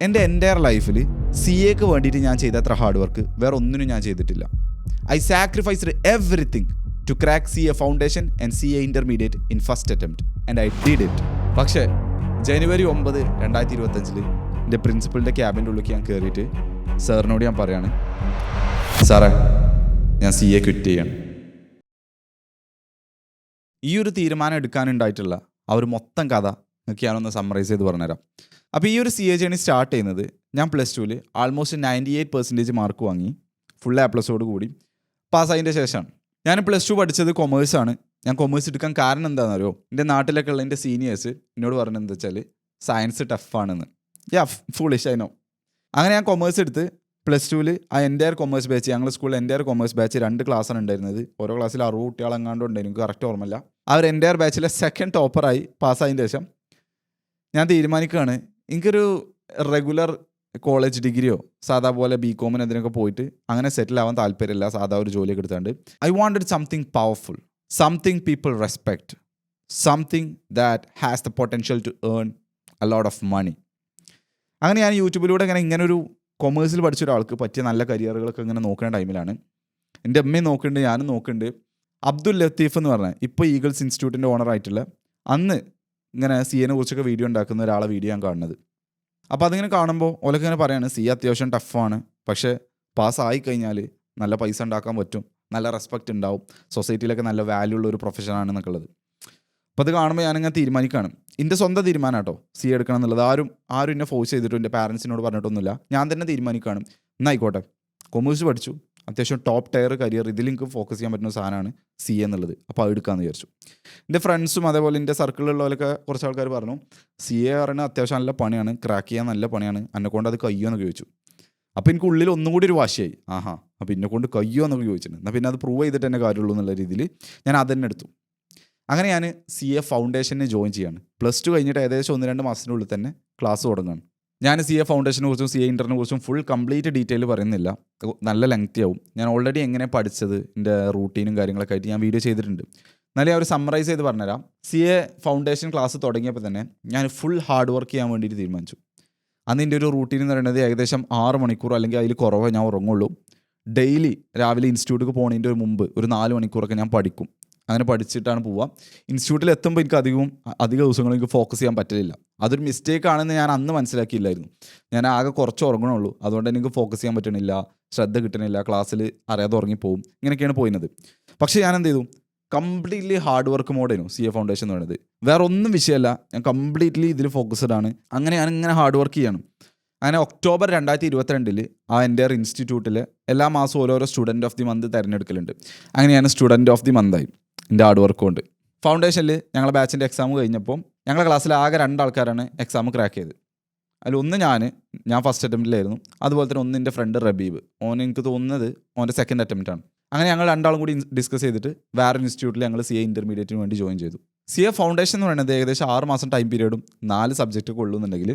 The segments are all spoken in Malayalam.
എൻ്റെ എൻ്റയർ ലൈഫിൽ സി എക്ക് വേണ്ടിയിട്ട് ഞാൻ ചെയ്ത അത്ര ഹാർഡ് വർക്ക് വേറെ ഒന്നിനും ഞാൻ ചെയ്തിട്ടില്ല. I sacrificed everything to crack C A foundation and C A intermediate in first attempt and I did it. പക്ഷേ ജനുവരി 9, 2025 എൻ്റെ പ്രിൻസിപ്പളിൻ്റെ ക്യാബിൻ്റെ ഉള്ളിലേക്ക് ഞാൻ കയറിയിട്ട് സാറിനോട് ഞാൻ പറയാണ്, സാറേ ഞാൻ സി എ ക്വിറ്റ് ചെയ്യാണ്. ഈ ഒരു തീരുമാനം എടുക്കാനുണ്ടായിട്ടുള്ള ആ ഒരു മൊത്തം കഥ നിങ്ങൾക്ക് ഞാനൊന്ന് സമ്മറൈസ് ചെയ്ത് പറഞ്ഞുതരാം. അപ്പോൾ ഈ ഒരു സി എ ജേണി സ്റ്റാർട്ട് ചെയ്യുന്നത് ഞാൻ +2 ആൾമോസ്റ്റ് 98% മാർക്ക് വാങ്ങി ഫുൾ A+ഓട് കൂടി പാസ്സായതിൻ്റെ ശേഷമാണ്. ഞാൻ +2 പഠിച്ചത് കൊമേഴ്സാണ്. ഞാൻ കൊമേഴ്സ് എടുക്കാൻ കാരണം എന്താണെന്നറിയോ, എൻ്റെ നാട്ടിലൊക്കെ ഉള്ള എൻ്റെ സീനിയേഴ്സ് എന്നോട് പറഞ്ഞത് എന്താ വെച്ചാൽ സയൻസ് ടഫാണെന്ന്. ഫുളിഷ് ആയിനോ. അങ്ങനെ ഞാൻ കൊമേഴ്സ് എടുത്ത് +2 ആ എൻ്റയർ കൊമേഴ്സ് ബാച്ച്, ഞങ്ങളുടെ സ്കൂളിൽ എൻ്റയർ കൊമേഴ്സ് ബാച്ച് 2 ക്ലാസ്സാണ് ഉണ്ടായിരുന്നത്. ഓരോ ക്ലാസ്സിൽ 60 കുട്ടികളെങ്ങാണ്ട് ഉണ്ടായിരുന്നു, എനിക്ക് കറക്റ്റ് ഓർമ്മയില്ല. ആ ഒരു എൻ്റയർ ബാച്ചിലെ സെക്കൻഡ് ടോപ്പറായി പാസ്സായതിന് ശേഷം ഞാൻ തീരുമാനിക്കുകയാണ്, എനിക്കൊരു റെഗുലർ കോളേജ് ഡിഗ്രിയോ സാധാ പോലെ BCom അതിനൊക്കെ പോയിട്ട് അങ്ങനെ സെറ്റിൽ ആവാൻ താല്പര്യമില്ല. സാധാ ഒരു ജോലിയൊക്കെ എടുത്താണ്ട് I wanted something powerful, something people respect, something that has the potential to earn a lot of money. അങ്ങനെ ഞാൻ യൂട്യൂബിലൂടെ ഇങ്ങനെ ഒരു കൊമേഴ്സിൽ പഠിച്ച ഒരാൾക്ക് പറ്റിയ നല്ല കരിയറുകളൊക്കെ ഇങ്ങനെ നോക്കുന്ന ടൈമിലാണ് എൻ്റെ അമ്മയും നോക്കുന്നുണ്ട്, ഞാനും നോക്കുന്നുണ്ട്. അബ്ദുൽ ലത്തീഫ് എന്ന് പറഞ്ഞാൽ ഇപ്പോൾ ഈഗിൾസ് ഇൻസ്റ്റിറ്റ്യൂട്ടിൻ്റെ ഓണറായിട്ടുള്ള, അന്ന് ഇങ്ങനെ സി എനെ കുറിച്ചൊക്കെ വീഡിയോ ഉണ്ടാക്കുന്ന ഒരാളെ വീഡിയോ ഞാൻ കാണുന്നത്. അപ്പോൾ അതിങ്ങനെ കാണുമ്പോൾ ഓലൊക്കെ ഇങ്ങനെ പറയാണ്, സി അത്യാവശ്യം ടഫാണ്, പക്ഷേ പാസ്സായി കഴിഞ്ഞാൽ നല്ല പൈസ ഉണ്ടാക്കാൻ പറ്റും, നല്ല റെസ്പെക്റ്റ് ഉണ്ടാവും, സൊസൈറ്റിയിലൊക്കെ നല്ല വാല്യൂ ഉള്ള ഒരു പ്രൊഫഷനാണെന്നൊക്കെ ഉള്ളത്. അപ്പോൾ അത് കാണുമ്പോൾ ഞാനിങ്ങനെ തീരുമാനിക്കുകയാണ്, എൻ്റെ സ്വന്തം തീരുമാനം കേട്ടോ സി എടുക്കണം എന്നുള്ളത്. ആരും എന്നെ ഫോഴ്സ് ചെയ്തിട്ടും എൻ്റെ പാരൻസിനോട് പറഞ്ഞിട്ടൊന്നുമില്ല. ഞാൻ തന്നെ തീരുമാനിക്കുകയാണ്, എന്നായിക്കോട്ടെ കൊമേഴ്സ് പഠിച്ചു, അത്യാവശ്യം ടോപ്പ് ടയർ കരിയർ, ഇതിൽ എനിക്ക് ഫോക്കസ് ചെയ്യാൻ പറ്റുന്ന സാധനമാണ് സി എന്നുള്ളത്. അപ്പോൾ അത് എടുക്കാമെന്ന് വിചാരിച്ചു. എൻ്റെ ഫ്രണ്ട്സും അതേപോലെ എൻ്റെ സർക്കിളിലുള്ളവരൊക്കെ കുറച്ച് ആൾക്കാർ പറഞ്ഞു, സി എ പറയുന്നത് അത്യാവശ്യം നല്ല പണിയാണ്, ക്രാക്ക് ചെയ്യാൻ നല്ല പണിയാണ്, എന്നെക്കൊണ്ട് അത് കഴിയുമോ എന്നൊക്കെ ചോദിച്ചു. അപ്പോൾ എനിക്ക് ഉള്ളിൽ ഒന്നും കൂടി ഒരു വാശിയായി, അപ്പോൾ എന്നെക്കൊണ്ട് കഴിയുമോ എന്നൊക്കെ ചോദിച്ചിട്ടുണ്ട്. എന്നാൽ പിന്നെ അത് പ്രൂവ് ചെയ്തിട്ട് തന്നെ കാര്യമുള്ളൂ എന്നുള്ള രീതിയിൽ ഞാൻ അതന്നെ എടുത്തു. അങ്ങനെ ഞാൻ സി എ ഫൗണ്ടേഷനെ ജോയിൻ ചെയ്യാണ്. +2 കഴിഞ്ഞിട്ട് ഏകദേശം 1-2 മാസത്തിനുള്ളിൽ തന്നെ ക്ലാസ് തുടങ്ങുകയാണ്. ഞാൻ സി എ ഫൗണ്ടേഷനെ കുറിച്ചും സി എ ഇൻ്ററിനെ കുറിച്ചും ഫുൾ കംപ്ലീറ്റ് ഡീറ്റെയിൽ പറയുന്നില്ല, നല്ല ലെങ്തി ആവും. ഞാൻ ഓൾറെഡി എങ്ങനെ പഠിച്ചത്, എൻ്റെ റൂട്ടീനും കാര്യങ്ങളൊക്കെ ആയിട്ട് ഞാൻ വീഡിയോ ചെയ്തിട്ടുണ്ട്. എന്നാലും ഞാൻ ഒരു സമ്മറൈസ് ചെയ്ത് പറഞ്ഞുതരാം. സി എ ഫൗണ്ടേഷൻ ക്ലാസ് തുടങ്ങിയപ്പോൾ തന്നെ ഞാൻ ഫുൾ ഹാർഡ് വർക്ക് ചെയ്യാൻ വേണ്ടിയിട്ട് തീരുമാനിച്ചു. അന്ന് എൻ്റെ ഒരു റൂട്ടീൻ എന്ന് പറയുന്നത് ഏകദേശം 6 മണിക്കൂർ അല്ലെങ്കിൽ അതിൽ കുറവേ ഞാൻ ഉറങ്ങുള്ളൂ. ഡെയിലി രാവിലെ ഇൻസ്റ്റിറ്റ്യൂട്ടിൽ പോകുന്നതിൻ്റെ ഒരു മുമ്പ് ഒരു 4 മണിക്കൂറൊക്കെ ഞാൻ പഠിക്കും. അങ്ങനെ പഠിച്ചിട്ടാണ് പോവുക. ഇൻസ്റ്റിറ്റ്യൂട്ടിൽ എത്തുമ്പോൾ എനിക്ക് അധിക ദിവസങ്ങളും എനിക്ക് ഫോക്കസ് ചെയ്യാൻ പറ്റില്ല. അതൊരു മിസ്റ്റേക്ക് ആണെന്ന് ഞാൻ അന്ന് മനസ്സിലാക്കിയില്ലായിരുന്നു. ഞാൻ ആകെ കുറച്ച് ഉറങ്ങണുള്ളൂ, അതുകൊണ്ട് എനിക്ക് ഫോക്കസ് ചെയ്യാൻ പറ്റണില്ല, ശ്രദ്ധ കിട്ടണില്ല, ക്ലാസ്സിൽ അറിയാതെ ഉറങ്ങിപ്പോവും. ഇങ്ങനെയൊക്കെയാണ് പോയിരുന്നത്. പക്ഷേ ഞാൻ എന്ത് ചെയ്തു, കംപ്ലീറ്റ്ലി ഹാർഡ് വർക്ക് മോഡായിരുന്നു സി എ ഫൗണ്ടേഷൻ എന്ന് പറയുന്നത്. വേറെ ഒന്നും വിഷയമല്ല, ഞാൻ കംപ്ലീറ്റ്ലി ഇതിൽ ഫോക്കസ്ഡ് ആണ്. അങ്ങനെ ഞാനിങ്ങനെ ഹാർഡ് വർക്ക് ചെയ്യണം. അങ്ങനെ ഒക്ടോബർ 2022 ആ എൻ്റെ ഇൻസ്റ്റിറ്റ്യൂട്ടിൽ എല്ലാ മാസവും ഓരോരോ സ്റ്റുഡൻറ്റ് ഓഫ് ദി മന്ത് തിരഞ്ഞെടുക്കലുണ്ട്. അങ്ങനെ ഞാൻ സ്റ്റുഡൻറ്റ് ഓഫ് ദി മന്തായി എൻ്റെ ഹാർഡ് വർക്ക് കൊണ്ട്. ഫൗണ്ടേഷനിൽ ഞങ്ങളുടെ ബാച്ചിൻ്റെ എക്സാം കഴിഞ്ഞപ്പോൾ ഞങ്ങളുടെ ക്ലാസ്സിൽ ആകെ 2 ആൾക്കാരാണ് എക്സാം ക്രാക്ക് ചെയ്തത്. അതിലൊന്ന് ഞാൻ ഫസ്റ്റ് അറ്റംപ്റ്റിലായിരുന്നു. അതുപോലെ തന്നെ ഒന്ന് എൻ്റെ ഫ്രണ്ട് റബീബ്, എനിക്ക് തോന്നുന്നത് ഓൻ്റെ സെക്കൻഡ് അറ്റംപ്റ്റാണ്. അങ്ങനെ ഞങ്ങൾ 2 ആളും കൂടി ഡിസ്കസ് ചെയ്തിട്ട് വേറെ ഇൻസ്റ്റിറ്റ്യൂട്ടിൽ ഞങ്ങൾ സി എ ഇൻ്റർമീഡിയറ്റിന് വേണ്ടി ജോയിൻ ചെയ്തു. സി എ ഫൗണ്ടേഷൻ എന്ന് പറയുന്നത് ഏകദേശം 6 മാസം ടൈം പീരീഡും 4 സബ്ജക്റ്റൊക്കെ ഉള്ളൂന്നുണ്ടെങ്കിൽ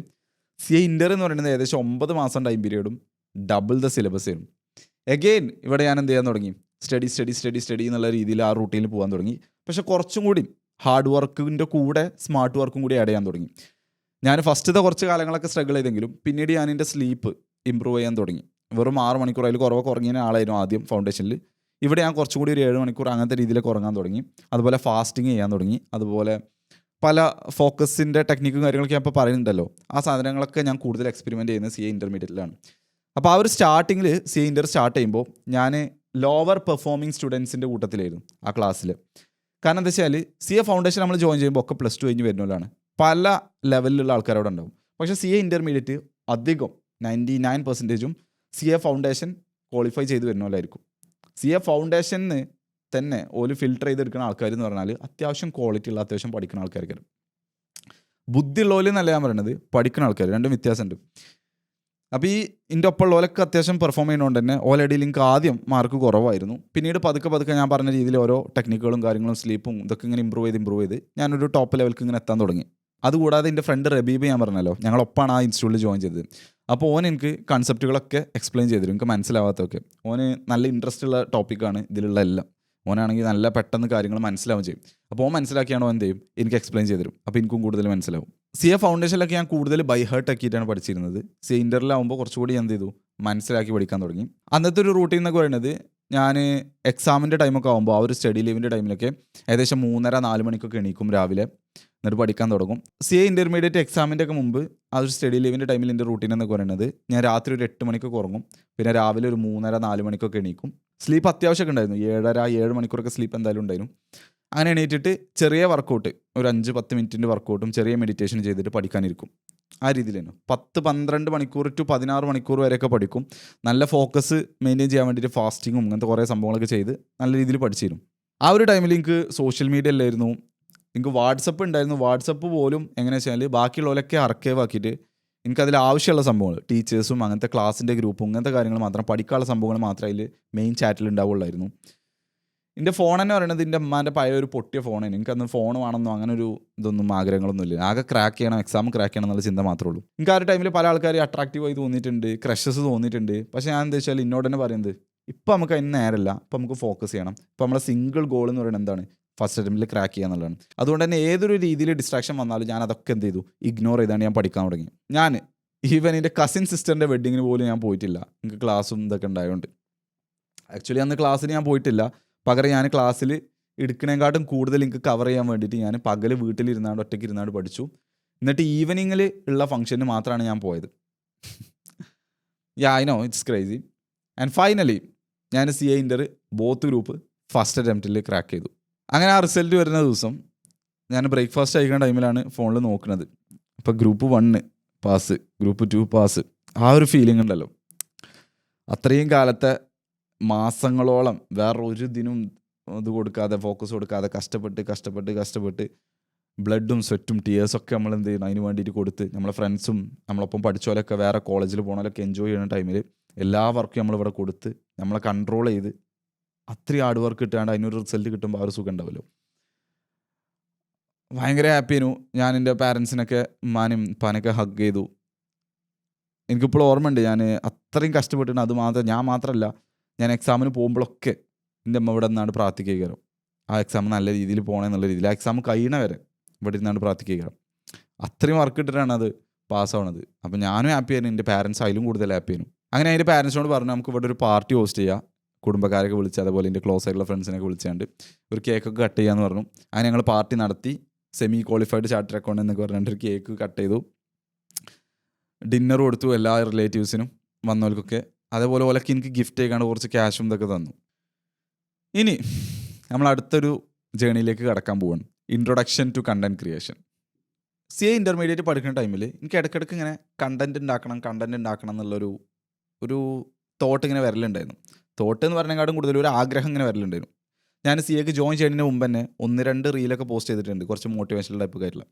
സി എ ഇൻ്റർ എന്ന് പറയുന്നത് ഏകദേശം 9 മാസം ടൈം പീരീഡും ഡബിൾ ദ സിലബസ് ആയിരുന്നു. എഗെയിൻ ഇവിടെ ഞാൻ എന്ത് ചെയ്യാൻ തുടങ്ങി, സ്റ്റഡി എന്നുള്ള രീതിയിൽ ആ റൂട്ടീനിൽ പോകാൻ തുടങ്ങി. പക്ഷേ കുറച്ചും കൂടി ഹാർഡ് വർക്കിൻ്റെ കൂടെ സ്മാർട്ട് വർക്കും കൂടി ആഡ് ചെയ്യാൻ തുടങ്ങി. ഞാൻ ഫസ്റ്റത്തെ കുറച്ച് കാലങ്ങളൊക്കെ സ്ട്രഗിൾ ചെയ്തെങ്കിലും പിന്നീട് ഞാൻ എൻ്റെ സ്ലീപ്പ് ഇമ്പ്രൂവ് ചെയ്യാൻ തുടങ്ങി. വെറും 6 മണിക്കൂർ അതിൽ കുറവൊക്കെ ഉറങ്ങിയ ആളായിരുന്നു ആദ്യം ഫൗണ്ടേഷനിൽ. ഇവിടെ ഞാൻ കുറച്ചും കൂടി ഒരു 7 മണിക്കൂർ അങ്ങനത്തെ രീതിയിലൊക്കെ ഉറങ്ങാൻ തുടങ്ങി. അതുപോലെ ഫാസ്റ്റിങ് ചെയ്യാൻ തുടങ്ങി. അതുപോലെ പല ഫോക്കസിൻ്റെ ടെക്നിക്കും കാര്യങ്ങളൊക്കെ ഞാൻ ഇപ്പോൾ പറയുന്നുണ്ടല്ലോ, ആ സാധനങ്ങളൊക്കെ ഞാൻ കൂടുതൽ എക്സ്പെരിമെൻറ്റ് ചെയ്യുന്നത് സി എ ഇൻ്റർമീഡിയറ്റിലാണ്. അപ്പോൾ ആ ഒരു സ്റ്റാർട്ടിങ്ങിൽ സി എ ഇൻ്റർ സ്റ്റാർട്ട് ചെയ്യുമ്പോൾ ഞാൻ ലോവർ പെർഫോമിങ് സ്റ്റുഡൻസിൻ്റെ കൂട്ടത്തിലായിരുന്നു ആ ക്ലാസ്സിൽ. കാരണം എന്താ വെച്ചാൽ സി എ ഫൗണ്ടേഷൻ നമ്മൾ ജോയിൻ ചെയ്യുമ്പോൾ ഒക്കെ +2 കഴിഞ്ഞ് വരുന്നവരാണ്, പല ലെവലിലുള്ള ആൾക്കാരവിടെ ഉണ്ടാവും. പക്ഷേ സി എ ഇൻ്റർമീഡിയറ്റ് അധികം 99% സി എ ഫൗണ്ടേഷൻ ക്വാളിഫൈ ചെയ്ത് വരുന്നവരായിരിക്കും. സി എ ഫൗണ്ടേഷന് തന്നെ ഓല് ഫിൽട്ടർ ചെയ്തെടുക്കുന്ന ആൾക്കാർ എന്ന് പറഞ്ഞാൽ അത്യാവശ്യം ക്വാളിറ്റി ഉള്ള, അത്യാവശ്യം പഠിക്കുന്ന ആൾക്കാർക്ക്. ബുദ്ധിയുള്ളവർ എന്നല്ല ഞാൻ പറയുന്നത്, പഠിക്കുന്ന ആൾക്കാർ, രണ്ടും വ്യത്യാസമുണ്ട്. അപ്പോൾ ഈ എൻ്റെ ഒപ്പമുള്ളവരൊക്കെ അത്യാവശ്യം പെർഫോം ചെയ്യുന്നതുകൊണ്ട് തന്നെ ഓൾറെഡി എനിക്ക് ആദ്യം മാർക്ക് കുറവായിരുന്നു. പിന്നീട് പതുക്കെ ഞാൻ പറഞ്ഞ രീതിയിൽ ഓരോ ടെക്നിക്കുകളും കാര്യങ്ങളും സ്ലീപ്പും ഇതൊക്കെ ഇങ്ങനെ ഇമ്പ്രൂവ് ചെയ്ത് ഞാനൊരു ടോപ്പ് ലെവലിലേക്ക് ഇങ്ങനെ എത്താൻ തുടങ്ങി. അതുകൂടാതെ എൻ്റെ ഫ്രണ്ട് റബീബ് ഞാൻ പറഞ്ഞല്ലോ, ഞങ്ങളൊപ്പാണ് ആ ഇൻസ്റ്റിറ്റ്യൂട്ടിൽ ജോയിൻ ചെയ്തത്. അപ്പോൾ എനിക്ക് കൺസെപ്റ്റുകളൊക്കെ എക്സ്പ്ലെയിൻ ചെയ്തിരും, എനിക്ക് മനസ്സിലാവാത്തതൊക്കെ. നല്ല ഇൻട്രസ്റ്റ് ഉള്ള ടോപ്പിക്കാണ് ഇതിലുള്ള എല്ലാം. ഓനാണെങ്കിൽ നല്ല പെട്ടെന്ന് കാര്യങ്ങൾ മനസ്സിലാവും ചെയ്യും. അപ്പോൾ ഓൻ മനസ്സിലാക്കിയാണോ എന്ത് ചെയ്യും എനിക്ക് എക്സ്പ്ലെയിൻ ചെയ്ത് തരും. അപ്പോൾ എനിക്കും കൂടുതൽ മനസ്സിലാവും. സി എ ഫൗണ്ടേഷനിലൊക്കെ ഞാൻ കൂടുതൽ ബൈ ഹേർട്ട് ആക്കിയിട്ടാണ് പഠിച്ചിരുന്നത്. സി എ ഇൻ്ററിലാവുമ്പോൾ കുറച്ചുകൂടി എന്ത് ചെയ്തു മനസ്സിലാക്കി പഠിക്കാൻ തുടങ്ങി. അന്നത്തെ ഒരു റൂട്ടീൻ എന്നൊക്കെ പറയുന്നത് ഞാൻ എക്സാമിൻ്റെ ടൈമൊക്കെ ആകുമ്പോൾ ആ ഒരു സ്റ്റഡി ലീവിൻ്റെ ടൈമിലൊക്കെ ഏകദേശം 3:30-4 മണിക്കൊക്കെ എണീക്കും രാവിലെ. എന്നിട്ട് പഠിക്കാൻ തുടങ്ങും. സി എ ഇൻ്റർമീഡിയറ്റ് എക്സാമിൻ്റെ ഒക്കെ മുമ്പ് ആ ഒരു സ്റ്റഡി ലീവിൻ്റെ ടൈമിൽ എൻ്റെ റൂട്ടീൻ എന്നൊക്കെ പറയുന്നത് ഞാൻ രാത്രി ഒരു 8 മണിക്കൊക്കെ ഉറങ്ങും. പിന്നെ രാവിലെ ഒരു 3:30-4 മണിക്കൊക്കെ എണീക്കും. സ്ലീപ്പ് അത്യാവശ്യമൊക്കെ ഉണ്ടായിരുന്നു. 7 മണിക്കൂറൊക്കെ സ്ലീപ്പ് എന്തായാലും ഉണ്ടായിരുന്നു. അങ്ങനെ എണീറ്റിട്ട് ചെറിയ വർക്കൗട്ട് ഒരു 5-10 മിനിറ്റിൻ്റെ വർക്കൗട്ടും ചെറിയ മെഡിറ്റേഷൻ ചെയ്തിട്ട് പഠിക്കാനിരിക്കും. ആ രീതിയിൽ തന്നെ 10-12 മണിക്കൂർ ടു 16 മണിക്കൂർ വരെയൊക്കെ പഠിക്കും. നല്ല ഫോക്കസ് മെയിൻറ്റെയിൻ ചെയ്യാൻ വേണ്ടിയിട്ട് ഫാസ്റ്റിങ്ങും അങ്ങനത്തെ കുറേ സംഭവങ്ങളൊക്കെ ചെയ്ത് നല്ല രീതിയിൽ പഠിച്ചിരുന്നു. ആ ഒരു ടൈമിൽ എനിക്ക് സോഷ്യൽ മീഡിയ അല്ലായിരുന്നു, എനിക്ക് വാട്സപ്പ് ഉണ്ടായിരുന്നു. വാട്സപ്പ് പോലും എങ്ങനെ വെച്ചാൽ ബാക്കിയുള്ളവരൊക്കെ അർക്കൈവ് ആക്കിയിട്ട് എനിക്കതിൽ ആവശ്യമുള്ള സംഭവങ്ങൾ ടീച്ചേഴ്സും അങ്ങനത്തെ ക്ലാസ്സിൻ്റെ ഗ്രൂപ്പും അങ്ങനത്തെ കാര്യങ്ങൾ മാത്രം പഠിക്കാനുള്ള സംഭവങ്ങൾ മാത്രമേ അതിൽ മെയിൻ ചാറ്റിൽ ഉണ്ടാവുള്ളായിരുന്നു. എൻ്റെ ഫോൺ എന്ന് പറയുന്നത് എൻ്റെ അമ്മാൻ്റെ പഴയ ഒരു പൊട്ടിയ ഫോണാണ്. എനിക്കന്ന് ഫോൺ വേണമെന്നോ അങ്ങനെ ഒരു ഇതൊന്നും ആഗ്രഹങ്ങളൊന്നും ഇല്ല. ആകെ ക്രാക്ക് ചെയ്യണം, എക്സാം ക്രാക്ക് ചെയ്യണം എന്നുള്ള ചിന്ത മാത്രമേ ഉള്ളൂ. എനിക്ക് ആ ഒരു ടൈമിൽ പല ആൾക്കാർ അട്രാക്റ്റീവായി തോന്നിയിട്ടുണ്ട്, ക്രഷസ് തോന്നിയിട്ടുണ്ട്. പക്ഷേ ഞാൻ എന്താ വെച്ചാൽ എന്നോട് തന്നെ പറയുന്നത് ഇപ്പം നമുക്ക് അതിന് നേരമല്ല, ഇപ്പം നമുക്ക് ഫോക്കസ് ചെയ്യണം. ഇപ്പം നമ്മളെ സിംഗിൾ ഗോൾ എന്ന് പറയുന്നത് എന്താണ്, ഫസ്റ്റ് അറ്റംപ്റ്റിൽ ക്രാക്ക് ചെയ്യുക എന്നുള്ളതാണ്. അതുകൊണ്ട് തന്നെ ഏതൊരു രീതിയിൽ ഡിസ്ട്രാക്ഷൻ വന്നാലും ഞാൻ അതൊക്കെ എന്ത് ചെയ്തു ഇഗ്നോർ ചെയ്താണ് ഞാൻ പഠിക്കാൻ തുടങ്ങി. ഞാൻ ഈവൻ എൻ്റെ കസിൻ സിസ്റ്ററിൻ്റെ വെഡ്ഡിങ്ങിന് പോലും ഞാൻ പോയിട്ടില്ല. എനിക്ക് ക്ലാസ്സും ഇതൊക്കെ ഉണ്ടായതുകൊണ്ട്. ആക്ച്വലി അന്ന് ക്ലാസ്സിന് ഞാൻ പോയിട്ടില്ല. പകരം ഞാൻ ക്ലാസ്സിൽ എടുക്കണേക്കാട്ടും കൂടുതൽ എനിക്ക് കവർ ചെയ്യാൻ വേണ്ടിയിട്ട് ഞാൻ പകൽ വീട്ടിലിരുന്നാണ്ട് ഒറ്റയ്ക്ക് ഇരുന്നാണ്ട് പഠിച്ചു. എന്നിട്ട് ഈവനിങ്ങിൽ ഉള്ള ഫംഗ്ഷന് മാത്രമാണ് ഞാൻ പോയത്. I know it's crazy. And finally ഞാൻ C A inter both group first അറ്റംപ്റ്റിൽ ക്രാക്ക് ചെയ്തു. അങ്ങനെ ആ റിസൾട്ട് വരുന്ന ദിവസം ഞാൻ ബ്രേക്ക്ഫാസ്റ്റ് കഴിക്കുന്ന ടൈമിലാണ് ഫോണിൽ നോക്കുന്നത്. അപ്പോൾ ഗ്രൂപ്പ് 1 പാസ്, ഗ്രൂപ്പ് 2 പാസ്. ആ ഒരു ഫീലിംഗ് ഉണ്ടല്ലോ, അത്രയും കാലത്തെ മാസങ്ങളോളം വേറെ ഒരു ദിനം ഇത് കൊടുക്കാതെ ഫോക്കസ് കൊടുക്കാതെ കഷ്ടപ്പെട്ട് ബ്ലഡും സ്വെറ്റും ടീയേഴ്സൊക്കെ നമ്മൾ എന്ത് ചെയ്യണം അതിന് വേണ്ടിയിട്ട് കൊടുത്ത് നമ്മളെ ഫ്രണ്ട്സും നമ്മളൊപ്പം പഠിച്ചോലൊക്കെ വേറെ കോളേജിൽ പോകണമല്ലൊക്കെ എൻജോയ് ചെയ്യുന്ന ടൈമിൽ എല്ലാ വർക്കും നമ്മളിവിടെ കൊടുത്ത് നമ്മളെ കൺട്രോൾ ചെയ്ത് അത്രയും ഹാർഡ് വർക്ക് കിട്ടാണ്ട് അതിനൊരു റിസൾട്ട് കിട്ടുമ്പോൾ ആ ഒരു സുഖം ഉണ്ടാവുമല്ലോ. ഭയങ്കര ഹാപ്പിയായിരുന്നു. ഞാൻ എൻ്റെ പാരൻസിനൊക്കെ ഉമ്മാനും ഉപ്പാനൊക്കെ ഹഗ് ചെയ്തു. എനിക്കിപ്പോൾ ഓർമ്മയുണ്ട് ഞാൻ അത്രയും കഷ്ടപ്പെട്ടിട്ടുണ്ട്. അത് മാത്രം ഞാൻ മാത്രമല്ല, ഞാൻ എക്സാമിന് പോകുമ്പോഴൊക്കെ എൻ്റെ അമ്മ ഇവിടെ നിന്നാണ് പ്രാർത്ഥിക്കുക. ആ എക്സാം നല്ല രീതിയിൽ പോകണമെന്നുള്ള രീതിയിൽ ആ എക്സാം കഴിയണ വരെ ഇവിടെ നിന്നാണ് പ്രാർത്ഥിക്കുക. അത്രയും വർക്ക് ഇട്ടിട്ടാണ് അത് പാസ്സാവണത്. അപ്പം ഞാനും ഹാപ്പിയായിരുന്നു, എൻ്റെ പാരൻസ് അതിലും കൂടുതൽ ഹാപ്പിയായിരുന്നു. അങ്ങനെ അതിൻ്റെ പാരൻസിനോട് പറഞ്ഞു നമുക്ക് ഇവിടെ ഒരു പാർട്ടി ഹോസ്റ്റ് ചെയ്യാം, കുടുംബക്കാരൊക്കെ വിളിച്ച് അതേപോലെ എൻ്റെ ക്ലോസ് ആയിട്ടുള്ള ഫ്രണ്ട്സിനൊക്കെ വിളിച്ചാണ്ട് ഒരു കേക്കൊക്കെ കട്ട് ചെയ്യാമെന്ന് പറഞ്ഞു. അങ്ങനെ ഞങ്ങൾ പാർട്ടി നടത്തി. സെമി ക്വാളിഫൈഡ് ചാർട്ടർ അക്കൗണ്ട് എന്നൊക്കെ പറഞ്ഞിട്ട് ഒരു കേക്ക് കട്ട് ചെയ്തു, ഡിന്നർ കൊടുത്തു എല്ലാ റിലേറ്റീവ്സിനും വന്നവർക്കൊക്കെ. അതേപോലെ ഓലൊക്കെ എനിക്ക് ഗിഫ്റ്റ് ചെയ്യിക്കാണ്ട് കുറച്ച് ക്യാഷും ഇതൊക്കെ തന്നു. ഇനി നമ്മൾ അടുത്തൊരു ജേണിയിലേക്ക് കടക്കാൻ പോവാണ്, introduction to content creation. C A intermediate പഠിക്കുന്ന ടൈമിൽ എനിക്ക് ഇടയ്ക്കിടയ്ക്ക് ഇങ്ങനെ കണ്ടൻറ് ഉണ്ടാക്കണം എന്നുള്ളൊരു തോട്ട് ഇങ്ങനെ വരലുണ്ടായിരുന്നു. തോട്ട് എന്ന് പറഞ്ഞതിനെക്കാട്ടും കൂടുതൽ ഒരു ആഗ്രഹം ഇങ്ങനെ വരലുണ്ടായിരുന്നു. ഞാൻ സി എക്ക് ജോയിൻ ചെയ്യുന്നതിന് മുമ്പ് തന്നെ 1-2 റീലൊക്കെ പോസ്റ്റ് ചെയ്തിട്ടുണ്ട്, കുറച്ച് മോട്ടിവേഷണൽ ടൈപ്പ് കാര്യമില്ല.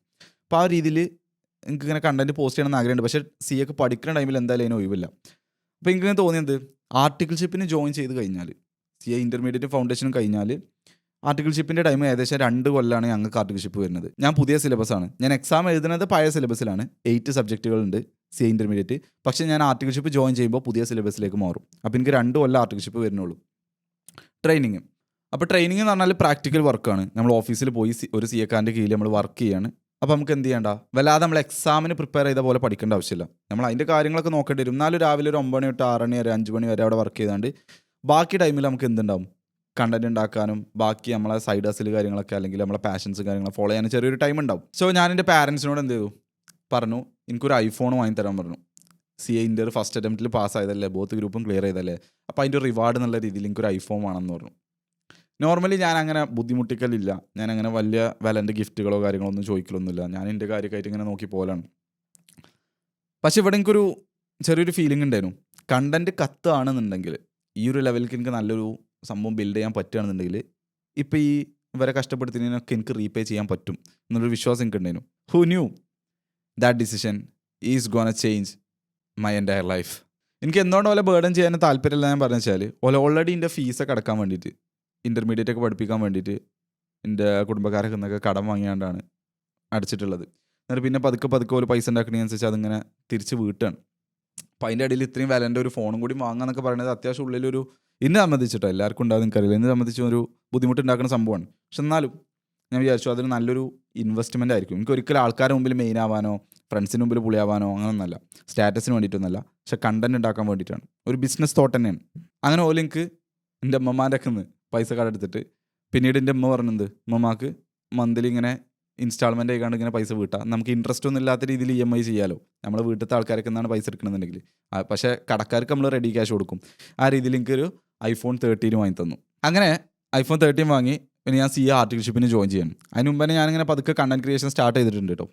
അപ്പോൾ ആ രീതിയിൽ എനിക്കിങ്ങനെ കണ്ടൻറ് പോസ്റ്റ് ചെയ്യണമെന്ന് ആഗ്രഹമുണ്ട്. പക്ഷേ സി എക്ക് പഠിക്കുന്ന ടൈമിൽ എന്തായാലും അതിന് ഒഴിവില്ല. അപ്പോൾ എനിക്കിങ്ങനെ തോന്നിയത് ആർട്ടിക്കിൾഷിപ്പിന് ജോയിൻ ചെയ്ത് കഴിഞ്ഞാൽ, സി എ ഇൻ്റർമീഡിയറ്റ് ഫൗണ്ടേഷനും കഴിഞ്ഞാൽ ആർട്ടിക്കിൾഷിപ്പിൻ്റെ ടൈം ഏകദേശം 2 കൊല്ലമാണ് ഞങ്ങൾക്ക് ആർട്ടിക്കിൾഷിപ്പ് വരുന്നത്. ഞാൻ പുതിയ സിലബസാണ്, ഞാൻ എക്സാം എഴുതുന്നത് പഴയ സിലബസിലാണ്. 8 സബ്ജക്റ്റുകളുണ്ട് സി എ ഇൻ്റർമീഡിയറ്റ്. പക്ഷേ ഞാൻ ആർട്ടിക്കിൾഷിപ്പ് ജോയിൻ ചെയ്യുമ്പോൾ പുതിയ സിലബസിലേക്ക് മാറും. അപ്പോൾ എനിക്ക് 2 കൊല്ലം ആർട്ടിക്കിൾഷിപ്പ് വരുന്നുള്ളൂ. ട്രെയിനിങ്, അപ്പോൾ ട്രെയിനിങ് എന്ന് പറഞ്ഞാൽ പ്രാക്ടിക്കൽ വർക്കാണ്. നമ്മൾ ഓഫീസിൽ പോയി ഒരു സി എക്കാരൻ്റെ കീഴിൽ നമ്മൾ വർക്ക് ചെയ്യാണ്. അപ്പോൾ നമുക്ക് എന്ത് ചെയ്യണ്ട, വല്ലാതെ നമ്മൾ എക്സാമിന് പ്രിപ്പയർ ചെയ്ത പോലെ പഠിക്കേണ്ട ആവശ്യമില്ല. നമ്മൾ അതിൻ്റെ കാര്യങ്ങളൊക്കെ നോക്കേണ്ടി വരും. എന്നാലും രാവിലെ ഒരു 9 മണി തൊട്ട് 6 മണി വരെ 5 മണി വരെ അവിടെ വർക്ക് ചെയ്താണ്ട് ബാക്കി ടൈമിൽ നമുക്ക് എന്തുണ്ടാവും, കണ്ടൻറ് ഉണ്ടാക്കാനും ബാക്കി നമ്മളെ സൈഡ് ഹസിൽ കാര്യങ്ങളൊക്കെ അല്ലെങ്കിൽ നമ്മളെ പാഷൻസ് കാര്യങ്ങൾ ഫോളോ ചെയ്യാൻ ചെറിയൊരു ടൈം ഉണ്ടാവും. സോ ഞാൻ എൻ്റെ പാരൻസിനോട് എന്ത് ചെയ്തു, പറഞ്ഞു എനിക്കൊരു ഐഫോൺ വാങ്ങിത്തരാൻ പറഞ്ഞു. സി എ ഇൻ്റർ ഫസ്റ്റ് അറ്റംപ്റ്റിൽ പാസ്സായതല്ലേ, ബോത്ത് ഗ്രൂപ്പും ക്ലിയർ ചെയ്തല്ലേ, അപ്പോൾ അതിൻ്റെ റിവാർഡ് എന്നുള്ള രീതിയിൽ എനിക്കൊരു ഐഫോൺ വേണമെന്ന് പറഞ്ഞു. നോർമലി ഞാൻ അങ്ങനെ ബുദ്ധിമുട്ടിക്കലില്ല, ഞാൻ അങ്ങനെ വലിയ വിലൻ്റെ ഗിഫ്റ്റുകളോ കാര്യങ്ങളോ ഒന്നും ചോദിക്കലൊന്നുമില്ല. ഞാൻ എൻ്റെ കാര്യമായിട്ട് ഇങ്ങനെ നോക്കി പോലാണ്. പക്ഷെ ഇവിടെ എനിക്കൊരു ചെറിയൊരു ഫീലിംഗ് ഉണ്ടായിരുന്നു, കണ്ടൻറ് കത്താണെന്നുണ്ടെങ്കിൽ ഈ ഒരു ലെവലിലേക്ക് എനിക്ക് നല്ലൊരു സംഭവം ബിൽഡ് ചെയ്യാൻ പറ്റുകയാണെന്നുണ്ടെങ്കിൽ ഇപ്പോൾ ഈ ഇവരെ കഷ്ടപ്പെടുത്തുന്നതിനൊക്കെ എനിക്ക് റീപേ ചെയ്യാൻ പറ്റും എന്നുള്ളൊരു വിശ്വാസം എനിക്ക് ഉണ്ടായിരുന്നു. Who knew that decision is gonna change my entire life. എനിക്ക് എന്തുകൊണ്ട് പോലെ ബേർഡൻ ചെയ്യാൻ താല്പര്യമില്ല ഞാൻ പറഞ്ഞു വെച്ചാൽ, ഓൾറെഡി എൻ്റെ ഫീസൊക്കെ അടക്കാൻ വേണ്ടിയിട്ട്, ഇൻ്റർമീഡിയറ്റ് ഒക്കെ പഠിപ്പിക്കാൻ വേണ്ടിയിട്ട് എൻ്റെ കുടുംബക്കാരൊക്കെ നിന്നൊക്കെ കടം വാങ്ങിയാണ്ടാണ് അടച്ചിട്ടുള്ളത്. എന്നിട്ട് പിന്നെ പതുക്കെ ഒരു പൈസ ഉണ്ടാക്കുന്നതിനനുസരിച്ച് അതിങ്ങനെ തിരിച്ച് വീട്ടാണ്. അപ്പോൾ അതിൻ്റെ ഇടയിൽ ഇത്രയും വിലൻ്റെ ഒരു ഫോണും കൂടി വാങ്ങാന്നൊക്കെ പറയുന്നത് അത്യാവശ്യം ഉള്ളിലൊരു എന്നെ സംബന്ധിച്ചിട്ടോ എല്ലാവർക്കും ഉണ്ടാകും എനിക്കറിയില്ല, എന്നെ സംബന്ധിച്ച് ഒരു ബുദ്ധിമുട്ടുണ്ടാക്കുന്ന സംഭവമാണ്. പക്ഷെ എന്നാലും ഞാൻ വിചാരിച്ചു അതൊരു നല്ലൊരു ഇൻവെസ്റ്റ്മെൻ്റ് ആയിരിക്കും. എനിക്ക് ഒരിക്കലും ആൾക്കാരുടെ മുമ്പിൽ മെയിൻ ആവാനോ ഫ്രണ്ട്സിന് മുമ്പിൽ പുളിയാവാനോ അങ്ങനെയൊന്നല്ല, സ്റ്റാറ്റസിന് വേണ്ടിയിട്ടൊന്നല്ല, പക്ഷെ കണ്ടന്റ് ഉണ്ടാക്കാൻ വേണ്ടിയിട്ടാണ്. ഒരു ബിസിനസ് തോട്ട് തന്നെയാണ്. അങ്ങനെ ഓല് എനിക്ക് എൻ്റെ അമ്മമാൻ്റെ ഒക്കെ പൈസ കടെടുത്തിട്ട് പിന്നീട് എൻ്റെ അമ്മ പറഞ്ഞത് അമ്മമാക്ക് മന്ത്ലി ഇങ്ങനെ ഇൻസ്റ്റാൾമെൻ്റ് ആയിക്കാണ്ട് ഇങ്ങനെ പൈസ വീട്ടാം, നമുക്ക് ഇൻട്രസ്റ്റ് ഒന്നും ഇല്ലാത്ത രീതിയിൽ EMI ചെയ്യാലോ, നമ്മൾ വീട്ടിലത്തെ ആൾക്കാരൊക്കെ എന്നാണ് പൈസ എടുക്കണമെന്നുണ്ടെങ്കിൽ. പക്ഷേ കടക്കാർക്ക് നമ്മൾ റെഡി ക്യാഷ് കൊടുക്കും. ആ രീതിയിൽ എനിക്കൊരു iPhone 13 വാങ്ങി തന്നു. അങ്ങനെ iPhone 13 വാങ്ങി പിന്നെ ഞാൻ CA ആർട്ടിക്കൽഷിപ്പിന് ജോയിൻ ചെയ്യണം. അതിന് മുമ്പ് തന്നെ ഞാനിങ്ങനെ പതുക്കെ കണ്ടന്റ് ക്രിയേഷൻ സ്റ്റാർട്ട് ചെയ്തിട്ടുണ്ട് കേട്ടോ.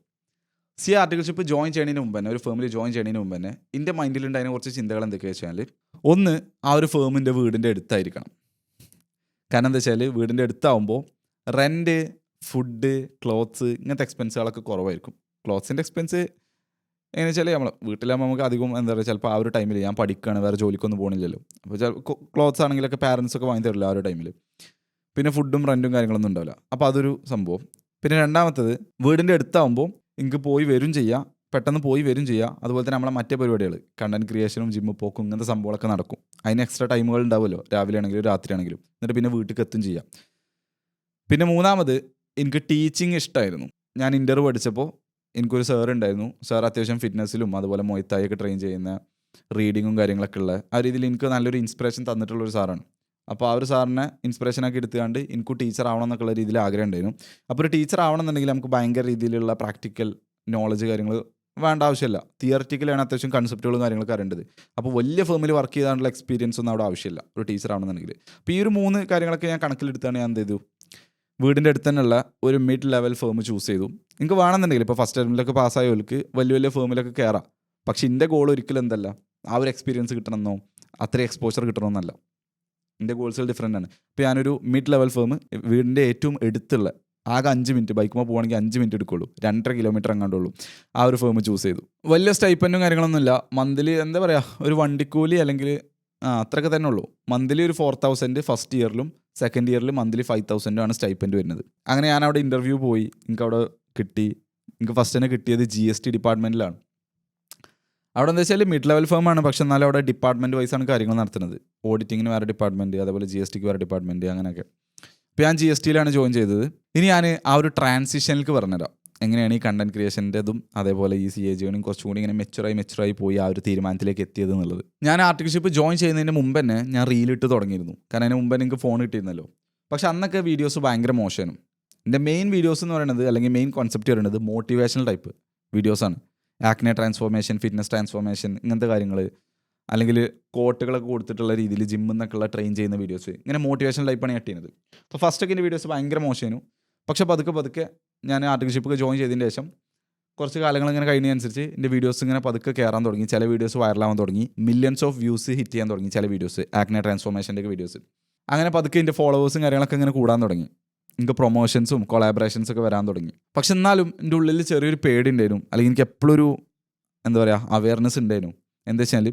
CA ആർട്ടിക്കൽഷിപ്പ് ജോയിൻ ചെയ്യുന്നതിന് മുമ്പ് തന്നെ, ഒരു ഫേമിൽ ജോയിൻ ചെയ്യുന്നതിന് മുമ്പ് തന്നെ എൻ്റെ മൈൻഡിലുണ്ട് അതിനെ കുറച്ച് ചിന്തകൾ എന്തൊക്കെയാ വെച്ചാൽ, ഒന്ന് ആ ഒരു ഫേമിൻ്റെ വീടിൻ്റെ അടുത്തായിരിക്കണം. കാരണം എന്താ വെച്ചാൽ വീടിൻ്റെ അടുത്താവുമ്പോൾ റെൻറ്റ്, ഫുഡ്, ക്ലോത്ത്സ് ഇങ്ങനത്തെ എക്സ്പെൻസുകളൊക്കെ കുറവായിരിക്കും. ക്ലോത്ത്സിൻ്റെ എക്സ്പെൻസ് എങ്ങനെ വെച്ചാൽ നമ്മൾ വീട്ടിലാകുമ്പോൾ നമുക്ക് അധികം എന്താ പറയുക, ചിലപ്പോൾ ആ ഒരു ടൈമിൽ ഞാൻ പഠിക്കുകയാണ്, വേറെ ജോലിക്കൊന്നും പോകണില്ലല്ലോ, അപ്പോൾ ക്ലോത്ത്സ് ആണെങ്കിലൊക്കെ പാരൻസൊക്കെ വാങ്ങി തരില്ല ആ ഒരു ടൈമിൽ. പിന്നെ ഫുഡും റെൻറ്റും കാര്യങ്ങളൊന്നും ഉണ്ടാവില്ല. അപ്പോൾ അതൊരു സംഭവം. പിന്നെ രണ്ടാമത്തത് വീടിൻ്റെ അടുത്താവുമ്പോൾ എനിക്ക് പോയി വരും ചെയ്യാം, പെട്ടെന്ന് പോയി വരും ചെയ്യാം. അതുപോലെ തന്നെ നമ്മളെ മറ്റേ പരിപാടികൾ കണ്ടന്റ് ക്രിയേഷനും ജിമ്മ് പോക്കും ഇങ്ങനത്തെ സംഭവങ്ങളൊക്കെ നടക്കും. അതിന് എക്സ്ട്രാ ടൈമുകൾ ഉണ്ടാവുമല്ലോ, രാവിലെ ആണെങ്കിലും രാത്രി ആണെങ്കിലും. എന്നിട്ട് പിന്നെ വീട്ടിലേക്ക് എത്തും ചെയ്യാം. പിന്നെ മൂന്നാമത് എനിക്ക് ടീച്ചിങ് ഇഷ്ടമായിരുന്നു. ഞാൻ ഇൻ്റർ പഠിച്ചപ്പോൾ എനിക്കൊരു സാർ ഉണ്ടായിരുന്നു. സാർ അത്യാവശ്യം ഫിറ്റ്നസ്സിലും അതുപോലെ മൊയ്ത്തായൊക്കെ ട്രെയിൻ ചെയ്യുന്ന, റീഡിങ്ങും കാര്യങ്ങളൊക്കെ ഉള്ള ആ രീതിയിൽ എനിക്ക് നല്ലൊരു ഇൻസ്പിറേഷൻ തന്നിട്ടുള്ളൊരു സാറാണ്. അപ്പോൾ ആ ഒരു സാറിനെ ഇൻസ്പിറേഷനാക്കി എടുത്തുകൊണ്ട് എനിക്ക് ടീച്ചർ ആവണം എന്നൊക്കെയുള്ള രീതിയിൽ ആഗ്രഹം ഉണ്ടായിരുന്നു. അപ്പോൾ ഒരു ടീച്ചർ ആവണമെന്നുണ്ടെങ്കിൽ നമുക്ക് ഭയങ്കര രീതിയിലുള്ള പ്രാക്ടിക്കൽ നോളജ് കാര്യങ്ങൾ വേണ്ട ആവശ്യമില്ല. തിയററ്റിക്കലാണ് അത്യാവശ്യം കൺസെപ്റ്റുകളും കാര്യങ്ങളൊക്കെ അറിയേണ്ടത്. അപ്പോൾ വലിയ ഫേമിൽ വർക്ക് ചെയ്താനുള്ള എക്സ്പീരിയൻസ് ഒന്നും അവിടെ ആവശ്യമില്ല ഒരു ടീച്ചർ ആവണമെന്നുണ്ടെങ്കിൽ. അപ്പോൾ ഈ ഒരു 3 കാര്യങ്ങളൊക്കെ ഞാൻ കണക്കിലെടുത്താണ് ഞാൻ എന്ത് ചെയ്തു, വീടിൻ്റെ അടുത്ത് തന്നെയുള്ള ഒരു മിഡ് ലെവൽ ഫേം ചൂസ് ചെയ്തു. എനിക്ക് വേണമെന്നുണ്ടെങ്കിൽ ഇപ്പോൾ ഫസ്റ്റ് ടൈമിലൊക്കെ പാസ്സായവർക്ക് വലിയ വലിയ ഫേമിലൊക്കെ കയറാം. പക്ഷേ എൻ്റെ ഗോൾ ഒരിക്കലും എന്തല്ല ആ ഒരു എക്സ്പീരിയൻസ് കിട്ടണമെന്നോ അത്രയും എക്സ്പോഷർ കിട്ടണമെന്നല്ല. എൻ്റെ ഗോൾസുകൾ ഡിഫറെൻ്റ് ആണ്. ഇപ്പോൾ ഞാനൊരു മിഡ് ലെവൽ ഫേം വീടിൻ്റെ ഏറ്റവും അടുത്തുള്ള, ആകെ 5 മിനിറ്റ് ബൈക്കുമ്പോൾ പോകുകയാണെങ്കിൽ 5 മിനിറ്റ് എടുക്കുള്ളൂ, 2.5 കിലോമീറ്റർ അങ്ങാണ്ടുള്ളൂ, ആ ഒരു ഫേം ചൂസ് ചെയ്തു. വലിയ സ്റ്റൈപ്പൻറ്റും കാര്യങ്ങളൊന്നുമില്ല. മന്ത്ലി എന്താ പറയുക, ഒരു വണ്ടിക്കൂലി അല്ലെങ്കിൽ അത്രയൊക്കെ തന്നെ ഉള്ളൂ. മന്ത്ലി ഒരു 4,000 ഫസ്റ്റ് ഇയറിലും സെക്കൻഡ് ഇയറിൽ മന്ത്ലി 5,000 ആണ് സ്റ്റൈപ്പൻറ്റ് വരുന്നത്. അങ്ങനെ ഞാൻ അവിടെ ഇൻ്റർവ്യൂ പോയി, എനിക്ക് അവിടെ കിട്ടി. എനിക്ക് ഫസ്റ്റ് തന്നെ കിട്ടിയത് GST ഡിപ്പാർട്ട്മെൻറ്റിലാണ്. അവിടെ എന്താ വെച്ചാൽ മിഡ് ലെവൽ ഫേമാണ്, പക്ഷെ എന്നാലും അവിടെ ഡിപ്പാർട്ട്മെൻറ്റ് വൈസാണ് കാര്യങ്ങൾ നടത്തുന്നത്. ഓഡിറ്റിങ്ങിന് വേറെ ഡിപ്പാർട്ട്മെൻറ്റ്, അതേപോലെ GSTക്ക് വേറെ ഡിപ്പാർട്ട്മെൻറ്റ്, അങ്ങനെയൊക്കെ. ഇപ്പോൾ ഞാൻ GSTയിലാണ് ജോയിൻ ചെയ്തത്. ഇനി ഞാൻ ആ ഒരു ട്രാൻസിഷനിലേക്ക് പറഞ്ഞുതരാം, എങ്ങനെയാണ് ഈ കണ്ടന്റ് ക്രിയേഷൻ്റെതും അതേപോലെ ഈ CA ജേണിയും കുറച്ചും കൂടി ഇങ്ങനെ മെച്ചുറായി പോയി ആ ഒരു തീരുമാനത്തിലേക്ക് എത്തിയത് എന്നുള്ളത്. ഞാൻ ആർട്ടിക്കൽഷിപ്പ് ജോയിൻ ചെയ്യുന്നതിന് മുമ്പ് തന്നെ ഞാൻ റീലിട്ട് തുടങ്ങിയിരുന്നു. കാരണം അതിന് മുമ്പ് എനിക്ക് ഫോൺ കിട്ടിയിരുന്നല്ലോ. പക്ഷെ അന്നൊക്കെ വീഡിയോസ് ഭയങ്കര മോശമാണ്. എൻ്റെ മെയിൻ വീഡിയോസ് എന്ന് പറയുന്നത്, അല്ലെങ്കിൽ മെയിൻ കോൺസെപ്റ്റ് പറയുന്നത് മോട്ടിവേഷണൽ ടൈപ്പ് വീഡിയോസാണ്. ആക്നെ ട്രാൻസ്ഫോർമേഷൻ, ഫിറ്റ്നസ് ട്രാൻസ്ഫോർമേഷൻ, ഇങ്ങനത്തെ കാര്യങ്ങൾ, അല്ലെങ്കിൽ കോട്ടുകളൊക്കെ കൊടുത്തിട്ടുള്ള രീതിയിൽ ജിമ്മിൽ നിന്നൊക്കെയുള്ള ട്രെയിൻ ചെയ്യുന്ന വീഡിയോസ്, ഇങ്ങനെ മോട്ടിവേഷണൽ ടൈപ്പാണ് ഞാൻ ചെയ്യുന്നത്. അപ്പോൾ ഫസ്റ്റൊക്കെ എൻ്റെ വീഡിയോസ് ഭയങ്കര മോശമായിരുന്നു. പക്ഷേ പതുക്കെ ഞാൻ ആർട്ടിക്കൽഷിപ്പൊക്കെ ജോയിൻ ചെയ്തതിന് ശേഷം കുറച്ച് കാലങ്ങൾ ഇങ്ങനെ കഴിഞ്ഞതനുസരിച്ച് എൻ്റെ വീഡിയോസ് ഇങ്ങനെ പതുക്കെ കയറാൻ തുടങ്ങി. ചില വീഡിയോസ് വൈറലാവാൻ തുടങ്ങി, മില്യൺസ് ഓഫ് വ്യൂസ് ഹിറ്റ് ചെയ്യാൻ തുടങ്ങി ചില വീഡിയോസ്, ആക്നെ ട്രാൻസ്ഫോർമേഷൻ്റെ വീഡിയോസ്. അങ്ങനെ പതുക്കെ എൻ്റെ ഫോളോവേഴ്സും കാര്യങ്ങളൊക്കെ ഇങ്ങനെ കൂടാൻ തുടങ്ങി. എനിക്ക് പ്രൊമോഷൻസും കൊളാബറേഷൻസൊക്കെ വരാൻ തുടങ്ങി. പക്ഷെ എന്നാലും എൻ്റെ ഉള്ളിൽ ചെറിയൊരു പേടി ഉണ്ടായിരുന്നു, അല്ലെങ്കിൽ എനിക്ക് എപ്പോഴും ഒരു എന്താ പറയുക അവയർനെസ് ഉണ്ടായിരുന്നു. എന്താ വെച്ചാൽ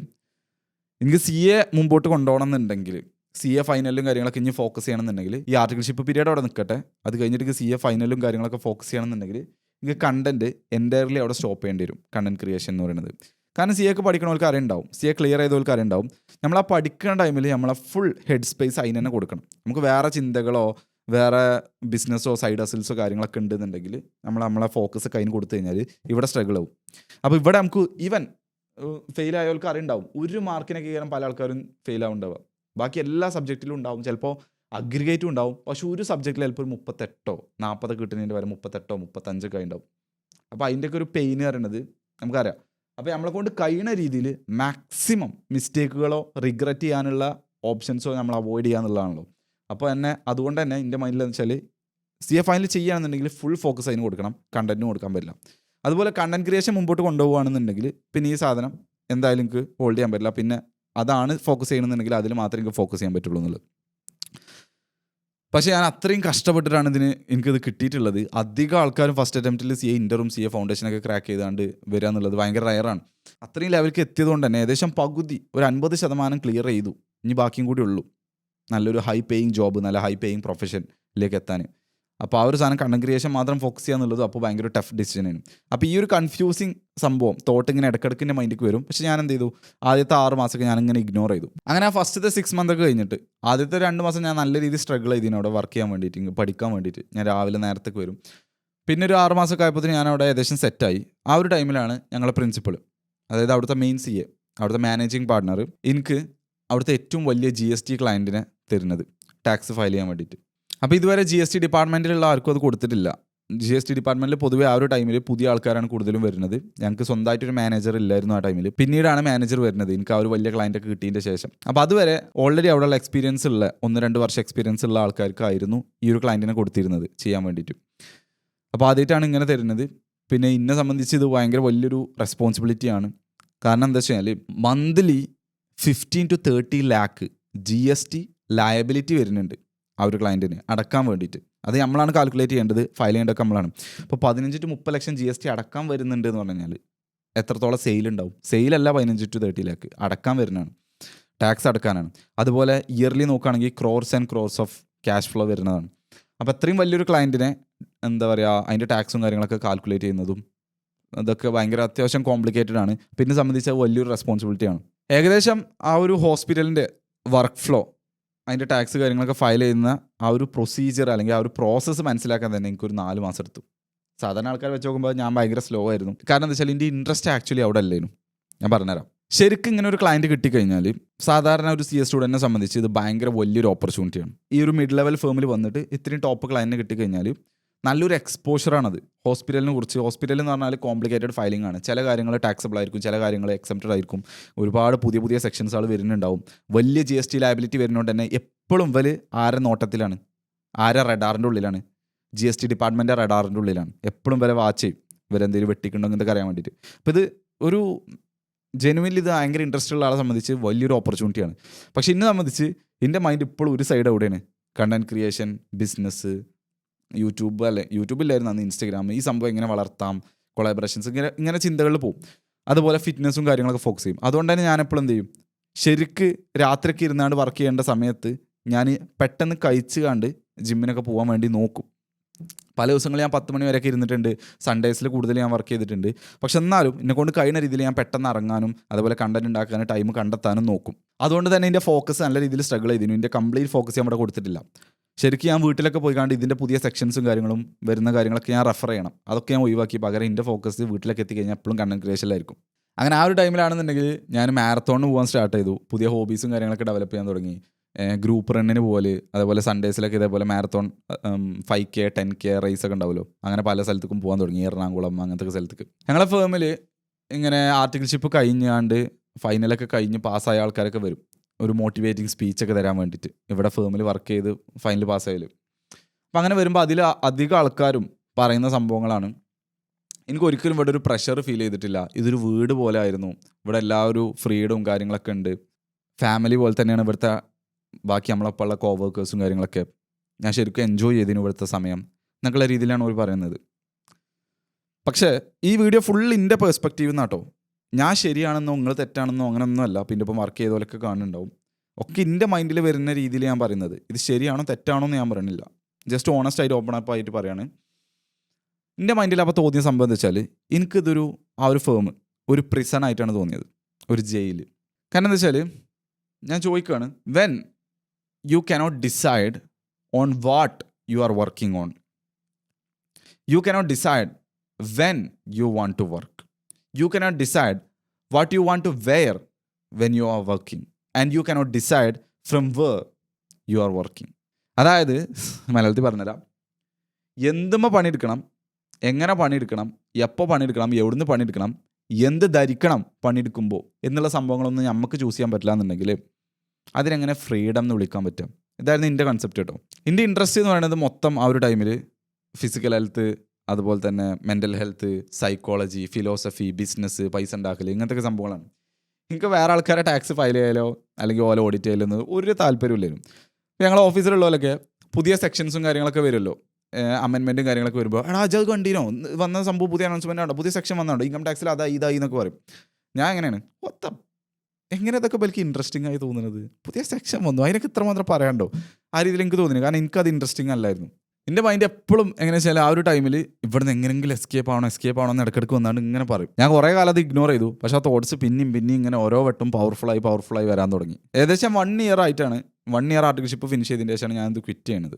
എനിക്ക് CA മുമ്പോട്ട് കൊണ്ടുപോകണം എന്നുണ്ടെങ്കിൽ, CA ഫൈനലും കാര്യങ്ങളൊക്കെ ഇനി ഫോക്കസ് ചെയ്യണമെന്നുണ്ടെങ്കിൽ, ഈ ആർട്ടിക്കൽഷിപ്പ് പീരീഡ് അവിടെ നിൽക്കട്ടെ, അത് കഴിഞ്ഞിട്ട് CA ഫൈനലും കാര്യങ്ങളൊക്കെ ഫോക്കസ് ചെയ്യണമെന്നുണ്ടെങ്കിൽ എനിക്ക് കണ്ടന്റ് എൻ്റയർലി അവിടെ സ്റ്റോപ്പ് ചെയ്യേണ്ടി വരും, കണ്ടന്റ് ക്രിയേഷൻ എന്ന് പറയുന്നത്. കാരണം CA ഒക്കെ പഠിക്കണവർക്ക് അറിയുണ്ടാവും, CA ക്ലിയർ ചെയ്തവർക്ക് അറിയുണ്ടാവും. നമ്മൾ ആ പഠിക്കുന്ന ടൈമിൽ നമ്മളെ ഫുൾ ഹെഡ് സ്പേസ് അതിന് തന്നെ കൊടുക്കണം. നമുക്ക് വേറെ ചിന്തകളോ വേറെ ബിസിനസ്സോ സൈഡ് ഹസിൽസോ കാര്യങ്ങളൊക്കെ ഉണ്ടെന്നുണ്ടെങ്കിൽ നമ്മളെ ഫോക്കസ് ഒക്കെ അതിന് കൊടുത്തു കഴിഞ്ഞാൽ ഇവിടെ സ്ട്രഗിൾ ആവും. അപ്പോൾ ഇവിടെ നമുക്ക് ഈവൻ ഫെയിൽ ആയവർക്ക് അറിയുണ്ടാവും, ഒരു മാർക്കിനൊക്കെ കയറാൻ പല ആൾക്കാരും ഫെയിൽ ആവുണ്ടാവുക. ബാക്കി എല്ലാ സബ്ജക്റ്റിലും ഉണ്ടാവും, ചിലപ്പോൾ അഗ്രിഗേറ്റും ഉണ്ടാവും. പക്ഷെ ഒരു സബ്ജക്റ്റിൽ ചിലപ്പോൾ ഒരു 38 40 കിട്ടുന്നതിൻ്റെ വരെ 38 35 ഉണ്ടാവും. അപ്പോൾ അതിൻ്റെയൊക്കെ ഒരു പെയിൻ പറയുന്നത് നമുക്കറിയാം. അപ്പോൾ നമ്മളെ കൊണ്ട് കഴിയുന്ന രീതിയിൽ മാക്സിമം മിസ്റ്റേക്കുകളോ റിഗ്രറ്റ് ചെയ്യാനുള്ള ഓപ്ഷൻസോ നമ്മൾ അവോയ്ഡ് ചെയ്യാന്നുള്ളതാണല്ലോ. അപ്പോൾ അതുകൊണ്ട് തന്നെ എൻ്റെ മൈൻഡിലെന്ന് വെച്ചാൽ CA ഫൈനൽ ചെയ്യുകയാണെന്നുണ്ടെങ്കിൽ ഫുൾ ഫോക്കസ് അതിന് കൊടുക്കണം, കണ്ടന്റിന് കൊടുക്കാൻ പറ്റില്ല. അതുപോലെ കണ്ടന്റ് ക്രിയേഷൻ മുമ്പോട്ട് കൊണ്ടുപോകുകയാണെന്നുണ്ടെങ്കിൽ പിന്നെ ഈ സാധനം എന്തായാലും എനിക്ക് ഹോൾഡ് ചെയ്യാൻ പറ്റില്ല. പിന്നെ അതാണ് ഫോക്കസ് ചെയ്യണമെന്നുണ്ടെങ്കിൽ അതിൽ മാത്രമേ എനിക്ക് ഫോക്കസ് ചെയ്യാൻ പറ്റുള്ളൂ എന്നുള്ളത്. പക്ഷേ ഞാൻ അത്രയും കഷ്ടപ്പെട്ടിട്ടാണ് എനിക്കിത് കിട്ടിയിട്ടുള്ളത്. അധികം ആൾക്കാരും ഫസ്റ്റ് അറ്റംപ്റ്റിൽ CA ഇൻ്ററും CA ഫൗണ്ടേഷനൊക്കെ ക്രാക്ക് ചെയ്താണ്ട് വരിക എന്നുള്ളത് ഭയങ്കര റയറാണ്. അത്രയും ലെവലിലേക്ക് എത്തിയതുകൊണ്ട് തന്നെ ഏകദേശം പകുതി ഒരു 50% ക്ലിയർ ചെയ്തു. ഇനി ബാക്കിയും കൂടി ഉള്ളൂ നല്ലൊരു ഹൈ പേയിങ് ജോബ്, നല്ല ഹൈ പേയിങ് പ്രൊഫഷനിലേക്ക് എത്താൻ. അപ്പോൾ ആ ഒരു സാധനം കണ്ടന്റ് ക്രിയേഷൻ മാത്രം ഫോക്കസ് ചെയ്യുക എന്നുള്ളത് അപ്പോൾ ഭയങ്കര ടഫ് ഡിസിഷനാണ്. അപ്പോൾ ഈ ഒരു കൺഫ്യൂസിങ് സംഭവം തോട്ട് ഇങ്ങനെ ഇടയ്ക്കിടയ്ക്ക് എൻ്റെ മൈൻഡിലേക്ക് വരും. പക്ഷേ ഞാൻ എന്ത് ചെയ്തു, ആദ്യത്തെ 6 മാസമൊക്കെ ഞാനിങ്ങനെ ഇഗ്നോർ ചെയ്തു. അങ്ങനെ ആ ഫസ്റ്റത്തെ 6 മന്ത് ഒക്കെ കഴിഞ്ഞിട്ട് ആദ്യത്തെ 2 മാസം ഞാൻ നല്ല രീതിയിൽ സ്ട്രഗിൾ ചെയ്തിന് അവിടെ വർക്ക് ചെയ്യാൻ വേണ്ടിയിട്ട്, പഠിക്കാൻ വേണ്ടിയിട്ട്. ഞാൻ രാവിലെ നേരത്തേക്ക് വരും. പിന്നെ ഒരു 6 മാസമൊക്കെ ആയപ്പോൾ ഞാൻ അവിടെ ഏകദേശം സെറ്റായി. ആ ഒരു ടൈമിലാണ് ഞങ്ങളുടെ പ്രിൻസിപ്പൾ, അതായത് അവിടുത്തെ മെയിൻ CA, അവിടുത്തെ മാനേജിങ് പാർട്ട്ണർ, എനിക്ക് അവിടുത്തെ ഏറ്റവും വലിയ GST ക്ലയൻറ്റിനെ തരുന്നത് ടാക്സ് ഫയൽ ചെയ്യാൻ വേണ്ടിയിട്ട്. അപ്പോൾ ഇതുവരെ GST ഡിപ്പാർട്ട്മെൻറ്റിലുള്ള ആർക്കും അത് കൊടുത്തിട്ടില്ല. GST ഡിപ്പാർട്ട്മെൻറ്റിൽ പൊതുവേ ആ ഒരു ടൈമിൽ പുതിയ ആൾക്കാരാണ് കൂടുതലും വരുന്നത്. ഞങ്ങൾക്ക് സ്വന്തമായിട്ടൊരു മാനേജർ ഇല്ലായിരുന്നു ആ ടൈമിൽ. പിന്നീടാണ് മാനേജർ വരുന്നത് എനിക്ക് ആ ഒരു വലിയ ക്ലയൻറ്റൊക്കെ കിട്ടിയതിൻ്റെ ശേഷം. അപ്പോൾ അതുവരെ ഓൾറെഡി അവിടെയുള്ള എക്സ്പീരിയൻസ് ഉള്ള 1-2 വർഷം എക്സ്പീരിയൻസ് ഉള്ള ആൾക്കാർക്കായിരുന്നു ഈ ഒരു ക്ലയൻറ്റിനെ കൊടുത്തിരുന്നത് ചെയ്യാൻ വേണ്ടിയിട്ട്. അപ്പോൾ ആദ്യമായിട്ടാണ് ഇങ്ങനെ തരുന്നത്. പിന്നെ എന്നെ സംബന്ധിച്ച് ഇത് ഭയങ്കര വലിയൊരു റെസ്പോൺസിബിലിറ്റിയാണ്. കാരണം എന്താ വെച്ച് കഴിഞ്ഞാൽ monthly 15 to 30 lakh GST liability വരുന്നുണ്ട് ആ ഒരു ക്ലയൻറ്റിന് അടക്കാൻ വേണ്ടിയിട്ട്. അത് നമ്മളാണ് കാൽക്കുലേറ്റ് ചെയ്യേണ്ടത്, ഫയൽ ചെയ്യേണ്ടതൊക്കെ നമ്മളാണ്. ഇപ്പോൾ 15 to 30 ലക്ഷം GST അടക്കാൻ വരുന്നുണ്ട് എന്ന് പറഞ്ഞു കഴിഞ്ഞാൽ എത്രത്തോളം സെയിൽ ഉണ്ടാവും? സെയിലല്ല 15 to 30 lakh അടക്കാൻ വരുന്നതാണ്, ടാക്സ് അടക്കാനാണ്. അതുപോലെ ഇയർലി നോക്കുകയാണെങ്കിൽ crores and crores of cash flow വരുന്നതാണ്. അപ്പോൾ അത്രയും വലിയൊരു ക്ലയൻറ്റിനെ എന്താ പറയുക, അതിൻ്റെ ടാക്സും കാര്യങ്ങളൊക്കെ കാൽക്കുലേറ്റ് ചെയ്യുന്നതും അതൊക്കെ ഭയങ്കര അത്യാവശ്യം കോംപ്ലിക്കേറ്റഡ് ആണ്. പിന്നെ സംബന്ധിച്ച് വലിയൊരു റെസ്പോൺസിബിലിറ്റിയാണ്. ഏകദേശം ആ ഒരു ഹോസ്പിറ്റലിൻ്റെ വർക്ക് ഫ്ലോ, അതിൻ്റെ ടാക്സ് കാര്യങ്ങളൊക്കെ ഫയൽ ചെയ്യുന്ന ആ ഒരു പ്രൊസീജിയർ അല്ലെങ്കിൽ ആ ഒരു പ്രോസസ്സ് മനസ്സിലാക്കാൻ തന്നെ എനിക്കൊരു 4 മാസം എടുത്തു. സാധാരണ ആൾക്കാർ വെച്ച് നോക്കുമ്പോൾ ഞാൻ ഭയങ്കര സ്ലോ ആയിരുന്നു. കാരണം എന്താ വെച്ചാൽ എൻ്റെ ഇൻട്രസ്റ്റ് ആക്ച്വലി അവിടെ അല്ലായിരുന്നു. ഞാൻ പറഞ്ഞുതരാം. ശരിക്കും ഇങ്ങനെ ഒരു ക്ലയൻറ്റ് കിട്ടിക്കഴിഞ്ഞാൽ സാധാരണ ഒരു CS സ്റ്റുഡൻറ്റിനെ സംബന്ധിച്ച് ഇത് ഭയങ്കര വലിയൊരു ഓപ്പർച്യൂണിറ്റിയാണ്. ഈ ഒരു മിഡ് ലെവൽ ഫേമിൽ വന്നിട്ട് ഇത്രയും ടോപ്പ് ക്ലയൻറ്റിനെ കിട്ടിക്കഴിഞ്ഞാൽ നല്ലൊരു എക്സ്പോഷറാണത് ഹോസ്പിറ്റലിനെ കുറിച്ച്. ഹോസ്പിറ്റൽ എന്ന് പറഞ്ഞാൽ കോംപ്ലിക്കേറ്റഡ് ഫയലിംഗ് ആണ്. ചില കാര്യങ്ങൾ ടാക്സബിൾ ആയിരിക്കും, ചില കാര്യങ്ങൾ എക്സംപ്റ്റഡ് ആയിരിക്കും. ഒരുപാട് പുതിയ സെക്ഷൻസുകൾ വരുന്നുണ്ടാവും. വലിയ GST ലയബിലിറ്റി വരുന്നതുകൊണ്ട് തന്നെ എപ്പോഴും ഇവര് ആരെ നോട്ടത്തിലാണ്, ആരെ റഡാറിൻ്റെ ഉള്ളിലാണ്, GST ഡിപ്പാർട്ട്മെൻറ്റ് റഡാറിൻ്റെ ഉള്ളിലാണ്. എപ്പോഴും വരെ വാച്ച് ചെയ്യും ഇവരെന്തെങ്കിലും വെട്ടിക്കുണ്ടോ എന്നൊക്കെ അറിയാൻ വേണ്ടിയിട്ട്. അപ്പോൾ ഇത് ഒരു ജെനുവിൻലി ഇത് ഭയങ്കര ഇൻട്രസ്റ്റ് ഉള്ള ആളെ സംബന്ധിച്ച് വലിയൊരു ഓപ്പർച്യൂണിറ്റിയാണ്. പക്ഷേ എന്നെ സംബന്ധിച്ച് എൻ്റെ മൈൻഡ് ഇപ്പോഴും ഒരു സൈഡ് എവിടെയാണ്, കണ്ടന്റ് ക്രിയേഷൻ, ബിസിനസ്, യൂട്യൂബ് അല്ലെ യൂട്യൂബിലായിരുന്നു അന്ന്, ഇൻസ്റ്റഗ്രാം, ഈ സംഭവം എങ്ങനെ വളർത്താം, കൊളാബറേഷൻസ്, ഇങ്ങനെ ചിന്തകളിൽ പോകും. അതുപോലെ ഫിറ്റ്നസ്സും കാര്യങ്ങളൊക്കെ ഫോക്കസ് ചെയ്യും. അതുകൊണ്ട് തന്നെ ഞാൻ എപ്പോഴും എന്ത് ചെയ്യും, ശരിക്ക് രാത്രിയൊക്കെ ഇരുന്നാണ്ട് വർക്ക് ചെയ്യേണ്ട സമയത്ത് ഞാൻ പെട്ടെന്ന് കഴിച്ച് കണ്ട് ജിമ്മിനൊക്കെ പോകാൻ വേണ്ടി നോക്കും. പല ദിവസങ്ങളിൽ ഞാൻ 10 മണി വരെയൊക്കെ ഇരുന്നിട്ടുണ്ട്. സൺഡേസിൽ കൂടുതൽ ഞാൻ വർക്ക് ചെയ്തിട്ടുണ്ട്. പക്ഷെ എന്നാലും എന്നെക്കൊണ്ട് കഴിയുന്ന രീതിയിൽ ഞാൻ പെട്ടെന്ന് ഇറങ്ങാനും അതുപോലെ കണ്ടന്റ് ഉണ്ടാക്കാനും ടൈം കണ്ടെത്താനും നോക്കും. അതുകൊണ്ട് തന്നെ എൻ്റെ ഫോക്കസ് നല്ല രീതിയിൽ സ്ട്രഗിൾ ചെയ്തിരുന്നു. എൻ്റെ കംപ്ലീറ്റ് ഫോക്കസ് ഞാൻ ഇവിടെ കൊടുത്തിട്ടില്ല. ശരിക്കും ഞാൻ വീട്ടിലൊക്കെ പോയി കണ്ട് ഇതിൻ്റെ പുതിയ സെക്ഷൻസും കാര്യങ്ങളും വരുന്ന കാര്യങ്ങളൊക്കെ ഞാൻ റെഫർ ചെയ്യണം. അതൊക്കെ ഞാൻ ഒഴിവാക്കി പകരം എൻ്റെ ഫോക്കസ് വീട്ടിലേക്ക് എത്തിക്കഴിഞ്ഞാൽ എപ്പോഴും കണ്ടന്റ് ക്രിയേഷനിലായിരിക്കും. അങ്ങനെ ആ ഒരു ടൈമിലാണെന്നുണ്ടെങ്കിൽ ഞാൻ മാരത്തോണിന് പോകാൻ സ്റ്റാർട്ട് ചെയ്തു. പുതിയ ഹോബീസും കാര്യങ്ങളൊക്കെ ഡെവലപ്പ് ചെയ്യാൻ തുടങ്ങി. ഗ്രൂപ്പ് റണ്ണിന് പോലെ, അതുപോലെ സൺഡേസിലൊക്കെ ഇതേപോലെ മാരത്തോൺ 5K 10K റേസൊക്കെ ഉണ്ടാവുമല്ലോ, അങ്ങനെ പല സ്ഥലത്തേക്കും പോകാൻ തുടങ്ങി. എറണാകുളം അങ്ങനത്തെ സ്ഥലത്തേക്ക്. ഞങ്ങളെ ഫേമിൽ ഇങ്ങനെ ആർട്ടിക്കിൾഷിപ്പ് കഴിഞ്ഞാണ്ട് ഫൈനലൊക്കെ കഴിഞ്ഞ് പാസ്സായ ആൾക്കാരൊക്കെ വരും ഒരു മോട്ടിവേറ്റിംഗ് സ്പീച്ചൊക്കെ തരാൻ വേണ്ടിയിട്ട്, ഇവിടെ ഫേമിൽ വർക്ക് ചെയ്ത് ഫൈനൽ പാസ്സായാലും. അപ്പം അങ്ങനെ വരുമ്പോൾ അതിൽ അധികം ആൾക്കാരും പറയുന്ന സംഭവങ്ങളാണ്. എനിക്ക് ഒരിക്കലും ഇവിടെ ഒരു പ്രഷർ ഫീൽ ചെയ്തിട്ടില്ല. ഇതൊരു വീട് പോലെ ആയിരുന്നു, ഇവിടെ എല്ലാവരും ഫ്രീഡവും കാര്യങ്ങളൊക്കെ ഉണ്ട്, ഫാമിലി പോലെ തന്നെയാണ് ഇവിടുത്തെ ബാക്കി നമ്മളൊപ്പം ഉള്ള കോവർക്കേഴ്സും കാര്യങ്ങളൊക്കെ. ഞാൻ ശരിക്കും എൻജോയ് ചെയ്തിന് ഇവിടുത്തെ സമയം എന്നൊക്കെയുള്ള രീതിയിലാണ് അവർ പറയുന്നത്. പക്ഷേ ഈ വീഡിയോ ഫുൾ എൻ്റെ പേഴ്സ്പെക്റ്റീവ് എന്നാട്ടോ. ഞാൻ ശരിയാണെന്നോ നിങ്ങൾ തെറ്റാണെന്നോ അങ്ങനെയൊന്നും അല്ല. പിന്നെ ഇപ്പം വർക്ക് ചെയ്തോലൊക്കെ കാണുന്നുണ്ടാവും. ഒക്കെ എൻ്റെ മൈൻഡിൽ വരുന്ന രീതിയിൽ ഞാൻ പറയുന്നത്. ഇത് ശരിയാണോ തെറ്റാണോ എന്ന് ഞാൻ പറയണില്ല, ജസ്റ്റ് ഓണസ്റ്റ് ആയിട്ട് ഓപ്പൺ അപ്പ് ആയിട്ട് പറയാണ്. എൻ്റെ മൈൻഡിൽ അപ്പോൾ തോന്നിയ സംഭവം എന്താ വെച്ചാൽ എനിക്കിതൊരു ആ ഒരു ഫേം ഒരു പ്രിസൺ ആയിട്ടാണ് തോന്നിയത്, ഒരു ജയിൽ. കാരണം എന്താ വെച്ചാൽ ഞാൻ ചോദിക്കുകയാണ്, when you cannot decide on what you are working on, you cannot decide when you want to work, you cannot decide what you want to wear when you are working, and you cannot decide from where you are working. അതായത് മലയാളത്തിൽ പറഞ്ഞുതരാം, എന്തുമ്മ പണിയെടുക്കണം, എങ്ങനെ പണിയെടുക്കണം, എപ്പോൾ പണിയെടുക്കണം, എവിടുന്ന് പണിയെടുക്കണം, എന്ത് ധരിക്കണം പണിയെടുക്കുമ്പോൾ എന്നുള്ള സംഭവങ്ങളൊന്നും നമുക്ക് ചൂസ് ചെയ്യാൻ പറ്റില്ല എന്നുണ്ടെങ്കിൽ അതിനെങ്ങനെ ഫ്രീഡം എന്ന് വിളിക്കാൻ പറ്റും? ഇതായിരുന്നു എൻ്റെ കൺസെപ്റ്റ് കേട്ടോ. എൻ്റെ ഇൻട്രസ്റ്റ് എന്ന് പറയുന്നത് മൊത്തം ആ ഒരു ടൈമിൽ ഫിസിക്കൽ ഹെൽത്ത്, അതുപോലെ തന്നെ mental health, psychology, philosophy, business, പൈസ ഉണ്ടാക്കൽ, ഇങ്ങനത്തെ സംഭവങ്ങളാണ്. എനിക്ക് വേറെ ആൾക്കാരെ ടാക്സ് ഫയൽ ചെയ്യാലോ അല്ലെങ്കിൽ ഓല ഓഡിറ്റ് ചെയ്യലോ ഒരു താല്പര്യമില്ലായിരുന്നു. ഞങ്ങൾ ഓഫീസിലുള്ളവരൊക്കെ പുതിയ സെക്ഷൻസും കാര്യങ്ങളൊക്കെ വരുമല്ലോ, അമെൻമെൻറ്റും കാര്യങ്ങളൊക്കെ വരുമ്പോൾ എടാ അത് കണ്ടീനോ വന്ന സംഭവം, പുതിയ അനൗൺസ്മെൻ്റ് ആണോ, പുതിയ സെക്ഷൻ വന്നോ, ഇൻകം ടാക്സിൽ അതായി ഇതായി എന്നൊക്കെ പറയും. ഞാൻ എങ്ങനെയാണ് എങ്ങനെ ഇതൊക്കെ എനിക്ക് ഇൻട്രസ്റ്റിംഗ് ആയി തോന്നുന്നത്, പുതിയ സെക്ഷൻ വന്നു അതിനൊക്കെ ഇത്രമാത്രം പറയാണ്ടോ, ആ രീതിയിൽ എനിക്ക് തോന്നുന്നു. കാരണം എനിക്കത് ഇൻട്രസ്റ്റിംഗ് അല്ലായിരുന്നു. എൻ്റെ മൈൻഡ് എപ്പോഴും എങ്ങനെ വെച്ചാൽ ആ ഒരു ടൈമിൽ ഇവിടുന്ന് എങ്ങനെയെങ്കിലും എസ്കേപ്പ് ആവണം എന്ന് ഇടയ്ക്കിടയ്ക്ക് വന്നാണ്ട് ഇങ്ങനെ പറയും. ഞാൻ കുറേ കാലം അത് ഇഗ്നോർ ചെയ്തു. പക്ഷേ ആ തോട്ട്സ് പിന്നെയും ഇങ്ങനെ ഓരോ വട്ടം പവർഫുള്ളായി വരാൻ തുടങ്ങി. ഏകദേശം 1 ഇയർ ആയിട്ടാണ്, 1 ഇയർ ആർട്ടിക്കൽഷിപ്പ് ഫിനിഷ് ചെയ്തതിന് ശേഷമാണ് ഞാനത് ക്വിറ്റ് ചെയ്യുന്നത്,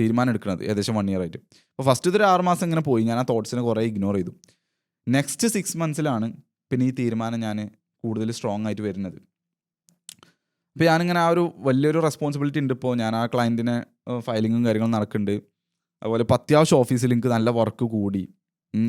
തീരുമാനം എടുക്കുന്നത്. ഏകദേശം 1 ഇയർ ആയിട്ട്. അപ്പോൾ ഫസ്റ്റ് ഒരു 6 മാസം ഇങ്ങനെ പോയി. ഞാൻ ആ തോട്ട്സിനെ കുറേ ഇഗ്നോർ ചെയ്തു. നെക്സ്റ്റ് 6 മന്ത്സിലാണ് പിന്നെ ഈ തീരുമാനം ഞാൻ കൂടുതൽ സ്ട്രോങ് ആയിട്ട് വരുന്നത്. അപ്പോൾ ഞാനിങ്ങനെ ആ ഒരു വലിയൊരു റെസ്പോൺസിബിലിറ്റി ഉണ്ട്. ഇപ്പോൾ ഞാൻ ആ ക്ലയൻറ്റിനെ ഫയലിങ്ങും കാര്യങ്ങളും നടക്കുന്നുണ്ട്. അതുപോലെ ഇപ്പോൾ അത്യാവശ്യം ഓഫീസിൽ എനിക്ക് നല്ല വർക്ക് കൂടി.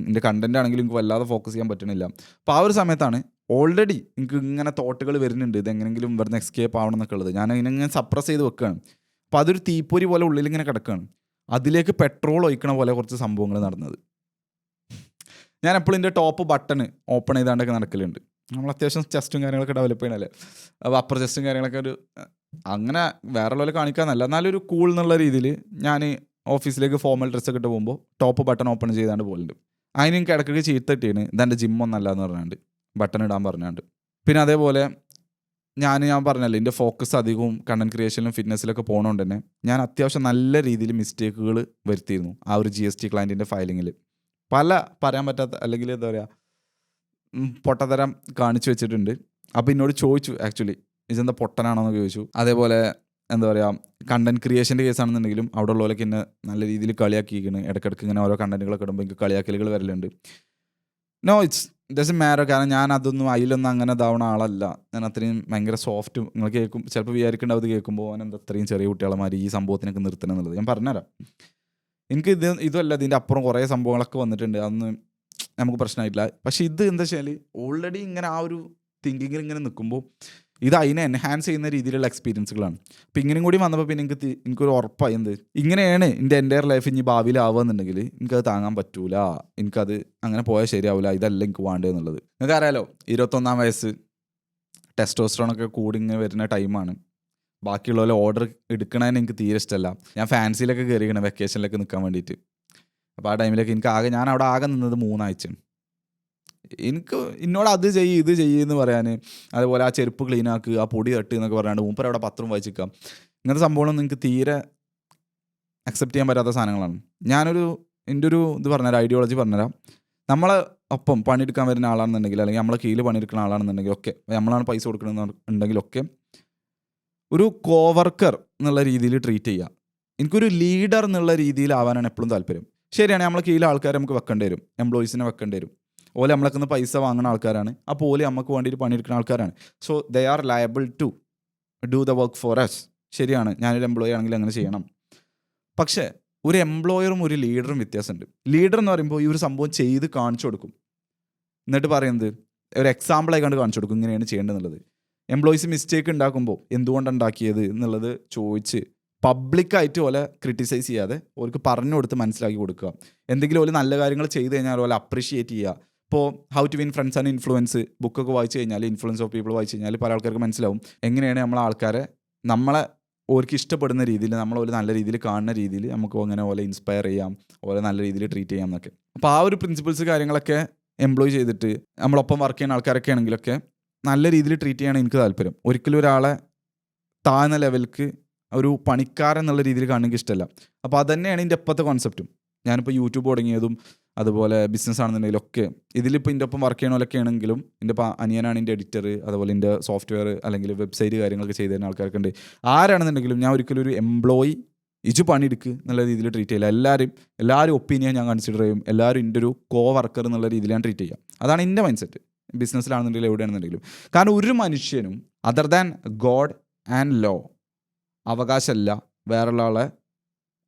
എൻ്റെ കണ്ടൻ്റ് ആണെങ്കിലും എനിക്ക് വല്ലാതെ ഫോക്കസ് ചെയ്യാൻ പറ്റണില്ല. അപ്പോൾ ആ ഒരു സമയത്താണ് ഓൾറെഡി എനിക്ക് ഇങ്ങനെ തോട്ടുകൾ വരുന്നുണ്ട്, ഇതെങ്ങനെങ്കിലും ഇവിടുന്ന് എസ്കേപ്പ് ആവണം എന്നൊക്കെ ഉള്ളത്. ഞാൻ അതിനെങ്ങനെ സപ്രസ് ചെയ്ത് വെക്കുകയാണ്. അപ്പോൾ അതൊരു തീപ്പൊരി പോലെ ഉള്ളിലിങ്ങനെ കിടക്കുകയാണ്. അതിലേക്ക് പെട്രോൾ ഒഴിക്കണ പോലെ കുറച്ച് സംഭവങ്ങൾ നടന്നത്. ഞാൻ എപ്പോഴും എൻ്റെ ടോപ്പ് ബട്ടൺ ഓപ്പൺ ചെയ്താണ്ടൊക്കെ നടക്കലുണ്ട്. നമ്മൾ അത്യാവശ്യം ചെസ്റ്റും കാര്യങ്ങളൊക്കെ ഡെവലപ്പ് ചെയ്യണല്ലേ. അപ്പോൾ അപ്പർ ചെസ്റ്റും കാര്യങ്ങളൊക്കെ ഒരു അങ്ങനെ വേറെ പോലെ കാണിക്കാമെന്നല്ല, എന്നാലൊരു കൂൾ എന്നുള്ള രീതിയിൽ ഞാൻ ഓഫീസിലേക്ക് ഫോർമൽ ഡ്രസ്സൊക്കെ ഇട്ട് പോകുമ്പോൾ ടോപ്പ് ബട്ടൺ ഓപ്പൺ ചെയ്താണ്ട് പോകുന്നുണ്ട്. അതിന് എനിക്ക് ഇടയ്ക്കൊക്കെ ചീത്തട്ടിയാണ്, ഇതെൻ്റെ ജിമ്മൊന്നല്ല എന്ന് പറഞ്ഞാണ്ട് ബട്ടൺ ഇടാൻ പറഞ്ഞാണ്ട്. പിന്നെ അതേപോലെ ഞാൻ പറഞ്ഞല്ലേ, എൻ്റെ ഫോക്കസ് അധികവും കണ്ടന്റ് ക്രിയേഷനിലും ഫിറ്റ്നസ്സിലൊക്കെ പോകണോണ്ട് തന്നെ ഞാൻ അത്യാവശ്യം നല്ല രീതിയിൽ മിസ്റ്റേക്കുകൾ വരുത്തിയിരുന്നു ആ ഒരു GST ക്ലയൻറ്റിൻ്റെ ഫയലിങ്ങിൽ. പറയാൻ പറ്റാത്ത അല്ലെങ്കിൽ എന്താ പറയുക പൊട്ടത്തരം കാണിച്ചു വെച്ചിട്ടുണ്ട്. അപ്പോൾ എന്നോട് ചോദിച്ചു, ആക്ച്വലി ഇതെന്താ പൊട്ടനാണോ എന്ന് ചോദിച്ചു. അതേപോലെ എന്താ പറയുക കണ്ടന്റ് ക്രിയേഷൻ്റെ കേസാണെന്നുണ്ടെങ്കിലും അവിടെ ഉള്ളവരൊക്കെ എന്നെ നല്ല രീതിയിൽ കളിയാക്കിയിരിക്കുന്നു. ഇടയ്ക്കിടയ്ക്ക് ഇങ്ങനെ ഓരോ കണ്ടന്റുകളൊക്കെ ഇടുമ്പോൾ എനിക്ക് കളിയാക്കലുകൾ വരലുണ്ട്. No, it's doesn't matter. കാരണം ഞാൻ അതൊന്നും അതിലൊന്നും അങ്ങനെ ഇതാവണ ആളല്ല. ഞാൻ അത്രയും ഭയങ്കര സോഫ്റ്റ്. നിങ്ങൾ കേൾക്കും ചിലപ്പോൾ വിചാരിക്കേണ്ടത് അത് കേൾക്കുമ്പോൾ അവൻ എന്താ അത്രയും ചെറിയ കുട്ടികളെമാരി ഈ സംഭവത്തിനൊക്കെ നിർത്തണം എന്നുള്ളത്. ഞാൻ പറഞ്ഞുതരാം. എനിക്ക് ഇതല്ല, ഇതിൻ്റെ അപ്പുറം കുറേ സംഭവങ്ങളൊക്കെ വന്നിട്ടുണ്ട്, അതൊന്നും നമുക്ക് പ്രശ്നമായിട്ടില്ല. പക്ഷേ ഇത് എന്താ വെച്ചാൽ ഓൾറെഡി ഇങ്ങനെ ആ ഒരു തിങ്കിങ്ങിൽ ഇങ്ങനെ നിൽക്കുമ്പോൾ ഇത് അതിനെ എൻഹാൻസ് ചെയ്യുന്ന രീതിയിലുള്ള എക്സ്പീരിയൻസുകളാണ്. അപ്പോൾ ഇങ്ങനെയും കൂടി വന്നപ്പോൾ പിന്നെ എനിക്കൊരു ഉറപ്പായി, എന്ത് ഇങ്ങനെയാണ് എൻ്റെ എൻ്റയർ ലൈഫ് ഇനി ഭാവിയിൽ ആവുകയെന്നുണ്ടെങ്കിൽ എനിക്കത് താങ്ങാൻ പറ്റൂല, എനിക്കത് അങ്ങനെ പോയാൽ ശരിയാവില്ല, ഇതല്ല എനിക്ക് വേണ്ടത് എന്നുള്ളത്. നിങ്ങൾക്ക് അറിയാലോ, 21-ാം വയസ്സ് ടെസ്റ്റോസ്റ്ററോണൊക്കെ കൂടി ഇങ്ങനെ വരുന്ന ടൈമാണ്. ബാക്കിയുള്ളവരെ ഓർഡർ എടുക്കണതിന് എനിക്ക് തീരെ ഇഷ്ടമല്ല. ഞാൻ ഫാൻസിയിലൊക്കെ കയറിയിരിക്കണം വെക്കേഷനിലൊക്കെ നിൽക്കാൻ വേണ്ടിയിട്ട്. അപ്പോൾ ആ ടൈമിലൊക്കെ ഞാൻ അവിടെ ആകെ നിന്നത് 3 ആഴ്ചയാണ്. എന്നോട് അത് ചെയ്യ് ഇത് ചെയ്യുമെന്ന് പറയാൻ, അതുപോലെ ആ ചെരുപ്പ് ക്ലീൻ ആക്കുക, ആ പൊടി തട്ട് എന്നൊക്കെ പറയാണ്ട് മൂപ്പർ അവിടെ പത്രം വായിച്ചിരിക്കാം. ഇങ്ങനത്തെ സംഭവങ്ങളൊന്നും എനിക്ക് തീരെ അക്സെപ്റ്റ് ചെയ്യാൻ പറ്റാത്ത സാധനങ്ങളാണ്. എൻ്റെ ഒരു ഇത് പറഞ്ഞുതരാം, ഐഡിയോളജി പറഞ്ഞുതരാം. നമ്മളെ ഒപ്പം പണിയെടുക്കാൻ വരുന്ന ആളാണെന്നുണ്ടെങ്കിൽ, അല്ലെങ്കിൽ നമ്മളെ കീഴിൽ പണിയെടുക്കുന്ന ആളാണെന്നുണ്ടെങ്കിൽ ഒക്കെ, നമ്മളാണ് പൈസ കൊടുക്കണമെന്നുണ്ടെങ്കിലൊക്കെ ഒരു കോവർക്കർ എന്നുള്ള രീതിയിൽ ട്രീറ്റ് ചെയ്യുക. എനിക്കൊരു ലീഡർ എന്നുള്ള രീതിയിലാവാനാണ് എപ്പോഴും താല്പര്യം. ശരിയാണ്, നമ്മളെ കീഴിൽ ആൾക്കാരെ നമുക്ക് വെക്കേണ്ടി വരും, എംപ്ലോയീസിനെ വെക്കേണ്ടി വരും. ഓലെ നമ്മളൊക്കെ ഒന്ന് പൈസ വാങ്ങുന്ന ആൾക്കാരാണ്. അപ്പോൾ ഓലെ നമുക്ക് വേണ്ടിയിട്ട് പണിയെടുക്കുന്ന ആൾക്കാരാണ്. So they are liable to do the work for us. ശരിയാണ്, ഞാനൊരു എംപ്ലോയി ആണെങ്കിൽ അങ്ങനെ ചെയ്യണം. പക്ഷേ ഒരു എംപ്ലോയറും ഒരു ലീഡറും വ്യത്യാസമുണ്ട്. ലീഡർ എന്ന് പറയുമ്പോൾ ഈ ഒരു സംഭവം ചെയ്ത് കാണിച്ചു കൊടുക്കും, എന്നിട്ട് പറയുന്നത് ഒരു എക്സാമ്പിളായി കണ്ട് കാണിച്ചു കൊടുക്കും, ഇങ്ങനെയാണ് ചെയ്യേണ്ടതെന്നുള്ളത്. എംപ്ലോയീസ് മിസ്റ്റേക്ക് ഉണ്ടാക്കുമ്പോൾ എന്തുകൊണ്ടാണ് ഉണ്ടാക്കിയത് എന്നുള്ളത് ചോദിച്ച് പബ്ലിക്കായിട്ട് പോലെ ക്രിട്ടിസൈസ് ചെയ്യാതെ ഓർക്ക് പറഞ്ഞു കൊടുത്ത് മനസ്സിലാക്കി കൊടുക്കുക. എന്തെങ്കിലും ഒരു നല്ല കാര്യങ്ങൾ ചെയ്ത് കഴിഞ്ഞാൽ പോലെ അപ്രിഷിയേറ്റ് ചെയ്യുക. ഇപ്പോൾ how to win friends and influence ബുക്കൊക്കെ വായിച്ചു കഴിഞ്ഞാൽ, ഇൻഫ്ലുവൻസ് ഓഫ് പീപ്പിൾ വായിച്ചു കഴിഞ്ഞാൽ പല ആൾക്കാർക്ക് മനസ്സിലാവും എങ്ങനെയാണ് നമ്മളെ ആൾക്കാരെ നമ്മളെ ഓർക്ക് ഇഷ്ടപ്പെടുന്ന രീതിയിൽ, നമ്മളൊരു നല്ല രീതിയിൽ കാണുന്ന രീതിയിൽ നമുക്ക് അങ്ങനെ പോലെ ഇൻസ്പയർ ചെയ്യാം, ഓരോ നല്ല രീതിയിൽ ട്രീറ്റ് ചെയ്യാം എന്നൊക്കെ. അപ്പോൾ ആ ഒരു പ്രിൻസിപ്പിൾസ് കാര്യങ്ങളൊക്കെ എംപ്ലോയ് ചെയ്തിട്ട് നമ്മളൊപ്പം വർക്ക് ചെയ്യുന്ന ആൾക്കാരൊക്കെ ആണെങ്കിലൊക്കെ നല്ല രീതിയിൽ ട്രീറ്റ് ചെയ്യാൻ എനിക്ക് താല്പര്യം. ഒരിക്കലും ഒരാളെ താഴ്ന്ന ലെവൽക്ക് ഒരു പണിക്കാരൻ എന്നുള്ള രീതിയിൽ കാണണമെങ്കിൽ ഇഷ്ടമല്ല. അപ്പോൾ അത് തന്നെയാണ് എൻ്റെ ഇപ്പോഴത്തെ കോൺസെപ്റ്റും. ഞാനിപ്പോൾ യൂട്യൂബ് തുടങ്ങിയതും അതുപോലെ ബിസിനസ് ആണെന്നുണ്ടെങ്കിലൊക്കെ ഇതിലിപ്പോൾ എൻ്റെ ഒപ്പം വർക്ക് ചെയ്യണമല്ലൊക്കെ ആണെങ്കിലും എൻ്റെ അനിയനാണ് എൻ്റെ എഡിറ്റർ, അതുപോലെ എൻ്റെ സോഫ്റ്റ്വെയർ അല്ലെങ്കിൽ വെബ്സൈറ്റ് കാര്യങ്ങളൊക്കെ ചെയ്ത് തരുന്ന ആൾക്കാർക്ക് ഉണ്ട്. ആരാണെന്നുണ്ടെങ്കിലും ഞാൻ ഒരിക്കലും ഒരു എംപ്ലോയി ഇജ് പണിയെടുക്കുക എന്നുള്ള രീതിയിൽ ട്രീറ്റ് ചെയ്യില്ല. എല്ലാവരും ഒപ്പീനിയൻ ഞാൻ കൺസിഡർ ചെയ്യും. എല്ലാവരും എൻ്റെ ഒരു കോ വർക്കർ എന്നുള്ള രീതിയിൽ ഞാൻ ട്രീറ്റ് ചെയ്യാം. അതാണ് എൻ്റെ മൈൻഡ് സെറ്റ്, ബിസിനസ്സിലാണെന്നുണ്ടെങ്കിലും എവിടെയാണെന്നുണ്ടെങ്കിലും. കാരണം ഒരു മനുഷ്യനും other than God and law അവകാശമല്ല വേറെയുള്ള ആളെ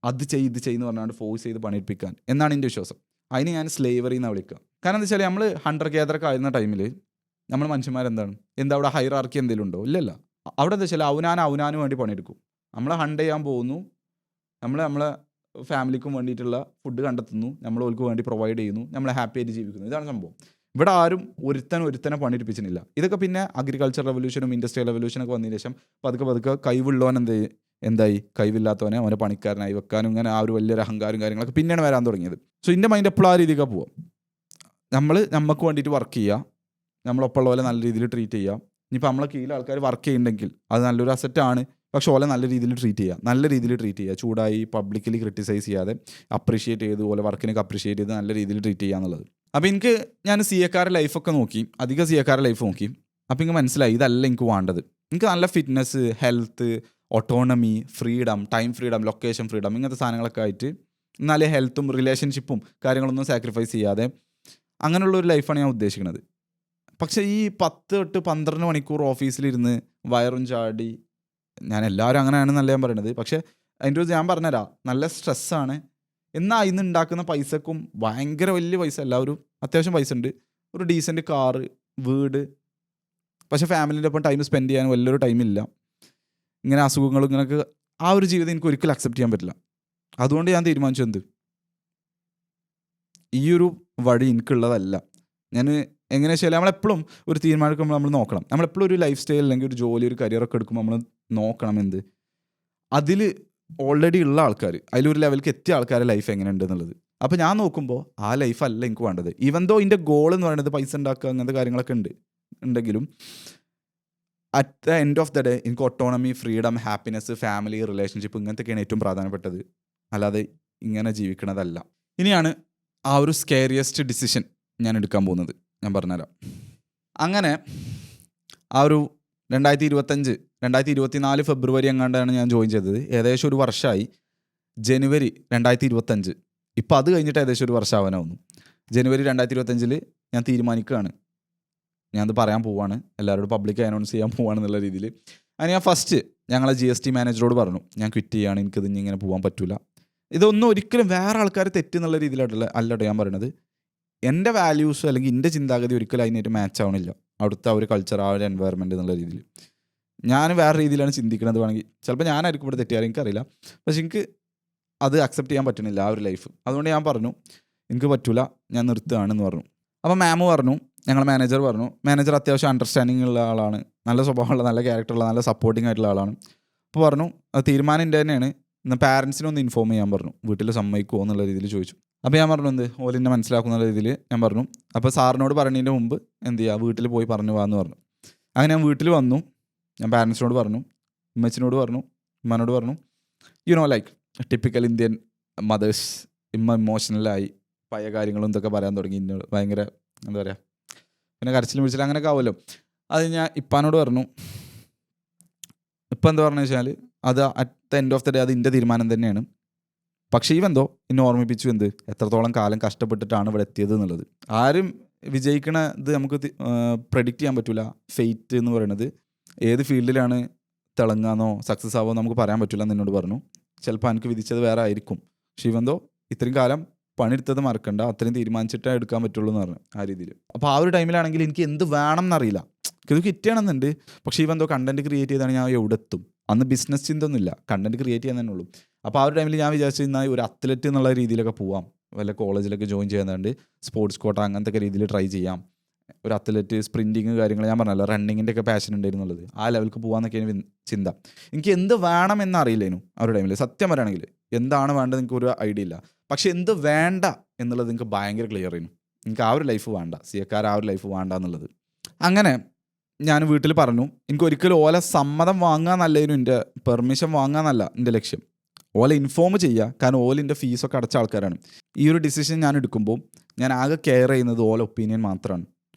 അത് ഇത് ചെയ്യുന്ന പറഞ്ഞാൽ ഫോഴ്സ് ചെയ്ത് പണിയെടുപ്പിക്കാൻ എന്നാണ് എൻ്റെ വിശ്വാസം. അതിന് ഞാൻ സ്ലേവറി എന്നാണ് വിളിക്കുക. കാരണം എന്താ വെച്ചാൽ നമ്മൾ ഹണ്ടർ ഗേദറൊക്കെ ആയിരുന്ന ടൈമിൽ നമ്മൾ മനുഷ്യന്മാരെന്താണ്, എന്താ അവിടെ ഹൈറാർക്കി എന്തെങ്കിലും ഉണ്ടോ? ഇല്ലല്ല. അവിടെ എന്താ വെച്ചാൽ അവനാന് വേണ്ടി പണിയെടുക്കും. നമ്മളെ ഹണ്ട് ചെയ്യാൻ പോകുന്നു, നമ്മളെ ഫാമിലിക്കും വേണ്ടിയിട്ടുള്ള ഫുഡ് കണ്ടെത്തുന്നു, നമ്മൾ ഓൾക്ക് വേണ്ടി പ്രൊവൈഡ് ചെയ്യുന്നു, നമ്മളെ ഹാപ്പി ആയിട്ട് ജീവിക്കുന്നു. ഇതാണ് സംഭവം. ഇവിടെ ആരും ഒരുത്തനെ പണിയെടുപ്പിച്ചിട്ടില്ല. ഇതൊക്കെ പിന്നെ അഗ്രികൾച്ചർ റെവല്യൂഷനും ഇൻഡസ്ട്രിയൽ റെവല്യൂഷനൊക്കെ വന്നതിന് ശേഷം പതുക്കെ കഴിവുള്ളവൻ എന്തായി കഴിവില്ലാത്തവനെ അവനെ പണിക്കാരനായി വെക്കാനും ഇങ്ങനെ ആ ഒരു വലിയൊരു അഹങ്കാരം കാര്യങ്ങളൊക്കെ പിന്നെയാണ് വരാൻ തുടങ്ങിയത്. സോ എൻ്റെ മൈൻഡ് എപ്പോഴും ആ രീതിക്കാണ് പോവാം. നമുക്ക് വേണ്ടിയിട്ട് വർക്ക് ചെയ്യുക, നമ്മളൊപ്പമുള്ള പോലെ നല്ല രീതിയിൽ ട്രീറ്റ് ചെയ്യുക. ഇനിയിപ്പോൾ നമ്മളെ കീഴിൽ ആൾക്കാർ വർക്ക് ചെയ്യുന്നുണ്ടെങ്കിൽ അത് നല്ലൊരു അസറ്റാണ്. പക്ഷെ ഓലെ നല്ല രീതിയിൽ ട്രീറ്റ് ചെയ്യുക, ചൂടായി പബ്ലിക്കലി ക്രിട്ടിസൈസ് ചെയ്യാതെ അപ്രീഷിയേറ്റ് ചെയ്ത് ഓലെ വർക്കിനൊക്കെ അപ്രീഷിയേറ്റ് ചെയ്ത് നല്ല രീതിയിൽ ട്രീറ്റ് ചെയ്യുക എന്നുള്ളത്. അപ്പോൾ ഞാൻ സി എക്കാരുടെ ലൈഫൊക്കെ നോക്കി, അധികം സി എക്കാരുടെ ലൈഫ് നോക്കി. അപ്പോൾ എനിക്ക് മനസ്സിലായി ഇതല്ല എനിക്ക് വേണ്ടത്. എനിക്ക് നല്ല fitness, health, autonomy, freedom, time freedom, location freedom, ഇങ്ങനത്തെ സാധനങ്ങളൊക്കെ ആയിട്ട് നല്ല ഹെൽത്തും റിലേഷൻഷിപ്പും കാര്യങ്ങളൊന്നും സാക്രിഫൈസ് ചെയ്യാതെ അങ്ങനെയുള്ളൊരു ലൈഫാണ് ഞാൻ ഉദ്ദേശിക്കുന്നത്. പക്ഷേ ഈ 10 to 12 മണിക്കൂർ ഓഫീസിലിരുന്ന് വയറും ചാടി, ഞാൻ എല്ലാവരും അങ്ങനെയാണെന്നല്ല ഞാൻ പറയണത്, പക്ഷേ അതിൻ്റെ ഒരു ഞാൻ പറഞ്ഞുതരാം, നല്ല സ്ട്രെസ്സാണ്. എന്നാൽ ഇന്ന് ഉണ്ടാക്കുന്ന പൈസക്കും ഭയങ്കര വലിയ പൈസ അല്ല, ഒരു അത്യാവശ്യം പൈസ ഉണ്ട്, ഒരു ഡീസൻറ്റ് കാറ്, വീട്. പക്ഷേ ഫാമിലിൻ്റെ ഒപ്പം ടൈം സ്പെൻഡ് ചെയ്യാൻ വലിയൊരു ടൈമില്ല. ഇങ്ങനെ അസുഖങ്ങളും ഇങ്ങനെയൊക്കെ ആ ഒരു ജീവിതം എനിക്ക് ഒരിക്കലും അക്സെപ്റ്റ് ചെയ്യാൻ പറ്റില്ല. അതുകൊണ്ട് ഞാൻ തീരുമാനിച്ചു ഈ ഒരു വഴി എനിക്കുള്ളതല്ല. ഞാൻ എങ്ങനെ വെച്ചാൽ നമ്മളെപ്പോഴും ഒരു തീരുമാനം എടുക്കുമ്പോൾ നമ്മൾ നോക്കണം, നമ്മളെപ്പോഴും ഒരു ലൈഫ് സ്റ്റൈൽ അല്ലെങ്കിൽ ഒരു ജോലി, ഒരു കരിയറൊക്കെ എടുക്കുമ്പോൾ നമ്മൾ നോക്കണം അതിൽ ഓൾറെഡി ഉള്ള ആൾക്കാർ, അതിലൊരു ലെവലിലേക്ക് എത്തിയ ആൾക്കാരുടെ ലൈഫ് എങ്ങനെ ഉണ്ട് എന്നുള്ളത്. അപ്പോൾ ഞാൻ നോക്കുമ്പോൾ ആ ലൈഫല്ല എനിക്ക് വേണ്ടത്. ഈവൻ ദോ ഇതിൻ്റെ ഗോൾ എന്ന് പറയുന്നത് പൈസ ഉണ്ടാക്കുക അങ്ങനത്തെ കാര്യങ്ങളൊക്കെ ഉണ്ടെങ്കിലും at the end of the day എനിക്ക് autonomy, freedom, happiness, family, relationship ഇങ്ങനത്തെയൊക്കെയാണ് ഏറ്റവും പ്രധാനപ്പെട്ടത്, അല്ലാതെ ഇങ്ങനെ ജീവിക്കണതല്ല. ഇനിയാണ് ആ ഒരു സ്കേറിയസ്റ്റ് ഡിസിഷൻ ഞാൻ എടുക്കാൻ പോകുന്നത്, ഞാൻ പറഞ്ഞുതരാം. അങ്ങനെ ആ ഒരു 2024 ഫെബ്രുവരി എങ്ങാണ്ടാണ് ഞാൻ ജോയിൻ ചെയ്തത്. ഏകദേശം ഒരു വർഷമായി. ജനുവരി 2025, ഇപ്പം അത് കഴിഞ്ഞിട്ട് ഏകദേശം ഒരു വർഷം ആവാനാവുന്നു. ജനുവരി 2025 ഞാൻ തീരുമാനിക്കുകയാണ്, ഞാനത് പറയാൻ പോവാണ്, എല്ലാവരോടും പബ്ലിക് അനൗൺസ് ചെയ്യാൻ പോവാണെന്നുള്ള രീതിയിൽ. അതിന് ഞാൻ ഫസ്റ്റ് ഞങ്ങളെ GST മാനേജറോട് പറഞ്ഞു, ഞാൻ ക്വിറ്റ് ചെയ്യുകയാണ്, എനിക്കിത് ഇങ്ങനെ പോകാൻ പറ്റില്ല. ഇതൊന്നും ഒരിക്കലും വേറെ ആൾക്കാർ തെറ്റെന്നുള്ള രീതിയിലായിട്ടുള്ള അല്ലട്ടോ ഞാൻ പറയണത്. എൻ്റെ വാല്യൂസ് അല്ലെങ്കിൽ എൻ്റെ ചിന്താഗതി ഒരിക്കലും അതിനായിട്ട് മാച്ച് ആവണില്ല അവിടുത്തെ ആ ഒരു കൾച്ചർ, ആ ഒരു എൻവയറമെൻറ്റ് എന്നുള്ള രീതിയിൽ. ഞാൻ വേറെ രീതിയിലാണ് ചിന്തിക്കുന്നത്. വേണമെങ്കിൽ ചിലപ്പോൾ ഞാനായിരിക്കും ഇവിടെ തെറ്റിയാൽ എനിക്കറിയില്ല, പക്ഷെ എനിക്ക് അത് അക്സെപ്റ്റ് ചെയ്യാൻ പറ്റുന്നില്ല ആ ഒരു ലൈഫ്. അതുകൊണ്ട് ഞാൻ പറഞ്ഞു എനിക്ക് പറ്റില്ല, ഞാൻ നിർത്തുകയാണെന്ന് പറഞ്ഞു. അപ്പോൾ മാം പറഞ്ഞു, ഞങ്ങൾ മാനേജർ പറഞ്ഞു, മാനേജർ അത്യാവശ്യം അണ്ടർസ്റ്റാൻഡിങ് ഉള്ള ആളാണ്, നല്ല സ്വഭാവമുള്ള, നല്ല ക്യാരക്ടറുള്ള, നല്ല സപ്പോർട്ടിംഗ് ആയിട്ടുള്ള ആളാണ്. അപ്പോൾ പറഞ്ഞു തീരുമാനം എൻ്റെ തന്നെയാണ്, എന്നാൽ പാരൻസിനൊന്ന് ഇൻഫോം ചെയ്യാൻ പറഞ്ഞു, വീട്ടിൽ സമ്മതിക്കുമോ എന്നുള്ള രീതിയിൽ ചോദിച്ചു. അപ്പോൾ ഞാൻ പറഞ്ഞു ഓലിനെ മനസ്സിലാക്കുന്ന രീതിയിൽ ഞാൻ പറഞ്ഞു, അപ്പോൾ സാറിനോട് പറയുന്നതിൻ്റെ മുമ്പ് എന്ത് ചെയ്യുക, വീട്ടിൽ പോയി പറഞ്ഞു പോകാമെന്ന് പറഞ്ഞു. അങ്ങനെ ഞാൻ വീട്ടിൽ വന്നു. ഞാൻ പാരൻസിനോട് പറഞ്ഞു, ഉമ്മച്ചിനോട് പറഞ്ഞു, ഉമ്മനോട് പറഞ്ഞു. ലൈക്ക് ടിപ്പിക്കൽ ഇന്ത്യൻ മദേഴ്സ് ഇമോഷണലായി പഴയ കാര്യങ്ങളും ഇതൊക്കെ പറയാൻ തുടങ്ങി. ഇന്നോട് ഭയങ്കര എന്താ പറയുക, പിന്നെ കരച്ചിലും പിടിച്ചില്ല അങ്ങനെയൊക്കെ ആവുമല്ലോ. അത് ഞാൻ ഇപ്പാനോട് പറഞ്ഞു. ഇപ്പം എന്താ പറഞ്ഞു വെച്ചാൽ അത് at the end of the day അത് എൻ്റെ തീരുമാനം തന്നെയാണ്. പക്ഷേ ഇവെന്തോ എന്നെ ഓർമ്മിപ്പിച്ചു എത്രത്തോളം കാലം കഷ്ടപ്പെട്ടിട്ടാണ് ഇവിടെ എത്തിയത് എന്നുള്ളത്. ആരും വിജയിക്കണ ഇത് നമുക്ക് പ്രെഡിക്റ്റ് ചെയ്യാൻ പറ്റില്ല. ഫെയ്റ്റ് എന്ന് പറയുന്നത് ഏത് ഫീൽഡിലാണ് തിളങ്ങാന്നോ സക്സസ് ആവുമോ നമുക്ക് പറയാൻ പറ്റില്ല എന്ന് എന്നോട് പറഞ്ഞു. ചിലപ്പോൾ എനിക്ക് വിധിച്ചത് വേറെ ആയിരിക്കും. പക്ഷേ ഇവെന്തോ ഇത്രയും കാലം പണിയെടുത്തത് മറക്കണ്ട, അത്രയും തീരുമാനിച്ചിട്ടേ എടുക്കാൻ പറ്റുള്ളൂ എന്ന് പറഞ്ഞു ആ രീതിയിൽ. അപ്പോൾ ആ ഒരു ടൈമിലാണെങ്കിൽ എനിക്ക് എന്ത് വേണം എന്നറിയില്ല, ഇത് കിട്ടണമെന്നുണ്ട്. പക്ഷേ ഇവെന്തോ കണ്ടന്റ് ക്രിയേറ്റ് ചെയ്താണ് ഞാൻ എവിടെ എത്തും. അന്ന് ബിസിനസ് ചിന്തൊന്നുമില്ല, കണ്ടന്റ് ക്രിയേറ്റ് ചെയ്യാൻ തന്നെ ഉള്ളൂ. അപ്പോൾ ആ ഒരു ടൈമിൽ ഞാൻ വിചാരിച്ചിരുന്നാൽ ഒരു അത്ലറ്റ് എന്നുള്ള രീതിയിലൊക്കെ പോവാം, വല്ല കോളേജിലൊക്കെ ജോയിൻ ചെയ്യുന്നുണ്ട്, സ്പോർട്സ് കോട്ട അങ്ങനത്തെ രീതിയിൽ ട്രൈ ചെയ്യാം. ഒരു അത്ലറ്റ്, സ്പ്രിൻറ്റിങ് കാര്യങ്ങൾ ഞാൻ പറഞ്ഞല്ലോ, റണ്ണിങ്ങിൻ്റെ ഒക്കെ പാഷൻ ഉണ്ടായിരുന്നുള്ളത്, ആ ലെവലിലേക്ക് പോകാമെന്നൊക്കെയാണ് ചിന്ത. എനിക്ക് എന്ത് വേണം എന്നറിയില്ലേനു ആ ഒരു ടൈമിൽ. സത്യം പറയുകയാണെങ്കിൽ എന്താണ് വേണ്ടത് എനിക്ക് ഒരു ഐഡിയ ഇല്ല. പക്ഷെ എന്ത് വേണ്ട എന്നുള്ളത് എനിക്ക് ഭയങ്കര ക്ലിയർ ആയിരുന്നു. എനിക്ക് ആ ഒരു ലൈഫ് വേണ്ട, സിയക്കാർ ആ ഒരു ലൈഫ് വേണ്ട എന്നുള്ളത്. അങ്ങനെ ഞാൻ വീട്ടിൽ പറഞ്ഞു, എനിക്ക് ഒരിക്കലും ഓല സമ്മതം വാങ്ങാന്നല്ലായിരുന്നു, എൻ്റെ പെർമിഷൻ വാങ്ങാന്നല്ല എൻ്റെ ലക്ഷ്യം, ഓല ഇൻഫോം ചെയ്യുക. കാരണം ഓലിൻ്റെ ഫീസൊക്കെ അടച്ച ആൾക്കാരാണ്. ഈ ഒരു ഡിസിഷൻ ഞാൻ എടുക്കുമ്പോൾ ഞാൻ ആകെ കെയർ ചെയ്യുന്നത് ഓല ഒപ്പീനിയൻ മാത്രമാണ്.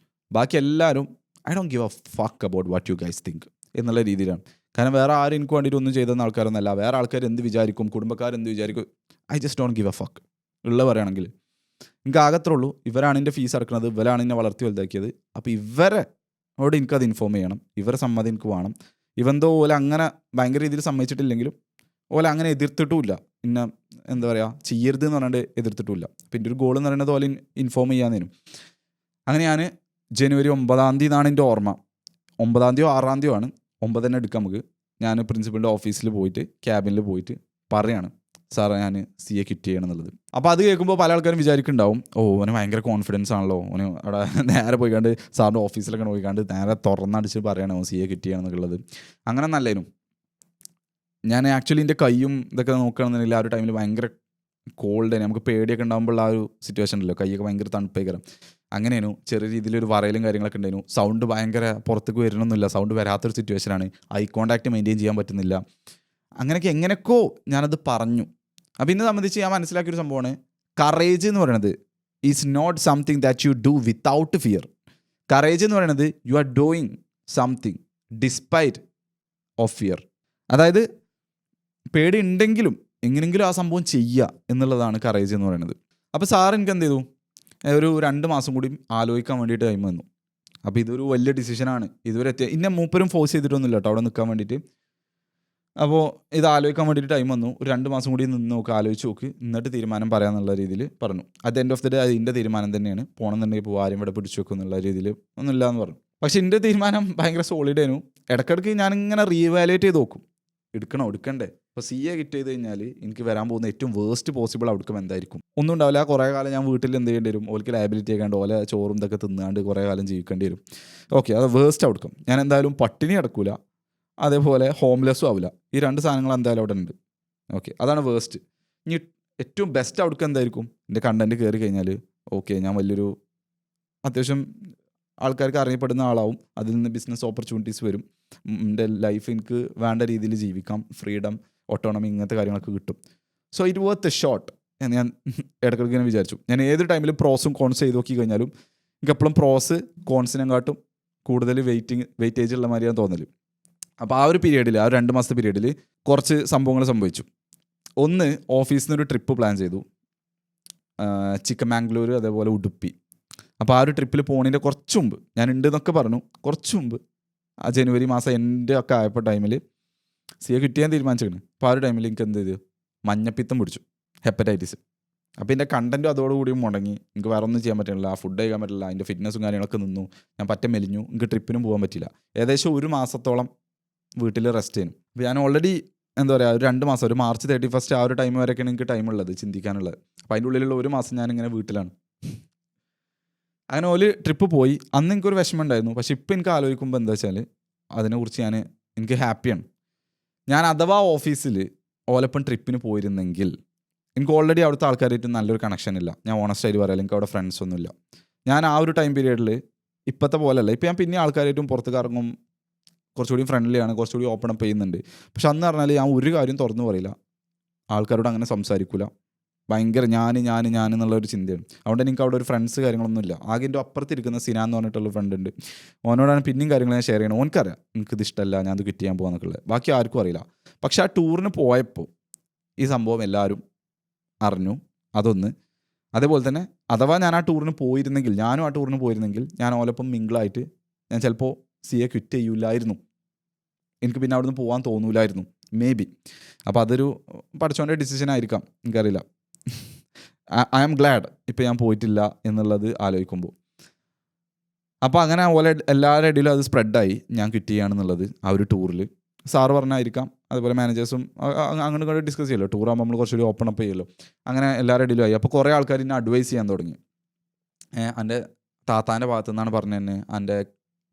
ബാക്കി എല്ലാവരും I don't give A fuck about what you guys think എന്നുള്ള രീതിയിലാണ്. കാരണം വേറെ ആരും എനിക്ക് വേണ്ടിയിട്ട് ഒന്നും ചെയ്തെന്ന ആൾക്കാരൊന്നല്ല. വേറെ ആൾക്കാർ എന്ത് വിചാരിക്കും, കുടുംബക്കാരെന്ത് വിചാരിക്കും, I just don't give A fuck. ഉള്ള പറയുകയാണെങ്കിൽ എനിക്ക് ആകത്തുള്ളൂ, ഇവരാണ് എൻ്റെ ഫീസ് അടക്കുന്നത്, ഇവരാണ് എന്നെ വളർത്തി വലുതാക്കിയത്. അപ്പോൾ ഇവരോട് എനിക്കത് ഇൻഫോം ചെയ്യണം, ഇവരെ സമ്മതം എനിക്ക് വേണം. ഇവന്തോ ഓല അങ്ങനെ ഭയങ്കര രീതിയിൽ സമ്മതിച്ചിട്ടില്ലെങ്കിലും ഓല അങ്ങനെ എതിർത്തിട്ടുമില്ല, പിന്നെ എന്താ പറയുക ചെയ്യരുത് എന്ന് പറഞ്ഞിട്ട് എതിർത്തിട്ടുമില്ല. അപ്പോൾ എൻ്റെ ഒരു ഗോൾ എന്ന് പറയുന്നത് ഓല ഇൻഫോം ചെയ്യാന്നേനും. അങ്ങനെ ഞാൻ ജനുവരി 9 എന്നാണ് എൻ്റെ ഓർമ്മ, 9 6 ആണ്, 9 തന്നെ എടുക്കാം നമുക്ക്. ഞാൻ പ്രിൻസിപ്പളിൻ്റെ ഓഫീസിൽ പോയിട്ട് ക്യാബിനിൽ പോയിട്ട് പറയാണ്, സാറേ ഞാൻ CA ക്വിറ്റ് ചെയ്യണം എന്നുള്ളത്. അപ്പോൾ അത് കേൾക്കുമ്പോൾ പല ആൾക്കാരും വിചാരിക്കുന്നുണ്ടാവും, ഓന് ഭയങ്കര കോൺഫിഡൻസ് ആണല്ലോ, ഓന് അവിടെ നേരെ പോയിക്കാണ്ട് സാറിൻ്റെ ഓഫീസിലൊക്കെ പോയിക്കാണ്ട് നേരെ തുറന്നടിച്ച് പറയണോ CA ക്വിറ്റ് ചെയ്യണം എന്നുള്ളത്. അങ്ങനെ നല്ലേനും. ഞാൻ ആക്ച്വലി എൻ്റെ കൈയും ഇതൊക്കെ നോക്കുകയാണെന്നുണ്ടെങ്കിൽ ആ ഒരു ടൈമിൽ ഭയങ്കര കോൾഡ്, നമുക്ക് പേടിയൊക്കെ ഉണ്ടാകുമ്പോൾ ആ ഒരു സിറ്റുവേഷൻ ഉണ്ടല്ലോ, കൈയൊക്കെ ഭയങ്കര തണുപ്പേക്കരം. അങ്ങനെയായിരുന്നു. ചെറിയ രീതിയിലൊരു വറയലും കാര്യങ്ങളൊക്കെ ഉണ്ടായിരുന്നു. സൗണ്ട് ഭയങ്കര പുറത്തേക്ക് വരണമൊന്നുമില്ല, സൗണ്ട് വരാത്തൊരു സിറ്റുവേഷനാണ്. ഐ കോൺടാക്റ്റ് മെയിൻറ്റെയിൻ ചെയ്യാൻ പറ്റുന്നില്ല. അങ്ങനെയൊക്കെ എങ്ങനെയൊക്കെയോ ഞാനത് പറഞ്ഞു. അപ്പോൾ ഇന്നെ സംബന്ധിച്ച് ഞാൻ മനസ്സിലാക്കിയൊരു സംഭവമാണ്, കറേജ് എന്ന് പറയുന്നത് is not something that you do without fear. Courage എന്ന് പറയുന്നത് you are doing something despite of fear. അതായത് പേടി ഉണ്ടെങ്കിലും എങ്ങനെയെങ്കിലും ആ സംഭവം ചെയ്യുക എന്നുള്ളതാണ് കറേജ് എന്ന് പറയുന്നത്. അപ്പോൾ സാർ എനിക്ക് എന്ത് ചെയ്തു, ഒരു 2 മാസം കൂടി ആലോചിക്കാൻ വേണ്ടിയിട്ട് ടൈം വന്നു. അപ്പോൾ ഇതൊരു വലിയ ഡിസിഷനാണ്. ഇതുവരെ ഇന്നെ മൂപ്പരും ഫോഴ്സ് ചെയ്തിട്ടൊന്നുമില്ല കേട്ടോ അവിടെ നിൽക്കാൻ വേണ്ടിയിട്ട്. അപ്പോൾ ഇത് ആലോചിക്കാൻ വേണ്ടിയിട്ട് ടൈം വന്നു. ഒരു 2 മാസം കൂടി നിന്ന് നോക്ക്, ആലോചിച്ച് നോക്ക്, എന്നിട്ട് തീരുമാനം പറയാമെന്നുള്ള രീതിയിൽ പറഞ്ഞു. At end of the day അത് എൻ്റെ തീരുമാനം തന്നെയാണ്. പോകണമെന്നുണ്ടെങ്കിൽ ഇപ്പോൾ ആരും ഇവിടെ പിടിച്ചു വെക്കും എന്നുള്ള രീതിയിൽ ഒന്നുമില്ല എന്ന് പറഞ്ഞു. പക്ഷേ എൻ്റെ തീരുമാനം ഭയങ്കര സോളിഡ് ആയിരുന്നു. ഇടയ്ക്കിടയ്ക്ക് ഞാനിങ്ങനെ റീവാലുവേറ്റ് ചെയ്ത് നോക്കും, എടുക്കണോ എടുക്കണ്ടേ. ഇപ്പോൾ CA കിറ്റ് ചെയ്ത് കഴിഞ്ഞാൽ എനിക്ക് വരാൻ പോകുന്ന ഏറ്റവും വേസ്റ്റ് പോസിബിൾ ഔട്ട്കം എന്തായിരിക്കും? ഒന്നും ഉണ്ടാവില്ല. കുറേ കാലം ഞാൻ വീട്ടിൽ എന്ത് ചെയ്യേണ്ടി വരും, ഓൾക്ക് ലയബിലിറ്റി ആക്കാണ്ട് ഓലെ ചോറും ഇതൊക്കെ തിന്നാണ്ട് കുറേ കാലം ജീവിക്കേണ്ടി വരും. ഓക്കെ, അത് വേസ്റ്റ് ഔട്ട്കം. ഞാൻ എന്തായാലും പട്ടിണി കിടക്കില്ല, അതേപോലെ ഹോംലെസ്സും ആവില്ല. ഈ 2 സാധനങ്ങൾ എന്തായാലും അവിടെ ഉണ്ട്. ഓക്കെ, അതാണ് വേസ്റ്റ്. ഇനി ഏറ്റവും ബെസ്റ്റ് ഔട്ട്കം എന്തായിരിക്കും? എൻ്റെ കണ്ടൻറ്റ് കയറി കഴിഞ്ഞാൽ ഓക്കെ, ഞാൻ വലിയൊരു അത്യാവശ്യം ആൾക്കാർക്ക് അറിയപ്പെടുന്ന ആളാവും, അതിൽ നിന്ന് ബിസിനസ് ഓപ്പർച്യൂണിറ്റീസ് വരും, എൻ്റെ ലൈഫ് എനിക്ക് വേണ്ട രീതിയിൽ ജീവിക്കാം, ഫ്രീഡം, ഓട്ടോണമി, ഇങ്ങനത്തെ കാര്യങ്ങളൊക്കെ കിട്ടും. So it worth A shot എന്ന് ഞാൻ ഇടയ്ക്കിടയ്ക്ക് ഇങ്ങനെ വിചാരിച്ചു. ഞാൻ ഏതൊരു ടൈമിലും പ്രോസും കോൺസ് ചെയ്ത് നോക്കി കഴിഞ്ഞാലും എനിക്ക് എപ്പോഴും പ്രോസ് കോൺസിനെക്കാട്ടും കൂടുതൽ വെയിറ്റേജ് ഉള്ള മാതിരിയാണ് തോന്നൽ. അപ്പോൾ ആ ഒരു പീരീഡിൽ, ആ 2 മാസത്തെ പീരീഡിൽ കുറച്ച് സംഭവങ്ങൾ സംഭവിച്ചു. ഒന്ന്, ഓഫീസിൽ നിന്നൊരു ട്രിപ്പ് പ്ലാൻ ചെയ്തു, ചിക്കമാംഗ്ലൂർ അതേപോലെ ഉടുപ്പി. അപ്പോൾ ആ ഒരു ട്രിപ്പിൽ പോണതിൻ്റെ കുറച്ച് മുമ്പ്, ഞാൻ ഉണ്ട് എന്നൊക്കെ പറഞ്ഞു, കുറച്ച് മുമ്പ് ആ ജനുവരി മാസം എൻ്റെ ഒക്കെ ആയപ്പോൾ ടൈമിൽ CA കിറ്റ് ചെയ്യാൻ തീരുമാനിച്ചിരുന്നു. അപ്പോൾ ആ ഒരു ടൈമിൽ എനിക്ക് എന്ത് ചെയ്തു, മഞ്ഞപ്പിത്തം പിടിച്ചു, ഹെപ്പറ്റൈറ്റിസ്. അപ്പോൾ എൻ്റെ കണ്ടൻറ്റും അതോടുകൂടി മുടങ്ങി. എനിക്ക് വേറെ ഒന്നും ചെയ്യാൻ പറ്റില്ല, ഫുഡ് കഴിക്കാൻ പറ്റില്ല, അതിൻ്റെ ഫിറ്റ്നസ്സും കാര്യങ്ങളൊക്കെ നിന്നു, ഞാൻ പറ്റ മെലിഞ്ഞു, എനിക്ക് ട്രിപ്പിനും പോകാൻ പറ്റില്ല. ഏകദേശം 1 മാസത്തോളം വീട്ടിൽ റെസ്റ്റ് ചെയ്യുന്നു. അപ്പോൾ ഞാൻ ഓൾറെഡി എന്താ പറയുക, ഒരു 2 മാസം, ഒരു മാർച്ച് 31 ആ ഒരു ടൈം വരെയൊക്കെയാണ് എനിക്ക് ടൈമുള്ളത് ചിന്തിക്കാനുള്ളത്. അപ്പോൾ അതിൻ്റെ ഉള്ളിലുള്ള 1 മാസം ഞാനിങ്ങനെ വീട്ടിലാണ്. അങ്ങനെ ഒരു ട്രിപ്പ് പോയി. അന്ന് എനിക്കൊരു വിഷമം ഉണ്ടായിരുന്നു. പക്ഷെ ഇപ്പോൾ എനിക്ക് ആലോചിക്കുമ്പോൾ എന്താ വെച്ചാൽ അതിനെക്കുറിച്ച് എനിക്ക് ഹാപ്പിയാണ്. ഞാൻ അഥവാ ഓഫീസിൽ ഓലപ്പം ട്രിപ്പിന് പോയിരുന്നെങ്കിൽ എനിക്ക് ഓൾറെഡി അവിടുത്തെ ആൾക്കാരായിട്ട് നല്ലൊരു കണക്ഷൻ ഇല്ല. ഞാൻ ഓണസ്റ്റായിട്ട് പറയാം, എനിക്ക് അവിടെ ഫ്രണ്ട്സ് ഒന്നുമില്ല. ഞാൻ ആ ഒരു ടൈം പീരീഡിൽ ഇപ്പോഴത്തെ പോലെയല്ല. ഇപ്പോൾ ഞാൻ പിന്നെ ആൾക്കാരായിട്ടും പുറത്തേക്ക് ഇറങ്ങും, കുറച്ചുകൂടി ഫ്രണ്ട്ലിയാണ്, കുറച്ചുകൂടി ഓപ്പൺ അപ്പ് ചെയ്യുന്നുണ്ട്. പക്ഷെ അന്ന് പറഞ്ഞാൽ ഞാൻ ഒരു കാര്യം തുറന്നു പറയില്ല, ആൾക്കാരോട് അങ്ങനെ സംസാരിക്കില്ല. ഭയങ്കര ഞാൻ എന്നുള്ളൊരു ചിന്തയാണ്. അതുകൊണ്ട് എനിക്ക് അവിടെ ഒരു ഫ്രണ്ട്സ് കാര്യങ്ങളൊന്നുമില്ല. ആകെ എൻ്റെ അപ്പുറത്തിരിക്കുന്ന സിനാൻ എന്ന് പറഞ്ഞിട്ടുള്ള ഫ്രണ്ട് ഉണ്ട്. ഓനോടാണ് പിന്നെയും കാര്യങ്ങൾ ഞാൻ ഷെയർ ചെയ്യണം. ഓനക്കറിയാം എനിക്കിത് ഇഷ്ടമല്ല, ഞാൻ അത് കിറ്റ് ചെയ്യാൻ പോകാന്നൊക്കെ ഉള്ളത്. ബാക്കി ആർക്കും അറിയില്ല. പക്ഷെ ആ ടൂറിന് പോയപ്പോൾ ഈ സംഭവം എല്ലാവരും അറിഞ്ഞു. അതൊന്ന്. അതേപോലെ തന്നെ അഥവാ ഞാൻ ആ ടൂറിന് പോയിരുന്നെങ്കിൽ, ഞാൻ ഓലപ്പം മിങ്കിളായിട്ട് ഞാൻ ചിലപ്പോൾ CA ക്വിറ്റ് ചെയ്യില്ലായിരുന്നു. എനിക്ക് പിന്നെ അവിടെ നിന്ന് പോകാൻ തോന്നൂലായിരുന്നു, മേ ബി. അപ്പോൾ അതൊരു പഠിച്ചോൻ്റെ ഡിസിഷൻ ആയിരിക്കാം, എനിക്കറിയില്ല. ഐ ആം ഗ്ലാഡ് ഇപ്പോൾ ഞാൻ പോയിട്ടില്ല എന്നുള്ളത് ആലോചിക്കുമ്പോൾ. അപ്പോൾ അങ്ങനെ പോലെ എല്ലാവരുടെ ഇടയിലും അത് സ്പ്രെഡായി ഞാൻ ക്വിറ്റ് ചെയ്യുകയാണെന്നുള്ളത് ആ ഒരു ടൂറിൽ. സാറ് പറഞ്ഞായിരിക്കാം, അതുപോലെ മാനേജേഴ്സും അങ്ങോട്ട് ഇങ്ങോട്ട് ഡിസ്കസ് ചെയ്യുമല്ലോ. ടൂറാകുമ്പോൾ നമ്മൾ കുറച്ചുകൂടി ഓപ്പൺ അപ്പ് ചെയ്യുമല്ലോ. അങ്ങനെ എല്ലാവരുടെ ഇടയിലും ആയി. അപ്പോൾ കുറേ ആൾക്കാർ എന്നെ അഡ്വൈസ് ചെയ്യാൻ തുടങ്ങി. എൻ്റെ താത്താൻ്റെ ഭാഗത്തു നിന്നാണ് പറഞ്ഞു തന്നെ, എൻ്റെ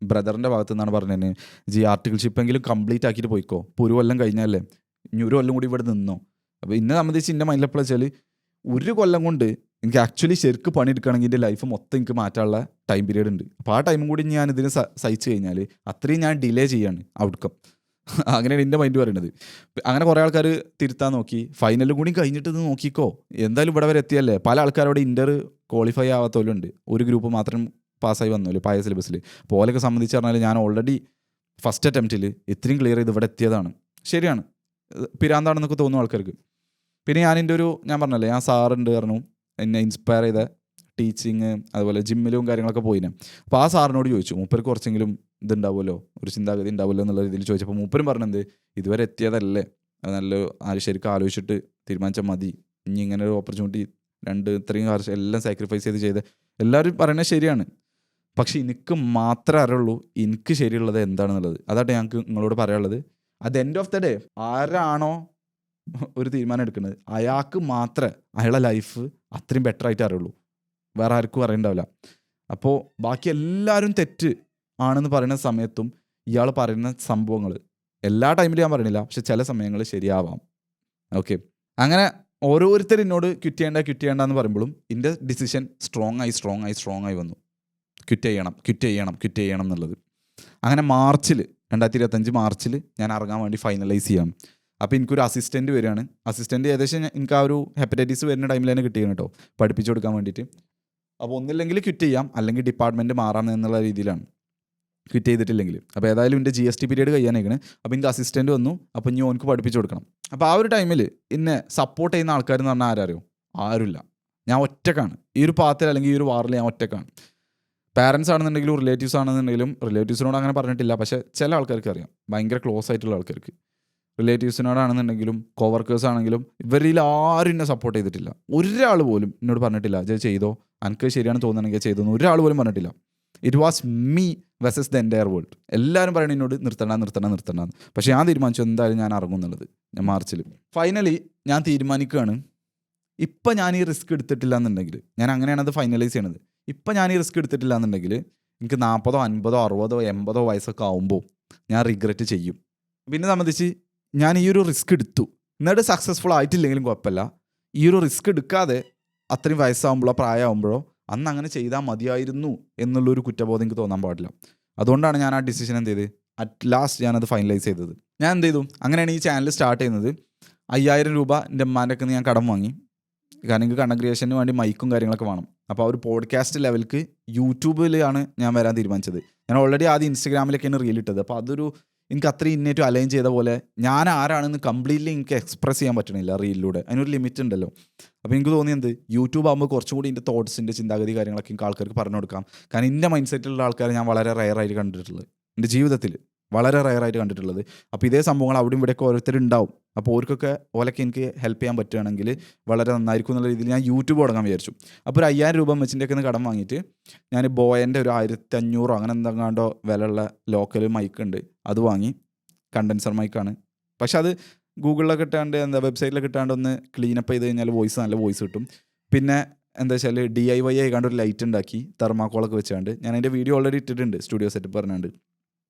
ബ്രദറിൻ്റെ ഭാഗത്തു നിന്നാണ് പറഞ്ഞു തന്നെ, ആർട്ടിക്കിൾഷിപ്പെങ്കിലും കംപ്ലീറ്റ് ആക്കിയിട്ട് പോയിക്കോ, ഇപ്പോൾ 1 കൊല്ലം കഴിഞ്ഞല്ലേ, ഇനി 1 കൊല്ലം കൂടി ഇവിടെ നിന്നോ. അപ്പോൾ ഇന്നെ സംബന്ധിച്ച് എൻ്റെ മൈൻഡിലെപ്പോൾ വെച്ചാൽ 1 കൊല്ലം കൊണ്ട് എനിക്ക് ആക്ച്വലി ശരിക്ക് പണിയെടുക്കുകയാണെങ്കിൽ എൻ്റെ ലൈഫ് മൊത്തം എനിക്ക് മാറ്റാനുള്ള ടൈം പീരീഡ് ഉണ്ട്. അപ്പോൾ ആ ടൈമും കൂടി ഞാൻ ഇതിന് സഹിച്ച് കഴിഞ്ഞാൽ അത്രയും ഞാൻ ഡിലേ ചെയ്യാണ് ഔട്ട്കം. അങ്ങനെയാണ് എൻ്റെ മൈൻഡ് പറയുന്നത്. അങ്ങനെ കുറേ ആൾക്കാർ തിരുത്താൻ നോക്കി. ഫൈനലും കൂടി കഴിഞ്ഞിട്ട് ഇത് നോക്കിക്കോ, എന്തായാലും ഇവിടെ വരെ എത്തിയല്ലേ. പല ആൾക്കാരോട് ഇന്റർ ക്വാളിഫൈ ആവാത്തവരുണ്ട്, ഒരു ഗ്രൂപ്പ് മാത്രം പാസ്സായി വന്നല്ലോ പഴയ സിലബസിൽ. അപ്പോൾ ഓലൊക്കെ സംബന്ധിച്ച് പറഞ്ഞാൽ ഞാൻ ഓൾറെഡി ഫസ്റ്റ് അറ്റംപ്റ്റിൽ ഇത്രയും ക്ലിയർ ചെയ്ത് ഇവിടെ എത്തിയതാണ്. ശരിയാണ്, പിരാന്താണെന്നൊക്കെ തോന്നുന്നു ആൾക്കാർക്ക്. പിന്നെ ഞാൻ പറഞ്ഞല്ലേ, ഞാൻ സാറുണ്ട് പറഞ്ഞു എന്നെ ഇൻസ്പയർ ചെയ്ത ടീച്ചിങ്, അതുപോലെ ജിമ്മിലും കാര്യങ്ങളൊക്കെ പോയിന്. അപ്പോൾ ആ സാറിനോട് ചോദിച്ചു, മൂപ്പർക്ക് കുറച്ചെങ്കിലും ഇതുണ്ടാവുമല്ലോ, ഒരു ചിന്താഗതി ഉണ്ടാവുമല്ലോ എന്നുള്ള രീതിയിൽ ചോദിച്ചപ്പോൾ മൂപ്പരും പറഞ്ഞത്, ഇതുവരെ എത്തിയതല്ലേ, അത് നല്ല ശരിക്കും ആലോചിച്ചിട്ട് തീരുമാനിച്ചാൽ മതി. ഇനി ഇങ്ങനെ ഒരു ഓപ്പർച്യൂണിറ്റി ഇത്രയും കാര്യം എല്ലാം സാക്രിഫൈസ് ചെയ്ത് എല്ലാവരും പറയുന്നത് ശരിയാണ്. പക്ഷെ എനിക്ക് മാത്രമേ അറിയുള്ളൂ എനിക്ക് ശരിയുള്ളത് എന്താണെന്നുള്ളത്. അതാട്ടെ ഞങ്ങൾക്ക് നിങ്ങളോട് പറയാനുള്ളത്. At end of the day ആരാണോ ഒരു തീരുമാനം എടുക്കുന്നത് അയാൾക്ക് മാത്രമേ അയാളുടെ ലൈഫ് അത്രയും ബെറ്റർ ആയിട്ട് അറിയുള്ളൂ, വേറെ ആർക്കും അറിയണ്ടാവില്ല. അപ്പോൾ ബാക്കി എല്ലാവരും തെറ്റ് ആണെന്ന് പറയുന്ന സമയത്തും ഇയാൾ പറയുന്ന സംഭവങ്ങൾ എല്ലാ ടൈമിലും ഞാൻ പറയണില്ല, പക്ഷെ ചില സമയങ്ങളിൽ ശരിയാവാം. ഓക്കെ, അങ്ങനെ ഓരോരുത്തർ എന്നോട് ക്വിറ്റ് ചെയ്യേണ്ട എന്ന് പറയുമ്പോഴും എൻ്റെ ഡിസിഷൻ സ്ട്രോങ് ആയി വന്നു. ക്വിറ്റ് ചെയ്യണം എന്നുള്ളത്. അങ്ങനെ മാർച്ചിൽ 2025 മാർച്ചിൽ ഞാൻ ഇറങ്ങാൻ വേണ്ടി ഫൈനലൈസ് ചെയ്യാം. അപ്പോൾ എനിക്കൊരു അസിസ്റ്റൻറ്റ് വരികയാണ്. അസിസ്റ്റൻറ്റ് ഏകദേശം എനിക്ക് ആ ഒരു ഹെപ്പറ്റൈറ്റിസ് വരുന്ന ടൈമിൽ തന്നെ കിട്ടിയാണ് കേട്ടോ, പഠിപ്പിച്ചു കൊടുക്കാൻ വേണ്ടിയിട്ട്. അപ്പോൾ ഒന്നില്ലെങ്കിൽ ക്വിറ്റ് ചെയ്യാം, അല്ലെങ്കിൽ ഡിപ്പാർട്ട്മെൻറ്റ് മാറാം എന്നുള്ള രീതിയിലാണ് ക്വിറ്റ് ചെയ്തിട്ടില്ലെങ്കിൽ. അപ്പോൾ ഏതായാലും എൻ്റെ GST പീരീഡ് കഴിയാനായിക്കണ്. അപ്പോൾ എനിക്ക് അസിസ്റ്റൻറ്റ് വന്നു. അപ്പോൾ ഇനി ഓനക്ക് പഠിപ്പിച്ചു കൊടുക്കണം. അപ്പോൾ ആ ഒരു ടൈമിൽ എന്നെ സപ്പോർട്ട് ചെയ്യുന്ന ആൾക്കാരെന്ന് പറഞ്ഞാൽ ആരറിയോ? ആരുമില്ല. ഞാൻ ഒറ്റക്കാണ് ഈ ഒരു പാത്തിൽ, അല്ലെങ്കിൽ ഈ ഒരു വാറിൽ ഞാൻ ഒറ്റക്കാണ്. പാരൻസ് ആണെന്നുണ്ടെങ്കിലും റിലേറ്റീവ്സ് ആണെന്നുണ്ടെങ്കിലും, റിലേറ്റീവ്സിനോട് അങ്ങനെ പറഞ്ഞിട്ടില്ല, പക്ഷേ ചില ആൾക്കാർക്ക് അറിയാം, ഭയങ്കര ക്ലോസ് ആയിട്ടുള്ള ആൾക്കാർക്ക്. റിലേറ്റീവ്സിനോടാണെന്നുണ്ടെങ്കിലും കോവർക്കേഴ്സ് ആണെങ്കിലും ഇവരിൽ ആരും എന്നെ സപ്പോർട്ട് ചെയ്തിട്ടില്ല. ഒരാൾ പോലും എന്നോട് പറഞ്ഞിട്ടില്ല ഇത് ചെയ്തോ, എനിക്ക് ശരിയാണ് തോന്നുകയാണെങ്കിൽ ചെയ്തോന്ന് ഒരാൾ പോലും പറഞ്ഞിട്ടില്ല. It was me versus the entire world. എല്ലാവരും പറയണ എന്നോട് നിർത്തണ്ട. പക്ഷേ ഞാൻ തീരുമാനിച്ചു എന്തായാലും ഞാൻ ഇറങ്ങും എന്നുള്ളത്. ഞാൻ മാർച്ചിൽ ഫൈനലി ഞാൻ തീരുമാനിക്കുകയാണ്, ഇപ്പം ഞാൻ ഈ റിസ്ക് എടുത്തിട്ടില്ല എന്നുണ്ടെങ്കിൽ, ഞാൻ അങ്ങനെയാണ് അത് ഫൈനലൈസ് ചെയ്യണത്. ഇപ്പം ഞാൻ ഈ റിസ്ക് എടുത്തിട്ടില്ല എന്നുണ്ടെങ്കിൽ എനിക്ക് 40, 50, 60, 80 വയസ്സൊക്കെ ആകുമ്പോൾ ഞാൻ റിഗ്രറ്റ് ചെയ്യും. പിന്നെ സംബന്ധിച്ച് ഞാൻ ഈ ഒരു റിസ്ക് എടുത്തു, എന്നിട്ട് സക്സസ്ഫുൾ ആയിട്ടില്ലെങ്കിലും കുഴപ്പമില്ല. ഈ ഒരു റിസ്ക് എടുക്കാതെ അത്രയും വയസ്സാകുമ്പോഴോ പ്രായമാകുമ്പോഴോ അന്ന് അങ്ങനെ ചെയ്താൽ മതിയായിരുന്നു എന്നുള്ളൊരു കുറ്റബോധം എനിക്ക് തോന്നാൻ പാടില്ല. അതുകൊണ്ടാണ് ഞാൻ ആ ഡിസിഷൻ എന്ത് ചെയ്ത് അറ്റ് ലാസ്റ്റ് ഞാനത് ഫൈനലൈസ് ചെയ്തത്. ഞാൻ എന്ത് ചെയ്തു, അങ്ങനെയാണ് ഈ ചാനൽ സ്റ്റാർട്ട് ചെയ്യുന്നത്. 5000 രൂപ എൻ്റെ ഉമ്മാൻ്റെ ഒക്കെ ഞാൻ കടം വാങ്ങി. കാരണം എനിക്ക് കണ്ടന്റ് ക്രിയേഷന് വേണ്ടി മൈക്കും കാര്യങ്ങളൊക്കെ വേണം. അപ്പോൾ ആ ഒരു പോഡ്കാസ്റ്റ് ലെവലിക്ക് യൂട്യൂബിലാണ് ഞാൻ വരാൻ തീരുമാനിച്ചത്. ഞാൻ ഓൾറെഡി ആദ്യം ഇൻസ്റ്റഗ്രാമിലൊക്കെയാണ് റീൽ ഇട്ടത്. അപ്പോൾ അതൊരു എനിക്ക് അത്രയും ഇന്നേറ്റവും അലൈൻ ചെയ്ത പോലെ ഞാൻ ആരാണെന്ന് കംപ്ലീറ്റ്ലി എനിക്ക് എക്സ്പ്രസ് ചെയ്യാൻ പറ്റണില്ല റീലിലൂടെ. അതിനൊരു ലിമിറ്റ് ഉണ്ടല്ലോ. അപ്പോൾ എനിക്ക് തോന്നിയത് യൂട്യൂബ് ആകുമ്പോൾ കുറച്ചും കൂടി എൻ്റെ തോട്ട്സിൻ്റെ ചിന്താഗതി കാര്യങ്ങളൊക്കെ എനിക്ക് ആൾക്കാർക്ക് പറഞ്ഞു കൊടുക്കാം. കാരണം എൻ്റെ മൈൻഡ് സെറ്റിലുള്ള ആൾക്കാരെ ഞാൻ വളരെ റയറായിട്ട് കണ്ടിട്ടുള്ളത്, എൻ്റെ ജീവിതത്തിൽ വളരെ റയറായിട്ട് കണ്ടിട്ടുള്ളത്. അപ്പോൾ ഇതേ സംഭവങ്ങൾ അവിടെയും ഇവിടെയൊക്കെ ഓരോരുത്തരുണ്ടാവും. അപ്പോൾ ഓർക്കൊക്കെ ഓലൊക്കെ എനിക്ക് ഹെൽപ്പ് ചെയ്യാൻ പറ്റുകയാണെങ്കിൽ വളരെ നന്നായിരിക്കും എന്നുള്ള രീതിയിൽ ഞാൻ യൂട്യൂബ് തുടങ്ങാൻ വിചാരിച്ചു. അപ്പോൾ ഒരു 5000 രൂപ മെച്ചിൻ്റെയൊക്കെ ഒന്ന് കടം വാങ്ങിയിട്ട് ഞാൻ ബോയൻ്റെ ഒരു 1500 അങ്ങനെ എന്തെങ്ങാണ്ടോ വിലയുള്ള ലോക്കൽ മൈക്ക് ഉണ്ട്, അത് വാങ്ങി. കണ്ടൻസർ മൈക്കാണ്, പക്ഷെ അത് ഗൂഗിളിലൊക്കെ ഇട്ടാണ്ട് വെബ്സൈറ്റിലൊക്കെ ഇട്ടാണ്ട് ഒന്ന് ക്ലീനപ്പ് ചെയ്ത് കഴിഞ്ഞാൽ നല്ല വോയിസ് കിട്ടും. പിന്നെ എന്താ വെച്ചാൽ DIY ആയിക്കാണ്ട് ഒരു ലൈറ്റ് ഉണ്ടാക്കി തെർമാക്കോളൊക്കെ വെച്ചാണ്ട് ഞാൻ അതിൻ്റെ വീഡിയോ ഓൾറെഡി ഇട്ടിട്ടുണ്ട്, സ്റ്റുഡിയോ സെറ്റപ്പ് പറഞ്ഞാണ്ട്.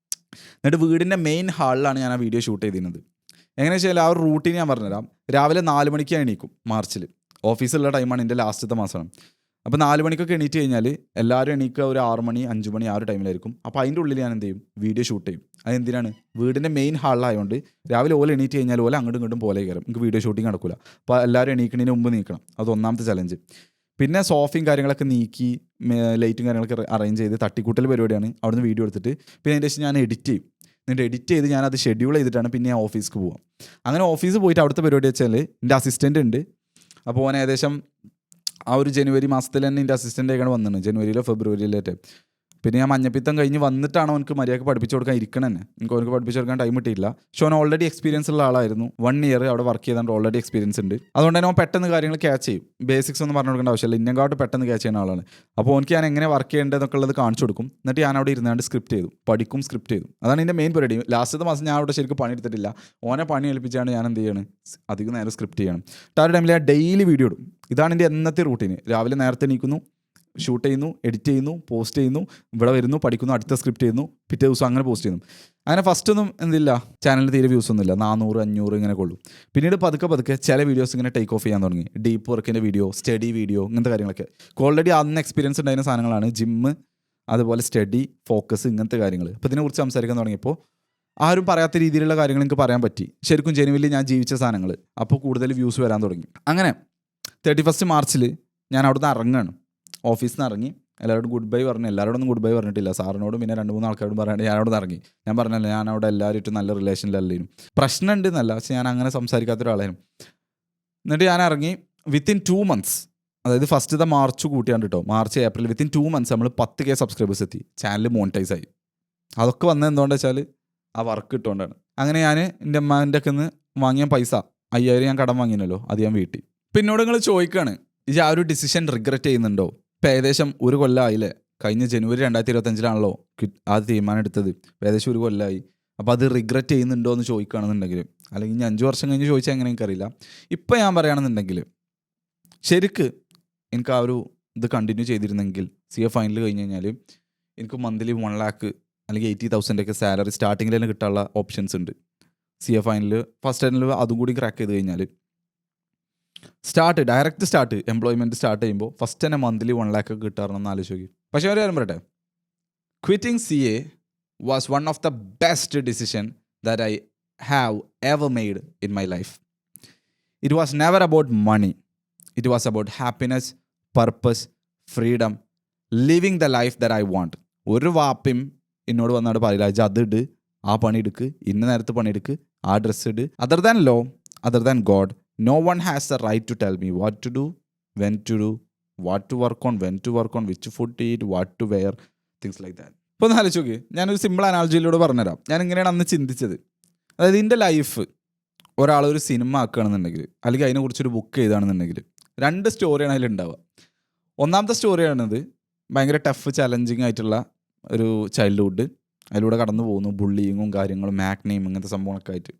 എന്നിട്ട് വീടിൻ്റെ മെയിൻ ഹാളിലാണ് ഞാൻ ആ വീഡിയോ ഷൂട്ട് ചെയ്തിരുന്നത്. എങ്ങനെ വെച്ചാൽ ആ ഒരു റൂട്ടീൻ ഞാൻ പറഞ്ഞുതരാം. രാവിലെ 4 മണിക്ക് എണീക്കും. മാർച്ചിൽ ഓഫീസുള്ള ടൈമാണ്, എൻ്റെ ലാസ്റ്റത്തെ മാസമാണ്. അപ്പോൾ 4 മണിക്കൊക്കെ എണീറ്റ് കഴിഞ്ഞാൽ എല്ലാവരും എണീക്കുക ഒരു 6 മണി 5 മണി ആ ഒരു ടൈമിലായിരിക്കും. അപ്പോൾ അതിൻ്റെ ഉള്ളിൽ ഞാൻ എന്ത് ചെയ്യും, വീഡിയോ ഷൂട്ട് ചെയ്യും. അതെന്തിനാണ്, വീടിൻ്റെ മെയിൻ ഹാളിലായതുകൊണ്ട് രാവിലെ ഓല എണീറ്റ് കഴിഞ്ഞാൽ ഓല അങ്ങോട്ടും ഇങ്ങോട്ടും പോലെ കയറും, എനിക്ക് വീഡിയോ ഷൂട്ടിങ് നടക്കില്ല. അപ്പോൾ എല്ലാവരും എണീക്കുന്നതിന് മുമ്പ് നീക്കണം, അത് ഒന്നാമത്തെ ചലഞ്ച്. പിന്നെ സോഫയും കാര്യങ്ങളൊക്കെ നീക്കി ലൈറ്റും കാര്യങ്ങളൊക്കെ അറേഞ്ച് ചെയ്ത് തട്ടിക്കൂട്ടൽ പരിപാടിയാണ്. അവിടുന്ന് വീഡിയോ എടുത്തിട്ട് പിന്നെ അതിൻ്റെ ശേഷം ഞാൻ എഡിറ്റ് ചെയ്യും. എന്നിട്ട് എഡിറ്റ് ചെയ്ത് ഞാനത് ഷെഡ്യൂൾ ചെയ്തിട്ടാണ് പിന്നെ ഞാൻ ഓഫീസിലേക്ക് പോവാം. അങ്ങനെ ഓഫീസിൽ പോയിട്ട് അവിടുത്തെ പരിപാടി വെച്ചാൽ എൻ്റെ അസിസ്റ്റൻ്റ് ഉണ്ട്. അപ്പോൾ ഓൻ ഏകദേശം ആ ഒരു ജനുവരി മാസത്തിൽ തന്നെ എൻ്റെ അസിസ്റ്റൻ്റ് ആയിക്കാണ് വന്നത്, ജനുവരിയിലോ ഫെബ്രുവരിയിലേറ്റ്. പിന്നെ ഞാൻ മഞ്ഞപ്പിത്തം കഴിഞ്ഞ് വന്നിട്ടാണ് അവനക്ക് മര്യാദക്ക് പഠിപ്പിച്ചു കൊടുക്കാൻ ഇരിക്കണം തന്നെ. എനിക്ക് അവനക്ക് പഠിപ്പിച്ചു കൊടുക്കാൻ ടൈം കിട്ടിയില്ല. പക്ഷേ അവൻ ഓൾറെഡി എക്സ്പീരിയൻസ് ഉള്ള ആളായിരുന്നു. 1 ഇയർ അവിടെ വർക്ക് ചെയ്തുകൊണ്ട് ഓൾറെഡി എക്സ്പീരിയൻസ് ഉണ്ട്. അതുകൊണ്ട് തന്നെ അവൻ പെട്ടെന്ന് കാര്യങ്ങൾ ക്യാച്ച് ചെയ്യും. ബേസിക്സ് ഒന്നും പറഞ്ഞു കൊടുക്കേണ്ട ആവശ്യമില്ല, ഇന്നങ്ങോട്ട് പെട്ടെന്ന് ക്യാച്ച് ചെയ്യുന്ന ആളാണ്. അപ്പോൾ എനിക്ക് ഞാൻ എങ്ങനെ വർക്ക് ചെയ്യേണ്ടതെന്നൊക്കെ ഉള്ളത് കാണിച്ചു കൊടുക്കും. എന്നിട്ട് ഞാൻ അവിടെ ഇരുന്നാണ്ട് സ്ക്രിപ്റ്റ് ചെയ്തു, പഠിക്കും, സ്ക്രിപ്റ്റ് ചെയ്തു. അതാണ് എൻ്റെ മെയിൻ പരിപാടി. ലാസ്റ്റത്തെ മാസം ഞാൻ അവിടെ ശരിക്കും പണിയെടുത്തിട്ടില്ല. ഓനെ പണി ഏൽപ്പിച്ചാണ് ഞാൻ എന്ത് ചെയ്യണം, അധികം നേരം സ്ക്രിപ്റ്റ് ചെയ്യണം. ആ ഒരു ടൈമിൽ ഞാൻ ഡെയിലി വീഡിയോ ഇടും. ഇതാണ് എൻ്റെ എന്നത്തെ റൂട്ടീന്. രാവിലെ നേരത്തെ എണീക്കുന്നു, ഷൂട്ട് ചെയ്യുന്നു, എഡിറ്റ് ചെയ്യുന്നു, പോസ്റ്റ് ചെയ്യുന്നു, ഇവിടെ വരുന്നു, പഠിക്കുന്നു, അടുത്ത സ്ക്രിപ്റ്റ് ചെയ്യുന്നു, പിറ്റേ ദിവസം അങ്ങനെ പോസ്റ്റ് ചെയ്യുന്നു. അങ്ങനെ ഫസ്റ്റൊന്നും എന്തില്ല, ചാനലിൽ തീരെ വ്യൂസ് ഒന്നുമില്ല, 400, 500 ഇങ്ങനെ കൊള്ളും. പിന്നീട് പതുക്കെ ചില വീഡിയോസ് ഇങ്ങനെ ടേക്ക് ഓഫ് ചെയ്യാൻ തുടങ്ങി. ഡീപ്പ് വർക്കിൻ്റെ വീഡിയോ, സ്റ്റഡി വീഡിയോ, ഇങ്ങനത്തെ കാര്യങ്ങളൊക്കെ. ഓൾറെഡി അന്ന് എക്സ്പീരിയൻസ് ഉണ്ടായിരുന്ന സാധനങ്ങളാണ്. ജിമ്മ്, അതുപോലെ സ്റ്റഡി, ഫോക്കസ്, ഇങ്ങനത്തെ കാര്യങ്ങൾ. അപ്പോൾ ഇതിനെക്കുറിച്ച് സംസാരിക്കാൻ തുടങ്ങിയപ്പോൾ ആരും പറയാത്ത രീതിയിലുള്ള കാര്യങ്ങൾ എനിക്ക് പറയാൻ പറ്റി. ശരിക്കും ജനുവരിയിൽ ഞാൻ ജീവിച്ച സാധനങ്ങൾ. അപ്പോൾ കൂടുതൽ വ്യൂസ് വരാൻ തുടങ്ങി. അങ്ങനെ 31 മാർച്ചിൽ ഞാൻ അവിടുന്ന് ഇറങ്ങുകയാണ്. ഓഫീസിൽ നിന്ന് ഇറങ്ങി എല്ലാവരോടും ഗുഡ് ബൈ പറഞ്ഞു. എല്ലാവരോടൊന്നും ഗുഡ് ബൈ പറഞ്ഞിട്ടില്ല, സാറിനോടും പിന്നെ 2-3 ആൾക്കാരോടും പറയാണ്ട് ഞാൻ അവിടെ ഇറങ്ങി. ഞാൻ പറഞ്ഞല്ലോ, ഞാൻ അവിടെ എല്ലാവരും നല്ല റിലേഷനിലല്ലേനും, പ്രശ്നം ഉണ്ട് എന്നല്ല, പക്ഷെ ഞാൻ അങ്ങനെ സംസാരിക്കാത്ത ഒരാളായിരുന്നു. എന്നിട്ട് ഞാൻ ഇറങ്ങി. വിത്തിൻ 2 months, അതായത് ഫസ്റ്റത്തെ മാർച്ച് കൂട്ടിയാണ്ട് കേട്ടോ, മാർച്ച് ഏപ്രിൽ, വിത്തിൻ 2 months നമ്മൾ 10K സബ്സ്ക്രൈബേഴ്സ് എത്തി. ചാനൽ മോണിറ്റൈസ് ആയി. അതൊക്കെ വന്നത് എന്തുകൊണ്ടാണ് വെച്ചാൽ ആ വർക്ക് ഇട്ടുകൊണ്ടാണ്. അങ്ങനെ ഞാൻ എൻ്റെ അമ്മാൻ്റെ ഒക്കെ നിന്ന് വാങ്ങിയ പൈസ 5000 ഞാൻ കടം വാങ്ങിയല്ലോ, അത് ഞാൻ വീട്ടി. പിന്നോട് നിങ്ങൾ ചോദിക്കുകയാണ്, ഇത് ആ ഒരു ഡിസിഷൻ റിഗ്രറ്റ് ചെയ്യുന്നുണ്ടോ? ഇപ്പം ഏകദേശം 1 കൊല്ലമായില്ലേ. കഴിഞ്ഞ ജനുവരി 2025 ആ തീരുമാനം എടുത്തത്. ഏകദേശം 1 കൊല്ലമായി. അപ്പോൾ അത് റിഗ്രറ്റ് ചെയ്യുന്നുണ്ടോ എന്ന് ചോദിക്കുകയാണെന്നുണ്ടെങ്കിൽ, അല്ലെങ്കിൽ ഇനി 5 വർഷം കഴിഞ്ഞ് ചോദിച്ചാൽ എങ്ങനെ എനിക്കറിയില്ല. ഇപ്പം ഞാൻ പറയുകയാണെന്നുണ്ടെങ്കിൽ ശരിക്ക് എനിക്ക് ആ ഒരു ഇത് കണ്ടിന്യൂ ചെയ്തിരുന്നെങ്കിൽ CA ഫൈനൽ കഴിഞ്ഞ് കഴിഞ്ഞാൽ എനിക്ക് മന്ത്ലി 1 lakh അല്ലെങ്കിൽ 80,000 സാലറി സ്റ്റാർട്ടിങ്ങിൽ തന്നെ കിട്ടാനുള്ള ഓപ്ഷൻസ് ഉണ്ട്. CA ഫൈനൽ ഫസ്റ്റ് ടൈമിൽ അതും കൂടി ക്രാക്ക് ചെയ്ത് കഴിഞ്ഞാൽ ഡയറക്റ്റ് സ്റ്റാർട്ട് എംപ്ലോയ്മെൻറ്റ് സ്റ്റാർട്ട് ചെയ്യുമ്പോൾ ഫസ്റ്റ് തന്നെ മന്ത്ലി 1 lakh കിട്ടാറെന്ന് ആലോചിച്ച് നോക്കി. പക്ഷേ ഒരു കാര്യം പറയട്ടെ, Quitting CA was one of the best decision that I have ever made in my life. It was never about money. It was about happiness, purpose, freedom, living the life that I want. ഒരു വാപ്പയും എന്നോട് വന്നാട് പറയില്ല അജ് അതിട്, ആ പണിയെടുക്ക്, ഇന്ന നേരത്ത് പണിയെടുക്ക്, ആ ഡ്രസ്സ് ഇട്. Other than law, other than God, no one has the right to tell me what to do, when to do, what to work on, when to work on, which food to eat, what to wear, things like that. ഇപ്പോൾ ഒന്ന് ആലോചിച്ച് നോക്ക്, ഞാനൊരു സിമ്പിൾ അനാളജിയിലൂടെ പറഞ്ഞുതരാം. ഞാൻ ഇങ്ങനെയാണ് അന്ന് ചിന്തിച്ചത്. അതായത് എൻ്റെ ലൈഫ് ഒരാളൊരു സിനിമ ആക്കുകയാണെന്നുണ്ടെങ്കിൽ, അല്ലെങ്കിൽ അതിനെക്കുറിച്ചൊരു ബുക്ക് ചെയ്താണെന്നുണ്ടെങ്കിൽ, 2 സ്റ്റോറിയാണ് അതിലുണ്ടാവുക. ഒന്നാമത്തെ സ്റ്റോറിയാണത് ഭയങ്കര ടഫ് ചലഞ്ചിങ് ആയിട്ടുള്ള ഒരു ചൈൽഡ്ഹുഡ്, അതിലൂടെ കടന്നു പോകുന്നു, ബുള്ളിങ്ങും കാര്യങ്ങളും മാക്നെയും അങ്ങനത്തെ സംഭവങ്ങളൊക്കെ ആയിട്ട്.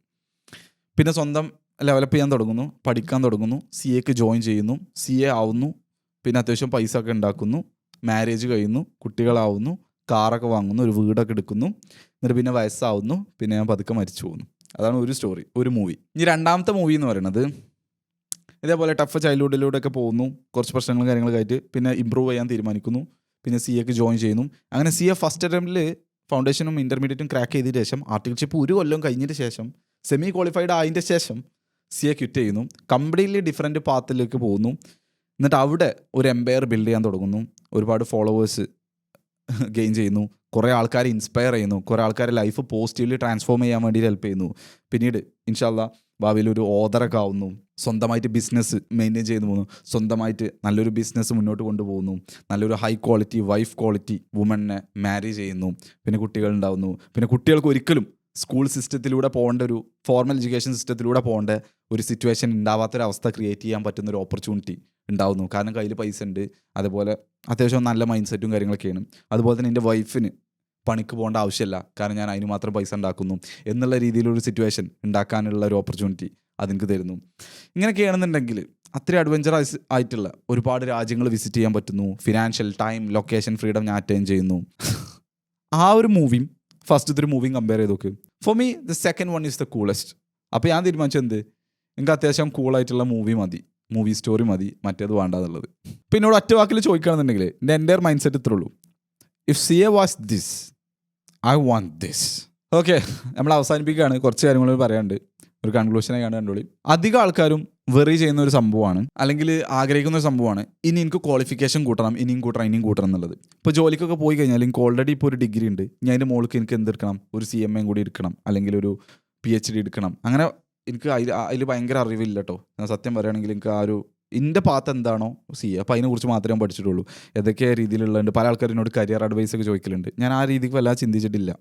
പിന്നെ സ്വന്തം ലെവലപ്പ് ചെയ്യാൻ തുടങ്ങുന്നു, പഠിക്കാൻ തുടങ്ങുന്നു, CAക്ക് ജോയിൻ ചെയ്യുന്നു, CA ആവുന്നു, പിന്നെ അത്യാവശ്യം പൈസ ഒക്കെ ഉണ്ടാക്കുന്നു, മാരേജ് കഴിയുന്നു, കുട്ടികളാവുന്നു, കാറൊക്കെ വാങ്ങുന്നു, ഒരു വീടൊക്കെ എടുക്കുന്നു, എന്നിട്ട് പിന്നെ വയസ്സാവുന്നു, പിന്നെ ഞാൻ പതുക്കെ മരിച്ചു പോകുന്നു. അതാണ് ഒരു സ്റ്റോറി, ഒരു മൂവി. ഇനി രണ്ടാമത്തെ മൂവി എന്ന് പറയുന്നത് ഇതേപോലെ ടഫ് ചൈൽഡ്ഹുഡിലൂടെയൊക്കെ പോകുന്നു, കുറച്ച് പ്രശ്നങ്ങളും കാര്യങ്ങളൊക്കെ ആയിട്ട് പിന്നെ ഇമ്പ്രൂവ് ചെയ്യാൻ തീരുമാനിക്കുന്നു, പിന്നെ CAക്ക് ജോയിൻ ചെയ്യുന്നു. അങ്ങനെ CA ഫസ്റ്റ് അറ്റംപ്റ്റിൽ ഫൗണ്ടേഷനും ഇൻ്റർമീഡിയറ്റും ക്രാക്ക് ചെയ്തതിന് ശേഷം ആർട്ടിക്കിൾഷിപ്പ് 1 കൊല്ലം കഴിഞ്ഞതിന് ശേഷം സെമി ക്വാളിഫൈഡ് ആയതിൻ്റെ ശേഷം CA ക്വിറ്റ് ചെയ്യുന്നു, കംപ്ലീറ്റ്ലി ഡിഫറെൻറ്റ് പാത്തിലേക്ക് പോകുന്നു. എന്നിട്ട് അവിടെ ഒരു എംപയർ ബിൽഡ് ചെയ്യാൻ തുടങ്ങുന്നു, ഒരുപാട് ഫോളോവേഴ്സ് ഗെയിൻ ചെയ്യുന്നു, കുറേ ആൾക്കാരെ ഇൻസ്പയർ ചെയ്യുന്നു, കുറേ ആൾക്കാരെ ലൈഫ് പോസിറ്റീവ്ലി ട്രാൻസ്ഫോം ചെയ്യാൻ വേണ്ടി ഹെൽപ്പ് ചെയ്യുന്നു. പിന്നീട് ഇൻഷാല്ലാ ഭാവിയിൽ ഒരു ഓതറൊക്കെ ആവുന്നു, സ്വന്തമായിട്ട് ബിസിനസ് മെയിൻറ്റെയിൻ ചെയ്തു പോകുന്നു, സ്വന്തമായിട്ട് നല്ലൊരു ബിസിനസ് മുന്നോട്ട് കൊണ്ടുപോകുന്നു, നല്ലൊരു ഹൈ ക്വാളിറ്റി വൈഫ് ക്വാളിറ്റി വുമണിനെ മാരേജ് ചെയ്യുന്നു, പിന്നെ കുട്ടികൾ ഉണ്ടാവുന്നു. പിന്നെ കുട്ടികൾക്ക് ഒരിക്കലും സ്കൂൾ സിസ്റ്റത്തിലൂടെ പോകേണ്ട ഒരു ഫോർമൽ എഡ്യൂക്കേഷൻ സിസ്റ്റത്തിലൂടെ പോകേണ്ട ഒരു സിറ്റുവേഷൻ ഉണ്ടാവാത്തൊരവസ്ഥ ക്രിയേറ്റ് ചെയ്യാൻ പറ്റുന്നൊരു ഓപ്പർച്യൂണിറ്റി ഉണ്ടാവുന്നു. കാരണം കയ്യിൽ പൈസ ഉണ്ട്, അതുപോലെ അത്യാവശ്യം നല്ല മൈൻഡ് സെറ്റും കാര്യങ്ങളൊക്കെയാണ്. അതുപോലെ തന്നെ എൻ്റെ വൈഫിന് പണിക്ക് പോകേണ്ട ആവശ്യമില്ല, കാരണം ഞാൻ അതിന് മാത്രം പൈസ ഉണ്ടാക്കുന്നു എന്നുള്ള രീതിയിലൊരു സിറ്റുവേഷൻ ഉണ്ടാക്കാനുള്ള ഒരു ഓപ്പർച്യൂണിറ്റി അതെനിക്ക് തരുന്നു. ഇങ്ങനെയൊക്കെയാണെന്നുണ്ടെങ്കിൽ അത്രയും അഡ്വഞ്ചറസ് ആയിട്ടുള്ള ഒരുപാട് രാജ്യങ്ങൾ വിസിറ്റ് ചെയ്യാൻ പറ്റുന്നു, ഫിനാൻഷ്യൽ ടൈം ലൊക്കേഷൻ ഫ്രീഡം ഞാൻ അറ്റൈൻ ചെയ്യുന്നു. ആ ഒരു മൂവിയും ഫസ്റ്റത്തെ ഒരു മൂവിയും കമ്പയർ ചെയ്ത് നോക്ക്. For me the second one is the coolest. അപ്പോൾ ഞാൻ തീരുമാനിച്ചത് എന്ത്, എനിക്ക് അത്യാവശ്യം കൂളായിട്ടുള്ള മൂവി മതി, മൂവി സ്റ്റോറി മതി, മറ്റേത് വേണ്ടാന്നുള്ളത്. അപ്പോൾ എന്നോട് ഒറ്റ വാക്കിൽ ചോദിക്കുകയാണെന്നുണ്ടെങ്കിൽ എൻ്റെ എൻ്റെയർ മൈൻഡ് സെറ്റ് ഇത്രേ ഉള്ളൂ, if CA was this I want this. Okay, നമ്മൾ അവസാനിപ്പിക്കുകയാണ്. കുറച്ച് കാര്യങ്ങൾ പറയാനുണ്ട്, ഒരു കൺക്ലൂഷനായി കണ്ടോളി. അധികം ആൾക്കാരും വെറി ചെയ്യുന്ന ഒരു സംഭവമാണ്, അല്ലെങ്കിൽ ആഗ്രഹിക്കുന്ന ഒരു സംഭവമാണ്, ഇനി എനിക്ക് ക്വാളിഫിക്കേഷൻ കൂട്ടണം, ഇനിയും കൂട്ടണം എന്നുള്ളത്. ഇപ്പോൾ ജോലിക്കൊക്കെ പോയി കഴിഞ്ഞാൽ എനിക്ക് ഓൾറെഡി ഇപ്പോൾ ഒരു ഡിഗ്രി ഉണ്ട്, ഞാൻ അതിൻ്റെ മുകളിൽ എനിക്ക് എന്തെടുക്കണം, ഒരു CMA കൂടി എടുക്കണം, അല്ലെങ്കിൽ ഒരു PhD എടുക്കണം. അങ്ങനെ എനിക്ക് അതിൽ ഭയങ്കര അറിവില്ല കേട്ടോ, ഞാൻ സത്യം പറയുകയാണെങ്കിൽ. എനിക്ക് ആ ഒരു എൻ്റെ പാത്ത് എന്താണോ CA, അപ്പോൾ അതിനെക്കുറിച്ച് മാത്രമേ ഞാൻ പഠിച്ചിട്ടുള്ളൂ. ഏതൊക്കെ രീതിയിലുള്ളതുണ്ട്, പല ആൾക്കാരും എന്നോട് കരിയർ അഡ്വൈസ് ഒക്കെ ചോദിക്കലുണ്ട്, ഞാൻ ആ രീതിക്ക് വല്ലാതെ ചിന്തിച്ചിട്ടില്ല.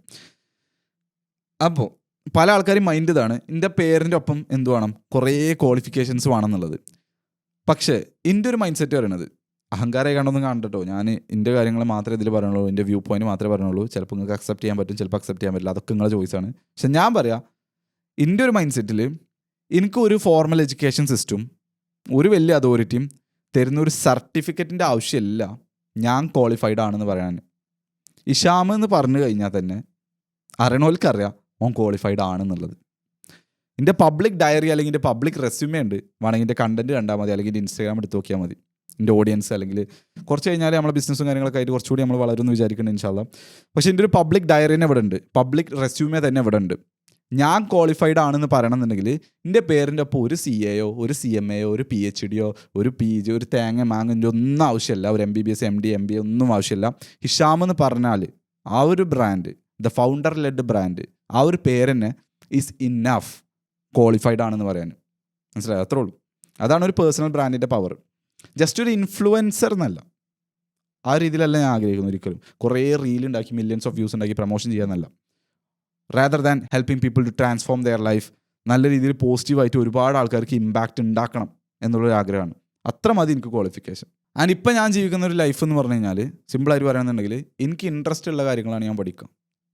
അപ്പോൾ പല ആൾക്കാരും മൈൻഡ് ഇതാണ്, എൻ്റെ പേരിൻ്റെ ഒപ്പം എന്ത് വേണം, കുറേ ക്വാളിഫിക്കേഷൻസ് വേണമെന്നുള്ളത്. പക്ഷേ എൻ്റെ ഒരു മൈൻഡ് സെറ്റ് പറയുന്നത്, അഹങ്കാരമായി കണ്ടൊന്നും കാണട്ടോ, ഞാൻ എൻ്റെ കാര്യങ്ങൾ മാത്രമേ ഇതിൽ പറയുള്ളൂ, എൻ്റെ വ്യൂ പോയിന്റ് മാത്രമേ പറയുള്ളൂ. ചിലപ്പോൾ നിങ്ങൾക്ക് അക്സെപ്റ്റ് ചെയ്യാൻ പറ്റും, ചിലപ്പോൾ അക്സെപ്റ്റ് ചെയ്യാൻ പറ്റില്ല, അതൊക്കെ നിങ്ങളുടെ ചോയ്സാണ്. പക്ഷെ ഞാൻ പറയാം, എൻ്റെ ഒരു മൈൻഡ് സെറ്റിൽ എനിക്ക് ഒരു ഫോർമൽ എഡ്യൂക്കേഷൻ സിസ്റ്റം, ഒരു വലിയ അതോറിറ്റിയും തരുന്ന ഒരു സർട്ടിഫിക്കറ്റിൻ്റെ ആവശ്യമില്ല ഞാൻ ക്വാളിഫൈഡ് ആണെന്ന് പറയാൻ. ഇഷാം എന്ന് പറഞ്ഞു കഴിഞ്ഞാൽ തന്നെ അറിയണവർക്കറിയാം ഓൻ ക്വാളിഫൈഡ് ആണെന്നുള്ളത്. എൻ്റെ പബ്ലിക് ഡയറി അല്ലെങ്കിൽ എൻ്റെ പബ്ലിക് റെസ്യൂമേ ഉണ്ട്, വേണമെങ്കിൽ എൻ്റെ കണ്ടന്റ് കണ്ടാൽ മതി, അല്ലെങ്കിൽ എൻ്റെ ഇൻസ്റ്റാഗ്രാം എടുത്ത് നോക്കിയാൽ മതി. എൻ്റെ ഓഡിയൻസ് അല്ലെങ്കിൽ കുറച്ച് കഴിഞ്ഞാൽ നമ്മളെ ബിസിനസ്സും കാര്യങ്ങളൊക്കെ ആയിട്ട് കുറച്ചുകൂടി നമ്മൾ വളരുമെന്ന് വിചാരിക്കുന്നുണ്ട് ഇൻഷാല്ലാ. പക്ഷേ എൻ്റെ ഒരു പബ്ലിക് ഡയറി തന്നെ ഇവിടെ ഉണ്ട്, പബ്ലിക് റെസ്യൂമേ തന്നെ ഇവിടെ ഉണ്ട്. ഞാൻ ക്വാളിഫൈഡ് ആണെന്ന് പറയണമെന്നുണ്ടെങ്കിൽ എൻ്റെ പേരിൻ്റെ ഒപ്പം ഒരു CAയോ ഒരു CMA ഒരു PhDയോ ഒരു PG ഒരു തേങ്ങ മാങ്ങൻ്റെ ഒന്നും ആവശ്യമില്ല, ഒരു MBBS MD MBA ഒന്നും ആവശ്യമില്ല. ഹിഷാം എന്ന് പറഞ്ഞാൽ ആ ഒരു brand, the founder led brand, ആ ഒരു പേര് തന്നെ ഈസ് ഇന്നഫ് ക്വാളിഫൈഡ് ആണെന്ന് പറയാൻ. മനസ്സിലായി? അത്രേ ഉള്ളൂ. അതാണ് ഒരു പേഴ്സണൽ ബ്രാൻഡിൻ്റെ പവർ. ജസ്റ്റ് ഒരു ഇൻഫ്ലുവൻസർ എന്നല്ല, ആ രീതിയിലല്ല ഞാൻ ആഗ്രഹിക്കുന്നു ഒരിക്കലും. കുറേ റീൽ ഉണ്ടാക്കി മില്യൺസ് ഓഫ് വ്യൂസ് ഉണ്ടാക്കി പ്രൊമോഷൻ ചെയ്യാന്നല്ല, rather than helping people to transform their life. നല്ല രീതിയിൽ പോസിറ്റീവായിട്ട് ഒരുപാട് ആൾക്കാർക്ക് ഇമ്പാക്റ്റ് ഉണ്ടാക്കണം എന്നുള്ളൊരു ആഗ്രഹമാണ്. അത്ര മതി എനിക്ക് ക്വാളിഫിക്കേഷൻ. ആൻഡ് ഇപ്പം ഞാൻ ജീവിക്കുന്ന ഒരു ലൈഫ് എന്ന് പറഞ്ഞു കഴിഞ്ഞാൽ സിമ്പിളായിട്ട് പറയുകയാണെന്നുണ്ടെങ്കിൽ എനിക്ക് ഇൻട്രസ്റ്റ് ഉള്ള കാര്യങ്ങളാണ് ഞാൻ പഠിക്കുക,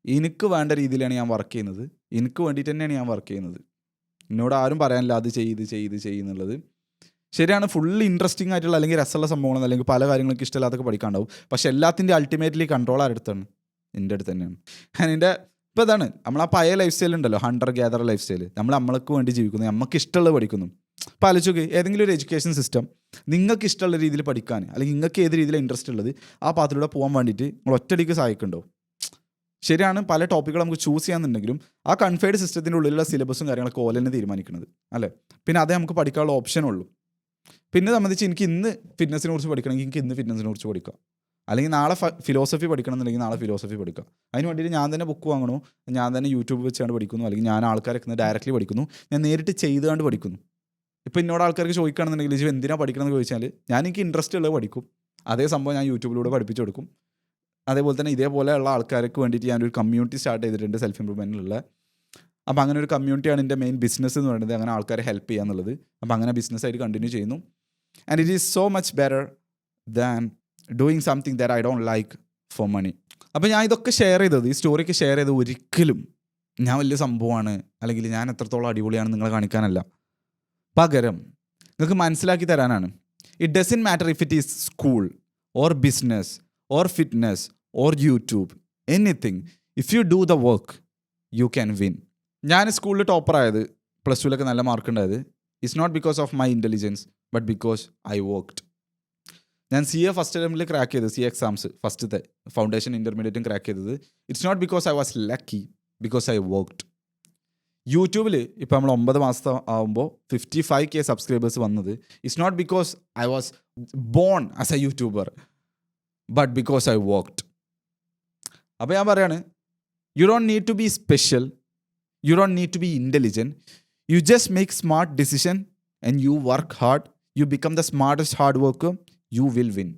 എനിക്ക് വേണ്ട രീതിയിലാണ് ഞാൻ വർക്ക് ചെയ്യുന്നത്, എനിക്ക് വേണ്ടിയിട്ട് തന്നെയാണ് ഞാൻ വർക്ക് ചെയ്യുന്നത്. എന്നോട് ആരും പറയാനില്ല അത് ചെയ്യുന്നുള്ളത്. ശരിയാണ്, ഫുള്ള് ഇൻട്രസ്റ്റിംഗ് ആയിട്ടുള്ള അല്ലെങ്കിൽ രസമുള്ള സംഭവങ്ങൾ അല്ലെങ്കിൽ പല കാര്യങ്ങൾക്ക് ഇഷ്ടമില്ലാത്തൊക്കെ പഠിക്കാണ്ടാവും. പക്ഷെ എല്ലാത്തിൻ്റെ അൾട്ടിമേറ്റ്ലി കൺട്രോൾ ആരെടുത്താണ്? എൻ്റെ അടുത്ത് തന്നെയാണ്. എൻ്റെ ഇപ്പോൾ ഇതാണ് നമ്മൾ ആ പഴയ ലൈഫ് സ്റ്റൈൽ ഉണ്ടല്ലോ, ഹണ്ടർ ഗ്യാദർ ലൈഫ് സ്റ്റൈൽ. നമ്മൾക്ക് വേണ്ടി ജീവിക്കുന്നു, നമുക്ക് ഇഷ്ടമുള്ളത് പഠിക്കുന്നു. അപ്പോൾ ആലോചിച്ച് ഏതെങ്കിലും ഒരു എഡ്യൂക്കേഷൻ സിസ്റ്റം നിങ്ങൾക്ക് ഇഷ്ടമുള്ള രീതിയിൽ പഠിക്കാൻ അല്ലെങ്കിൽ നിങ്ങൾക്ക് ഏത് രീതിയിലാണ് ഇൻട്രസ്റ്റ് ഉള്ളത് ആ പാത്തിലൂടെ പോകാൻ വേണ്ടിയിട്ട് നിങ്ങൾ ഒറ്റയടിക്ക് സഹായിക്കുന്നുണ്ടോ? ശരിയാണ്, പല ടോപ്പിക്കുകൾ നമുക്ക് ചൂസ് ചെയ്യാന്നുണ്ടെങ്കിലും ആ കൺഫൈഡ് സിസ്റ്റത്തിൻ്റെ ഉള്ളിലുള്ള സിലബസും കാര്യങ്ങളൊക്കെ ഓല തന്നെ തീരുമാനിക്കുന്നത് അല്ലേ. പിന്നെ അതേ നമുക്ക് പഠിക്കാനുള്ള ഓപ്ഷനുള്ളൂ. പിന്നെ സംബന്ധിച്ച് എനിക്ക് ഇന്ന് ഫിറ്റ്നസിനെ കുറിച്ച് പഠിക്കണമെങ്കിൽ എനിക്ക് ഇന്ന് ഫിറ്റ്നസിനെ കുറിച്ച് പഠിക്കാം, അല്ലെങ്കിൽ നാളെ ഫിലോസഫി പഠിക്കണമെന്നുണ്ടെങ്കിൽ നാളെ ഫിലോസഫി പഠിക്കാം. അതിന് വേണ്ടിയിട്ട് ഞാൻ തന്നെ ബുക്ക് വാങ്ങണോ, ഞാൻ തന്നെ യൂട്യൂബ് വെച്ചാണ്ട് പഠിക്കുന്നു, അല്ലെങ്കിൽ ഞാൻ ആൾക്കാരൊക്കെ ഡയറക്റ്റ്ലി പഠിക്കുന്നു, ഞാൻ നേരിട്ട് ചെയ്തുകൊണ്ട് പഠിക്കുന്നു. ഇപ്പോൾ എന്നോട് ആൾക്കാർക്ക് ചോദിക്കുകയാണെന്നുണ്ടെങ്കിൽ ഇത് എന്തിനാണ് പഠിക്കണമെന്ന് ചോദിച്ചാൽ ഞാൻ എനിക്ക് ഇൻട്രസ്റ്റ് ഉള്ളത് പഠിക്കും. അതേ സംഭവം ഞാൻ യൂട്യൂബിലൂടെ പഠിപ്പിച്ചു കൊടുക്കും. അതേപോലെ തന്നെ ഇതേപോലെയുള്ള ആൾക്കാർക്ക് വേണ്ടിയിട്ട് ഞാനൊരു കമ്മ്യൂണിറ്റി സ്റ്റാർട്ട് ചെയ്തിട്ടുണ്ട് സെൽഫ് ഇമ്പ്രൂവ്മെൻറ്റിലുള്ള. അപ്പോൾ അങ്ങനെ ഒരു കമ്മ്യൂണിറ്റിയാണ് എൻ്റെ മെയിൻ ബിസിനസ് എന്ന് പറയുന്നത്, അങ്ങനെ ആൾക്കാരെ ഹെൽപ്പ് ചെയ്യുക എന്നുള്ളത്. അപ്പോൾ അങ്ങനെ ബിസിനസ്സായിട്ട് കണ്ടിന്യൂ ചെയ്യുന്നു. And it is so much better than doing something that I don't like for money. അപ്പോൾ ഞാൻ ഇതൊക്കെ ഷെയർ ചെയ്തത്, ഈ സ്റ്റോറിയൊക്കെ ഷെയർ ചെയ്തത് ഒരിക്കലും ഞാൻ വലിയ സംഭവമാണ് അല്ലെങ്കിൽ ഞാൻ എത്രത്തോളം അടിപൊളിയാണ് നിങ്ങളെ കാണിക്കാനല്ല. പകരം നിങ്ങൾക്ക് മനസ്സിലാക്കി തരാനാണ്. It doesn't matter if it is school or business or fitness or YouTube, anything. If you do the work you can win. ഞാൻ സ്കൂളിൽ ടോപ്പറായത്, പ്ലസ് ടുവിലൊക്കെ നല്ല മാർക്ക് ഉണ്ടായത്, it's not because of my intelligence but because I worked. ഞാൻ CA ഫസ്റ്റ് അറ്റംപ്റ്റിൽ ക്രാക്ക് ചെയ്തത്, CA എക്സാംസ് ഫസ്റ്റത്തെ ഫൗണ്ടേഷൻ ഇൻ്റർമീഡിയറ്റും ക്രാക്ക് ചെയ്തത്, it's not because I was lucky, because I worked. യൂട്യൂബിൽ ഇപ്പോൾ നമ്മൾ 9 മാസത്തെ ആകുമ്പോൾ 55K സബ്സ്ക്രൈബേഴ്സ് വന്നത്, it's not because I was born as a YouTuber but because I worked. അപ്പോൾ ഞാൻ പറയാണ്, you don't need to be special, you don't need to be intelligent, you just make smart decision and you work hard, you become the smartest hard worker, you will win.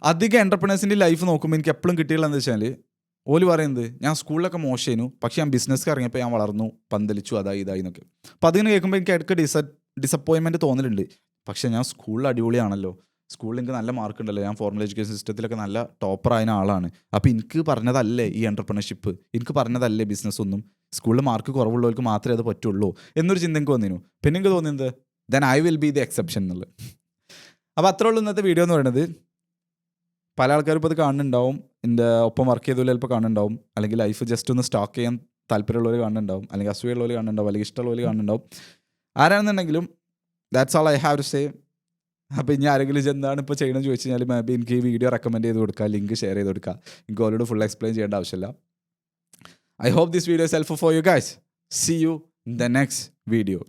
അധികം എൻ്റർപ്രണേഴ്സിൻ്റെ ലൈഫ് നോക്കുമ്പോൾ എനിക്ക് എപ്പോഴും കിട്ടിയുള്ളതെന്ന് വെച്ചാൽ, ഓല് പറയുന്നത് ഞാൻ സ്കൂളിലൊക്കെ മോശമായിരുന്നു, പക്ഷേ ഞാൻ ബിസിനസ്സ് ഇറങ്ങിയപ്പോൾ ഞാൻ വളർന്നു, പന്തലിച്ചു, അതായി ഇതായി എന്നൊക്കെ. അപ്പോൾ അതിങ്ങനെ കേൾക്കുമ്പോൾ എനിക്ക് ഇടയ്ക്ക് ഡിസപ്പോയിൻമെൻറ്റ് തോന്നലുണ്ട്. പക്ഷേ ഞാൻ സ്കൂളിൽ അടിപൊളിയാണല്ലോ, സ്കൂളിൽ എനിക്ക് നല്ല മാർക്ക് ഉണ്ടല്ലോ, ഞാൻ ഫോർമൽ എഡ്യൂക്കേഷൻ സിസ്റ്റത്തിലൊക്കെ നല്ല ടോപ്പറായ ആളാണ്. അപ്പോൾ എനിക്ക് പറഞ്ഞതല്ലേ ഈ എൻ്റർപ്രണർഷിപ്പ്, എനിക്ക് പറഞ്ഞതല്ലേ ബിസിനസ് ഒന്നും, സ്കൂളിൽ മാർക്ക് കുറവുള്ളവർക്ക് മാത്രമേ അത് പറ്റുള്ളൂ എന്നൊരു ചിന്ത എനിക്ക് വന്നിരുന്നു. പിന്നെ എനിക്ക് തോന്നിയത് then I will be the exception എന്നുള്ളത്. അപ്പോൾ അത്രേ ഉള്ളൂ ഇന്നത്തെ വീഡിയോ എന്ന് പറയുന്നത്. പല ആൾക്കാരും ഇപ്പോൾ ഇത് കാണുന്നുണ്ടാവും, എൻ്റെ ഒപ്പം വർക്ക് ചെയ്തവർ ചിലപ്പോൾ കാണുന്നുണ്ടാവും, അല്ലെങ്കിൽ ലൈഫ് ജസ്റ്റ് ഒന്ന് സ്റ്റാക്ക് ചെയ്യാൻ താല്പര്യമുള്ളവർ കാണുന്നുണ്ടാവും, അല്ലെങ്കിൽ അസൂയുള്ളവർ കാണുന്നുണ്ടാവും, അല്ലെങ്കിൽ ഇഷ്ടമുള്ളവർ കാണുന്നുണ്ടാവും. ആരാണെന്നുണ്ടെങ്കിലും that's all I have to say. അപ്പോൾ ഇനി ആരെങ്കിലും എന്താണ് ഇപ്പോൾ ചെയ്യണമെന്ന് ചോദിച്ചു കഴിഞ്ഞാൽ മേ ബി എനിക്ക് ഈ വീഡിയോ റെക്കമെൻഡ് ചെയ്ത് കൊടുക്കുക, ലിങ്ക് ഷെയർ ചെയ്ത് കൊടുക്കുക. എനിക്ക് ഓരോട് ഫുൾ എക്സ്പ്ലെയിൻ ചെയ്യേണ്ട ആവശ്യമില്ല. I hope this video is helpful for you guys. See you in the next video.